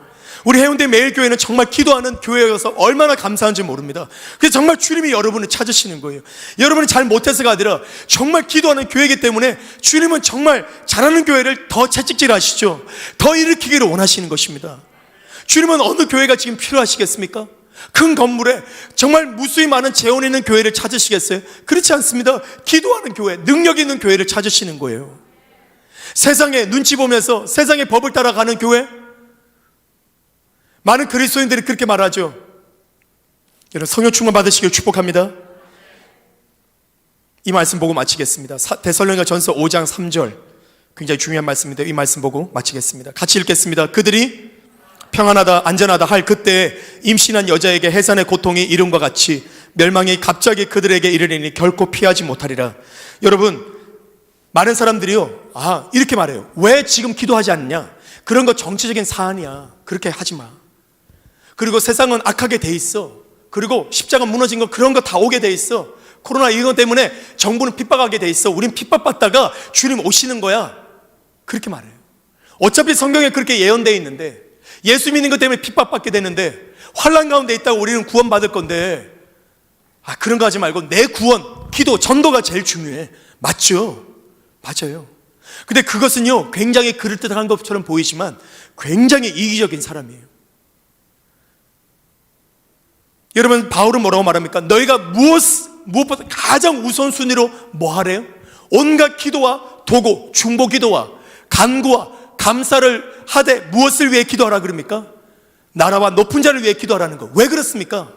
우리 해운대 매일교회는 정말 기도하는 교회여서 얼마나 감사한지 모릅니다. 그래서 정말 주님이 여러분을 찾으시는 거예요. 여러분이 잘 못해서가 아니라 정말 기도하는 교회이기 때문에 주님은 정말 잘하는 교회를 더 채찍질하시죠. 더 일으키기를 원하시는 것입니다. 주님은 어느 교회가 지금 필요하시겠습니까? 큰 건물에 정말 무수히 많은 재원 있는 교회를 찾으시겠어요? 그렇지 않습니다. 기도하는 교회, 능력 있는 교회를 찾으시는 거예요. 세상에 눈치 보면서 세상의 법을 따라가는 교회, 많은 그리스도인들이 그렇게 말하죠. 여러분 성령 충만 받으시길 축복합니다. 이 말씀 보고 마치겠습니다. 데살로니가 전서 5장 3절 굉장히 중요한 말씀인데 이 말씀 보고 마치겠습니다. 같이 읽겠습니다. 그들이 평안하다 안전하다 할 그때 임신한 여자에게 해산의 고통이 이름과 같이 멸망이 갑자기 그들에게 이르리니 결코 피하지 못하리라. 여러분 많은 사람들이요 이렇게 말해요. 왜 지금 기도하지 않느냐? 그런 거 정치적인 사안이야. 그렇게 하지 마. 그리고 세상은 악하게 돼 있어. 그리고 십자가 무너진 거 그런 거 다 오게 돼 있어. 코로나 이거 때문에 정부는 핍박하게 돼 있어. 우린 핍박받다가 주님 오시는 거야. 그렇게 말해요. 어차피 성경에 그렇게 예언되어 있는데 예수 믿는 것 때문에 핍박받게 되는데 환난 가운데 있다고 우리는 구원받을 건데 그런 거 하지 말고 내 구원, 기도, 전도가 제일 중요해. 맞죠? 맞아요. 근데 그것은요 굉장히 그럴듯한 것처럼 보이지만 굉장히 이기적인 사람이에요. 여러분 바울은 뭐라고 말합니까? 너희가 무엇보다 가장 우선순위로 뭐 하래요? 온갖 기도와 도고 중보 기도와 간구와 감사를 하되 무엇을 위해 기도하라 그럽니까? 나라와 높은 자를 위해 기도하라는 거. 왜 그렇습니까?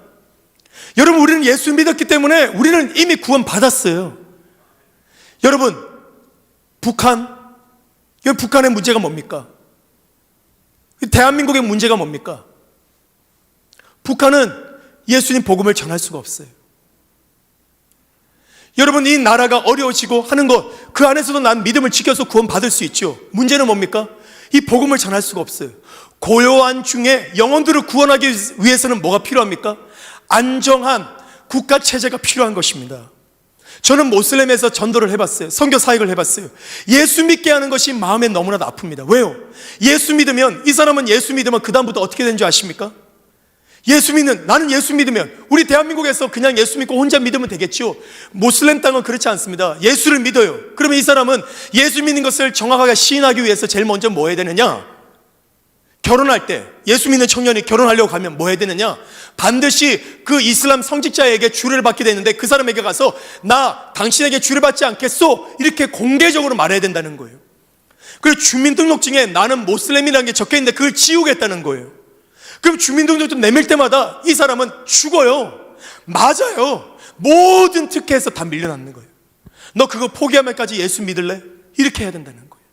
여러분 우리는 예수 믿었기 때문에 우리는 이미 구원 받았어요. 여러분 북한의 문제가 뭡니까? 대한민국의 문제가 뭡니까? 북한은 예수님 복음을 전할 수가 없어요. 여러분 이 나라가 어려워지고 하는 것 그 안에서도 난 믿음을 지켜서 구원 받을 수 있죠. 문제는 뭡니까? 이 복음을 전할 수가 없어요. 고요한 중에 영혼들을 구원하기 위해서는 뭐가 필요합니까? 안정한 국가 체제가 필요한 것입니다. 저는 모슬렘에서 전도를 해봤어요. 선교 사역을 해봤어요. 예수 믿게 하는 것이 마음에 너무나도 아픕니다. 왜요? 예수 믿으면 이 사람은 예수 믿으면 그 다음부터 어떻게 되는 줄 아십니까? 나는 예수 믿으면 우리 대한민국에서 그냥 예수 믿고 혼자 믿으면 되겠죠. 모슬렘 땅은 그렇지 않습니다. 예수를 믿어요. 그러면 이 사람은 예수 믿는 것을 정확하게 시인하기 위해서 제일 먼저 뭐 해야 되느냐? 결혼할 때 예수 믿는 청년이 결혼하려고 가면 뭐 해야 되느냐? 반드시 그 이슬람 성직자에게 주례를 받게 되는데 그 사람에게 가서 나 당신에게 주례 받지 않겠소? 이렇게 공개적으로 말해야 된다는 거예요. 그리고 주민등록증에 나는 모슬렘이라는 게 적혀 있는데 그걸 지우겠다는 거예요. 그럼 주민등록증 내밀 때마다 이 사람은 죽어요. 맞아요. 모든 특혜에서 다 밀려나는 거예요. 너 그거 포기하면까지 예수 믿을래? 이렇게 해야 된다는 거예요.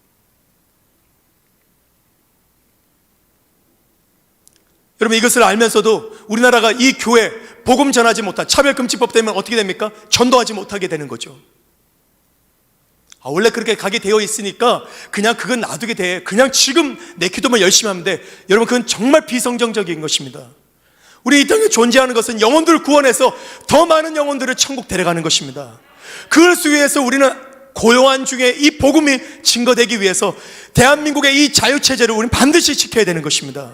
여러분, 이것을 알면서도 우리나라가 이 교회 복음 전하지 못한 차별금지법 때문에 어떻게 됩니까? 전도하지 못하게 되는 거죠. 원래 그렇게 가게 되어 있으니까 그냥 그건 놔두게 돼. 그냥 지금 내 기도만 열심히 하면 돼. 여러분, 그건 정말 비성경적인 것입니다. 우리 이 땅에 존재하는 것은 영혼들을 구원해서 더 많은 영혼들을 천국 데려가는 것입니다. 그것을 위해서 우리는 고요한 중에 이 복음이 증거되기 위해서 대한민국의 이 자유체제를 우리는 반드시 지켜야 되는 것입니다.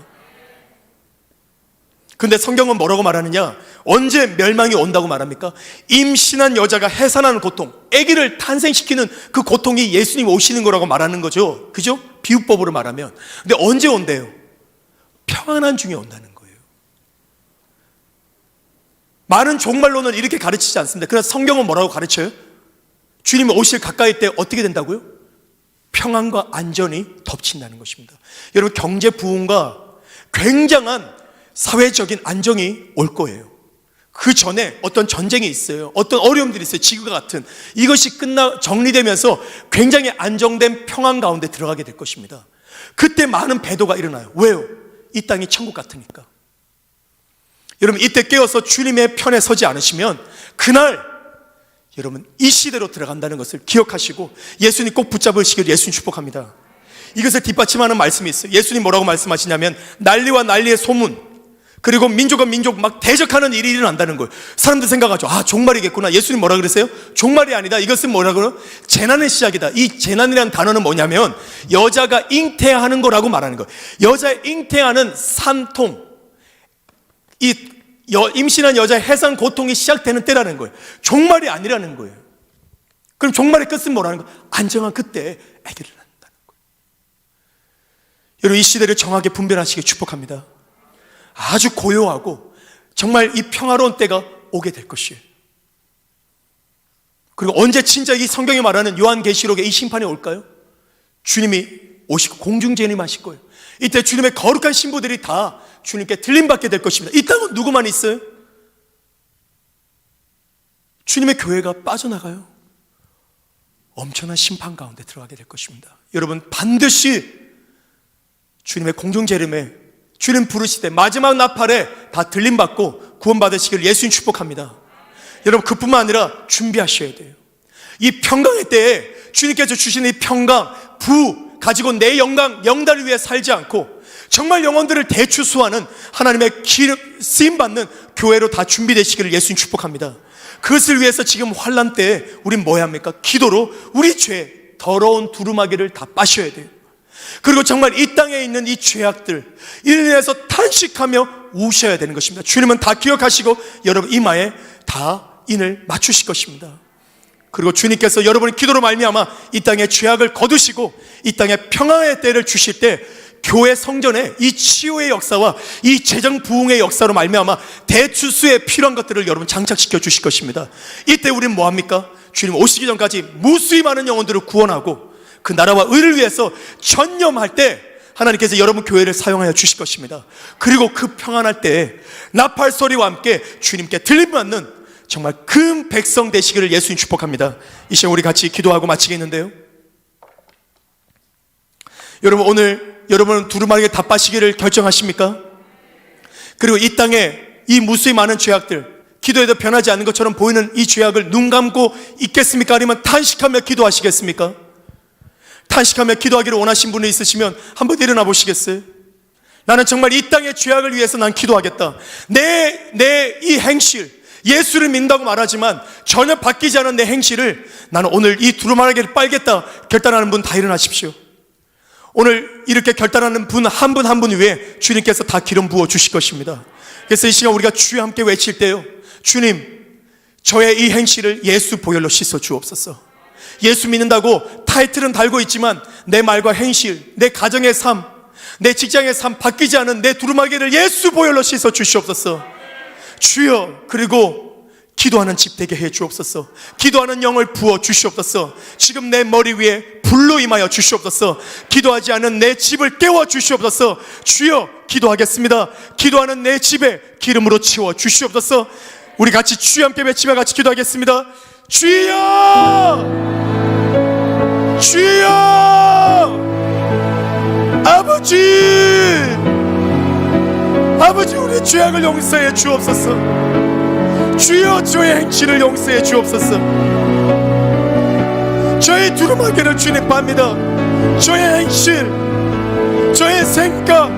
근데 성경은 뭐라고 말하느냐? 언제 멸망이 온다고 말합니까? 임신한 여자가 해산하는 고통, 아기를 탄생시키는 그 고통이 예수님 오시는 거라고 말하는 거죠. 그죠? 비유법으로 말하면. 근데 언제 온대요? 평안한 중에 온다는 거예요. 많은 종말론은 이렇게 가르치지 않습니다. 그러나 성경은 뭐라고 가르쳐요? 주님이 오실 가까이 때 어떻게 된다고요? 평안과 안전이 덮친다는 것입니다. 여러분, 경제 부흥과 굉장한 사회적인 안정이 올 거예요. 그 전에 어떤 전쟁이 있어요. 어떤 어려움들이 있어요. 지구가 같은. 이것이 정리되면서 굉장히 안정된 평안 가운데 들어가게 될 것입니다. 그때 많은 배도가 일어나요. 왜요? 이 땅이 천국 같으니까. 여러분, 이때 깨어서 주님의 편에 서지 않으시면 그날 여러분 이 시대로 들어간다는 것을 기억하시고 예수님 꼭 붙잡으시길 예수님 축복합니다. 이것을 뒷받침하는 말씀이 있어요. 예수님 뭐라고 말씀하시냐면 난리와 난리의 소문, 그리고 민족과 민족 막 대적하는 일이 일어난다는 거예요. 사람들 생각하죠. 종말이겠구나. 예수님 뭐라 그랬어요? 종말이 아니다. 이것은 뭐라 그래요? 재난의 시작이다. 이 재난이라는 단어는 뭐냐면 여자가 잉태하는 거라고 말하는 거예요. 여자의 잉태하는 산통, 임신한 여자의 해산 고통이 시작되는 때라는 거예요. 종말이 아니라는 거예요. 그럼 종말의 끝은 뭐라는 거예요? 안정한 그때 아기를 낳는다는 거예요. 여러분, 이 시대를 정확하게 분별하시길 축복합니다. 아주 고요하고 정말 이 평화로운 때가 오게 될 것이에요. 그리고 언제 진짜 이 성경이 말하는 요한계시록의 이 심판이 올까요? 주님이 오시고 공중재림하실 거예요. 이때 주님의 거룩한 신부들이 다 주님께 들림받게 될 것입니다. 이 땅은 누구만 있어요? 주님의 교회가 빠져나가요. 엄청난 심판 가운데 들어가게 될 것입니다. 여러분, 반드시 주님의 공중재림에 주님 부르시되 마지막 나팔에 다 들림받고 구원받으시길 예수님 축복합니다. 여러분, 그뿐만 아니라 준비하셔야 돼요. 이 평강의 때에 주님께서 주시는 이 평강, 부 가지고 내 영달을 위해 살지 않고 정말 영혼들을 대추수하는 하나님의 쓰임받는 교회로 다 준비되시기를 예수님 축복합니다. 그것을 위해서 지금 환난 때에 우린 뭐 해야 합니까? 기도로 우리 죄, 더러운 두루마기를 다 빠셔야 돼요. 그리고 정말 이 땅에 있는 이 죄악들, 이를 위해서 탄식하며 우셔야 되는 것입니다. 주님은 다 기억하시고 여러분 이마에 다 인을 맞추실 것입니다. 그리고 주님께서 여러분의 기도로 말미암아 이 땅의 죄악을 거두시고 이 땅에 평화의 때를 주실 때 교회 성전에 이 치유의 역사와 이 재정 부흥의 역사로 말미암아 대추수에 필요한 것들을 여러분 장착시켜 주실 것입니다. 이때 우리는 뭐합니까? 주님 오시기 전까지 무수히 많은 영혼들을 구원하고 그 나라와 의를 위해서 전념할 때 하나님께서 여러분 교회를 사용하여 주실 것입니다. 그리고 그 평안할 때에 나팔 소리와 함께 주님께 들림받는 정말 큰 백성 되시기를 예수님 축복합니다. 이 시간 우리 같이 기도하고 마치겠는데요, 여러분 오늘 여러분은 두루마리에 다 빠시기를 결정하십니까? 그리고 이 땅에 이 무수히 많은 죄악들, 기도해도 변하지 않는 것처럼 보이는 이 죄악을 눈 감고 있겠습니까? 아니면 탄식하며 기도하시겠습니까? 탄식하며 기도하기를 원하신 분이 있으시면 한번 일어나 보시겠어요? 나는 정말 이 땅의 죄악을 위해서 난 기도하겠다. 내 이 행실, 예수를 믿는다고 말하지만 전혀 바뀌지 않은 내 행실을 나는 오늘 이 두루마리를 빨겠다 결단하는 분 다 일어나십시오. 오늘 이렇게 결단하는 분 한 분 한 분 위에 주님께서 다 기름 부어 주실 것입니다. 그래서 이 시간 우리가 주여 함께 외칠 때요, 주님, 저의 이 행실을 예수 보혈로 씻어 주옵소서. 예수 믿는다고 타이틀은 달고 있지만 내 말과 행실, 내 가정의 삶, 내 직장의 삶 바뀌지 않은 내 두루마기를 예수 보혈로 씻어 주시옵소서. 주여, 그리고 기도하는 집 되게 해 주옵소서. 기도하는 영을 부어 주시옵소서. 지금 내 머리 위에 불로 임하여 주시옵소서. 기도하지 않은 내 집을 깨워 주시옵소서. 주여, 기도하겠습니다. 기도하는 내 집에 기름으로 채워 주시옵소서. 우리 같이 주여 함께 외치며 같이 기도하겠습니다. 주여, 주여, 아버지, 아버지, 우리 죄악을 용서해 주옵소서. 주여, 저의 행실을 용서해 주옵소서. 저의 두루마기를 주님 빱니다. 저의 행실, 저의 생각,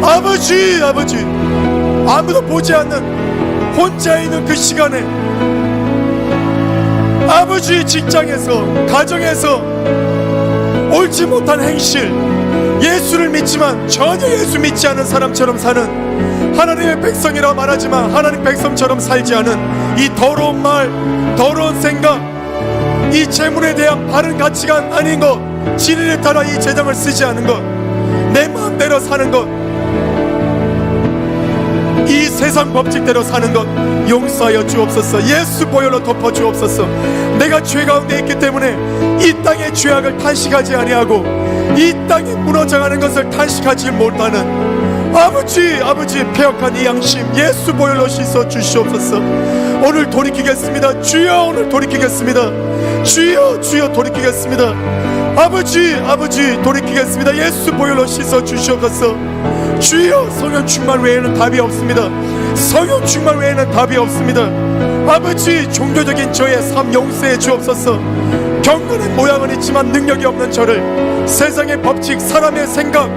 아버지, 아무도 보지 않는 혼자 있는 그 시간에 아버지, 직장에서, 가정에서 옳지 못한 행실, 예수를 믿지만 전혀 예수 믿지 않은 사람처럼 사는 하나님의 백성이라 말하지만 하나님 백성처럼 살지 않은 이 더러운 말, 더러운 생각, 이 재물에 대한 바른 가치관 아닌 것, 진리를 따라 이 재정을 쓰지 않은 것, 내 마음대로 사는 것, 이 세상 법칙대로 사는 것 용서하여 주옵소서. 예수 보혈로 덮어 주옵소서. 내가 죄 가운데 있기 때문에 이 땅의 죄악을 탄식하지 아니하고 이 땅이 무너져가는 것을 탄식하지 못하는 아버지, 폐역한 이 양심 예수 보혈로 씻어 주시옵소서. 오늘 돌이키겠습니다. 주여, 오늘 돌이키겠습니다. 주여, 돌이키겠습니다. 아버지, 돌이키겠습니다. 예수 보혈로 씻어 주시옵소서. 주여, 성령 충만 외에는 답이 없습니다. 성령 충만 외에는 답이 없습니다. 아버지, 종교적인 저의 삶 용서해 주옵소서. 경건한 모양은 있지만 능력이 없는 저를 세상의 법칙, 사람의 생각,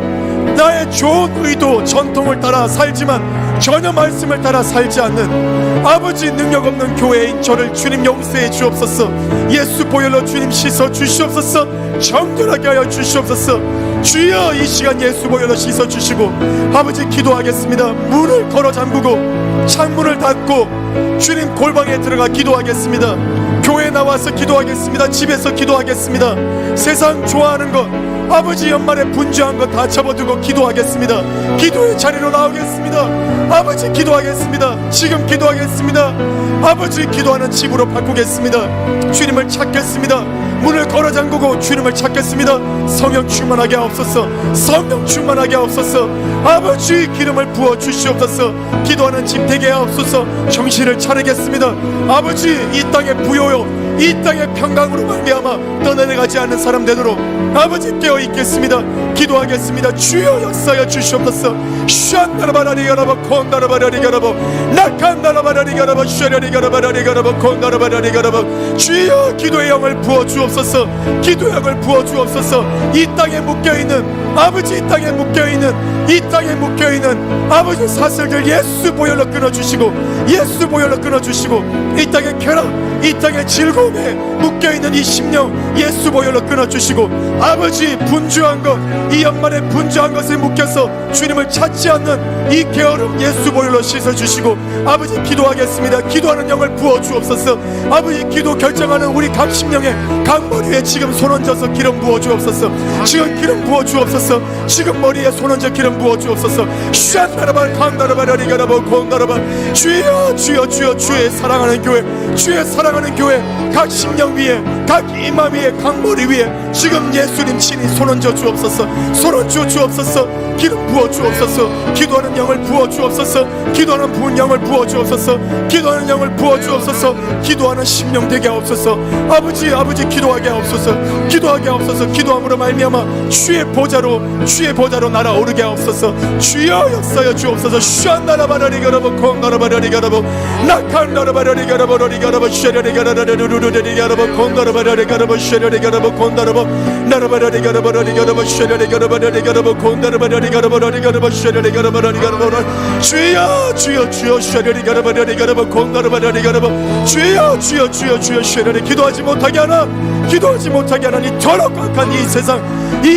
나의 좋은 의도, 전통을 따라 살지만 전혀 말씀을 따라 살지 않는 아버지, 능력 없는 교회인 저를 주님 용서해 주옵소서. 예수 보혈로 주님 씻어 주시옵소서. 정결하게 하여 주시옵소서. 주여, 이 시간 예수 보혈로 씻어 주시고 아버지, 기도하겠습니다. 문을 걸어 잠그고 창문을 닫고 주님 골방에 들어가 기도하겠습니다. 교회에 나와서 기도하겠습니다. 집에서 기도하겠습니다. 세상 좋아하는 것, 아버지, 연말에 분주한 것 다 접어두고 기도하겠습니다. 기도의 자리로 나오겠습니다. 아버지, 기도하겠습니다. 지금 기도하겠습니다. 아버지, 기도하는 집으로 바꾸겠습니다. 주님을 찾겠습니다. 문을 걸어 잠그고 주님을 찾겠습니다. 성령 충만하게 하옵소서. 성령 충만하게 하옵소서. 아버지, 기름을 부어 주시옵소서. 기도하는 집 되게 하옵소서. 정신을 차리겠습니다. 아버지, 이 땅의 부요요, 이 땅의 평강으로 말미암아 떠내려가지 않는 사람 되도록 아버지 깨어 있겠습니다. 기도하겠습니다. 주여, 역사하여 주시옵소서. 슈안나라바라리가라바 콘다라바라리가라바 나칸나라바라리가라바 슈아라리가라바라리가라바 콘다라바라리가라바. 주여, 기도의 영을 부어 주옵소서. 기도의 영을 부어 주옵소서. 이 땅에 묶여있는 아버지, 이 땅에 묶여있는 아버지 사슬들 예수 보혈로 끊어주시고, 예수 보혈로 끊어주시고, 이 땅의 쾌락, 이 땅의 즐거움에 묶여있는 이 심령 예수 보혈로 끊어주시고, 아버지, 분주한 것, 이 연말에 분주한 것에 묶여서 주님을 찾지 않는 이 게으름 예수 보혈로 씻어주시고, 아버지, 기도하겠습니다. 기도하는 영을 부어주옵소서. 아버지, 기도 결정하는 우리 각 심령에 각 머리에 지금 손 얹어서 기름 부어주옵소서. 지금 기름 부어주옵소서. 지금 머리에 손 얹어 기름 부어주옵소서. 슈안나라바 칸다라바라리가라바 콘다라바. 주여, 주의 사랑하는 교회, 주의 사랑하는 교회 각 심령 위에, 각 이마 위에, 각 머리 위에 지금 예수님 친히 손 얹어 주옵소서. 손 얹어 주옵소서. 기름 부어 주옵소서. 기도하는 영을 부어 주옵소서. 기도하는 부은 영을 부어 주옵소서. 기도하는 영을 부어 주옵소서. 기도하는 심령 되게 하옵소서. 아버지, 기도하게 하옵소서. 기도하게 하옵소서. 기도함으로 말미암아 주의 보좌로 날아오르게 하옵소서. 주여, 역사여 주옵소서. 슈안나라바라리가라바 콘다라바라리가라바 나칸나라바라리가라바라리가라바 슈아라리가라라루루루리가라바 콘다라바라리가라바 슈아라리가라바 콘다라바 나라바라리가라바라리가라바 슈아라리가라바라리가라바 콘다라바라리가라바라리가라바 슈아라리가라바라리가라바. 주여, 슈아라리가라바라리가라바 콘다라바라리가라바. 주여, 슈아라리. 기도하지 못하게 하나 이 더럽고 악한 이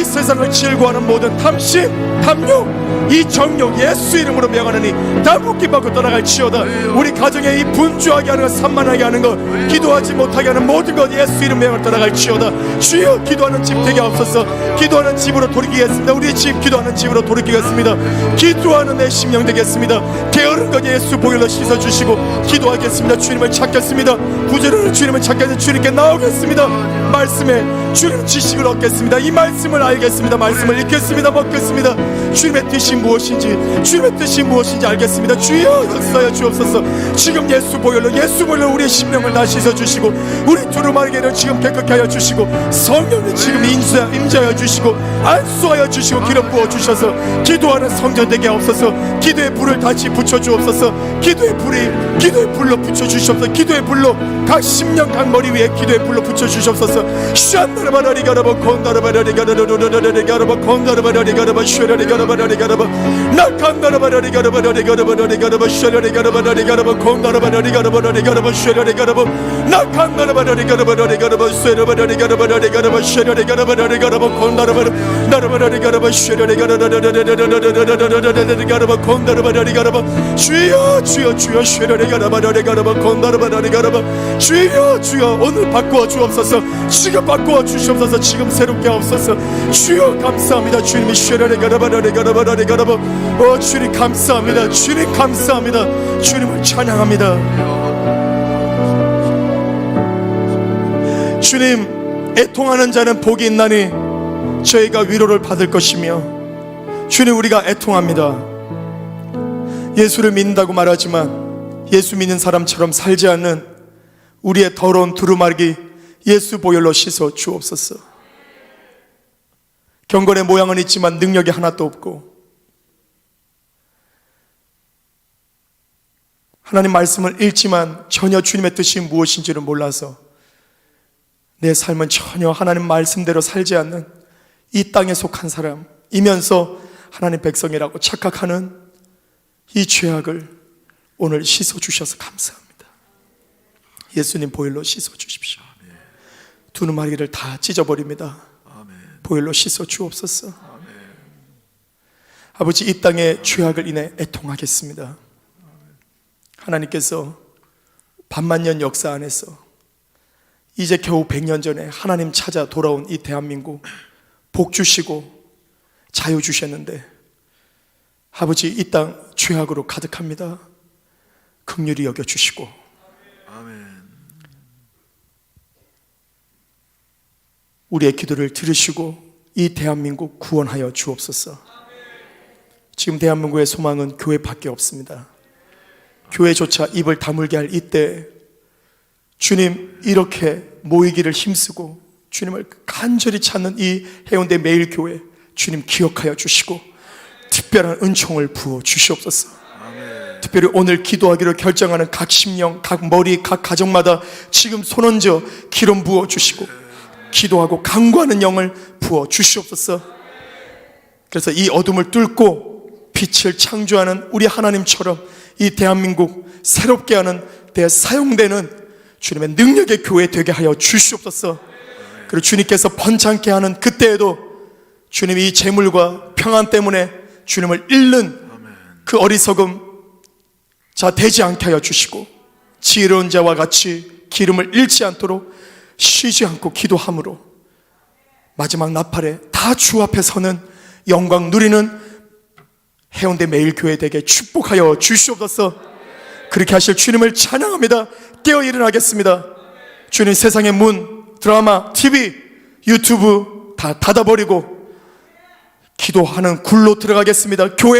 세상을 질고하는 모든 탐심, 탐욕, 이 정욕 예수 이름으로 명하느니 다 묶임받고 떠나갈지어다. 우리 가정에 이 분주하게 하는 것, 산만하게 하는 것, 기도하지 못하게 하는 모든 것 예수 이름 명하여 떠나갈지어다. 주여, 기도하는 집 되게 하옵소서. 기도하는 집으로 돌이키겠습니다. 우리 집 기도하는 집으로 돌이키겠습니다. 기도하는 내 심령 되겠습니다. 게으른 것 예수 보혈로 씻어주시고 기도하겠습니다. 주님을 찾겠습니다. 부재로는 주님을 찾겠습니다. 주님께 나오겠습니다. 말씀에 주님 지식을 얻겠습니다. 이 말씀을 알겠습니다. 말씀을 읽겠습니다. 먹겠습니다. 주님의 뜻이 무엇인지, 주님의 뜻이 무엇인지 알겠습니다. 주여 역사하여 주옵소서. 지금 예수 보혈로 우리의 심령을 다 씻어주시고, 우리 두루마리를 지금 깨끗게 하여 주시고, 성령을 지금 임재하여 주시고, 안수하여 주시고, 기름 부어주셔서 기도하는 성전 되게 하옵소서. 기도의 불을 다시 붙여주옵소서. 기도의 불로 붙여주시옵소서. 기도의 불로 각 심령 각 머리 위에 기도의 불로 붙여주시옵소서. 샤나르바라리가라바 콘다르바라리가라바 콘다르바라리가라바 슈라리가라바라리가라바 나칸다르바라리가라바라리가라바라리가라바 슈라리가라바라리가라바 콘다르바라리가라바라리가라바 슈라리가라바 나칸다르바라리가라바라리가라바 슈라리가라바라리가라바 슈라리가라바라리가라바 콘다르바라 나르바라리가라바 슈라리가라바라리가라바 콘다르바라리가라바 주여 주여 주여 슈라리가라바라리가라바 콘다르바라리가라바 주여 주여 오늘 바꾸어 주옵소서. 지금 바꾸어 주시옵소서. 지금 새롭게 하옵소서. 주여 감사합니다. 주님이 슈라리가라바라리가라바라리가라바 주님 감사합니다. 주님 감사합니다. 주님을 찬양합니다. 주님, 애통하는 자는 복이 있나니 저희가 위로를 받을 것이며, 주님 우리가 애통합니다. 예수를 믿는다고 말하지만 예수 믿는 사람처럼 살지 않는 우리의 더러운 두루마기 예수 보혈로 씻어 주옵소서. 경건의 모양은 있지만 능력이 하나도 없고, 하나님 말씀을 읽지만 전혀 주님의 뜻이 무엇인지를 몰라서 내 삶은 전혀 하나님 말씀대로 살지 않는 이 땅에 속한 사람이면서 하나님 백성이라고 착각하는 이 죄악을 오늘 씻어주셔서 감사합니다. 예수님 보혈로 씻어주십시오. 두루마리를 다 찢어버립니다. 보혈로 씻어주옵소서. 아버지, 이 땅의 죄악을 인해 애통하겠습니다. 하나님께서 반만년 역사 안에서 이제 겨우 100년 전에 하나님 찾아 돌아온 이 대한민국 복 주시고 자유 주셨는데, 아버지 이 땅 죄악으로 가득합니다. 긍휼히 여겨주시고 우리의 기도를 들으시고 이 대한민국 구원하여 주옵소서. 지금 대한민국의 소망은 교회밖에 없습니다. 교회조차 입을 다물게 할 이때 주님 이렇게 모이기를 힘쓰고 주님을 간절히 찾는 이 해운대 매일교회 주님 기억하여 주시고 특별한 은총을 부어 주시옵소서. 특별히 오늘 기도하기로 결정하는 각 심령, 각 머리, 각 가정마다 지금 손 얹어 기름 부어 주시고 기도하고 간구하는 영을 부어 주시옵소서. 그래서 이 어둠을 뚫고 빛을 창조하는 우리 하나님처럼 이 대한민국 새롭게 하는 데 사용되는 주님의 능력의 교회 되게 하여 주시옵소서. 그리고 주님께서 번창케 하는 그때에도 주님이 이 재물과 평안 때문에 주님을 잃는 그 어리석음 자 되지 않게 하여 주시고, 지혜로운 자와 같이 기름을 잃지 않도록 쉬지 않고 기도함으로 마지막 나팔에 다 주 앞에 서는 영광 누리는 해운대 매일교회 되게 축복하여 주시옵소서. 그렇게 하실 주님을 찬양합니다. 깨어 일어나겠습니다. 주님, 세상의 문, 드라마, TV, 유튜브 다 닫아버리고 기도하는 굴로 들어가겠습니다. 교회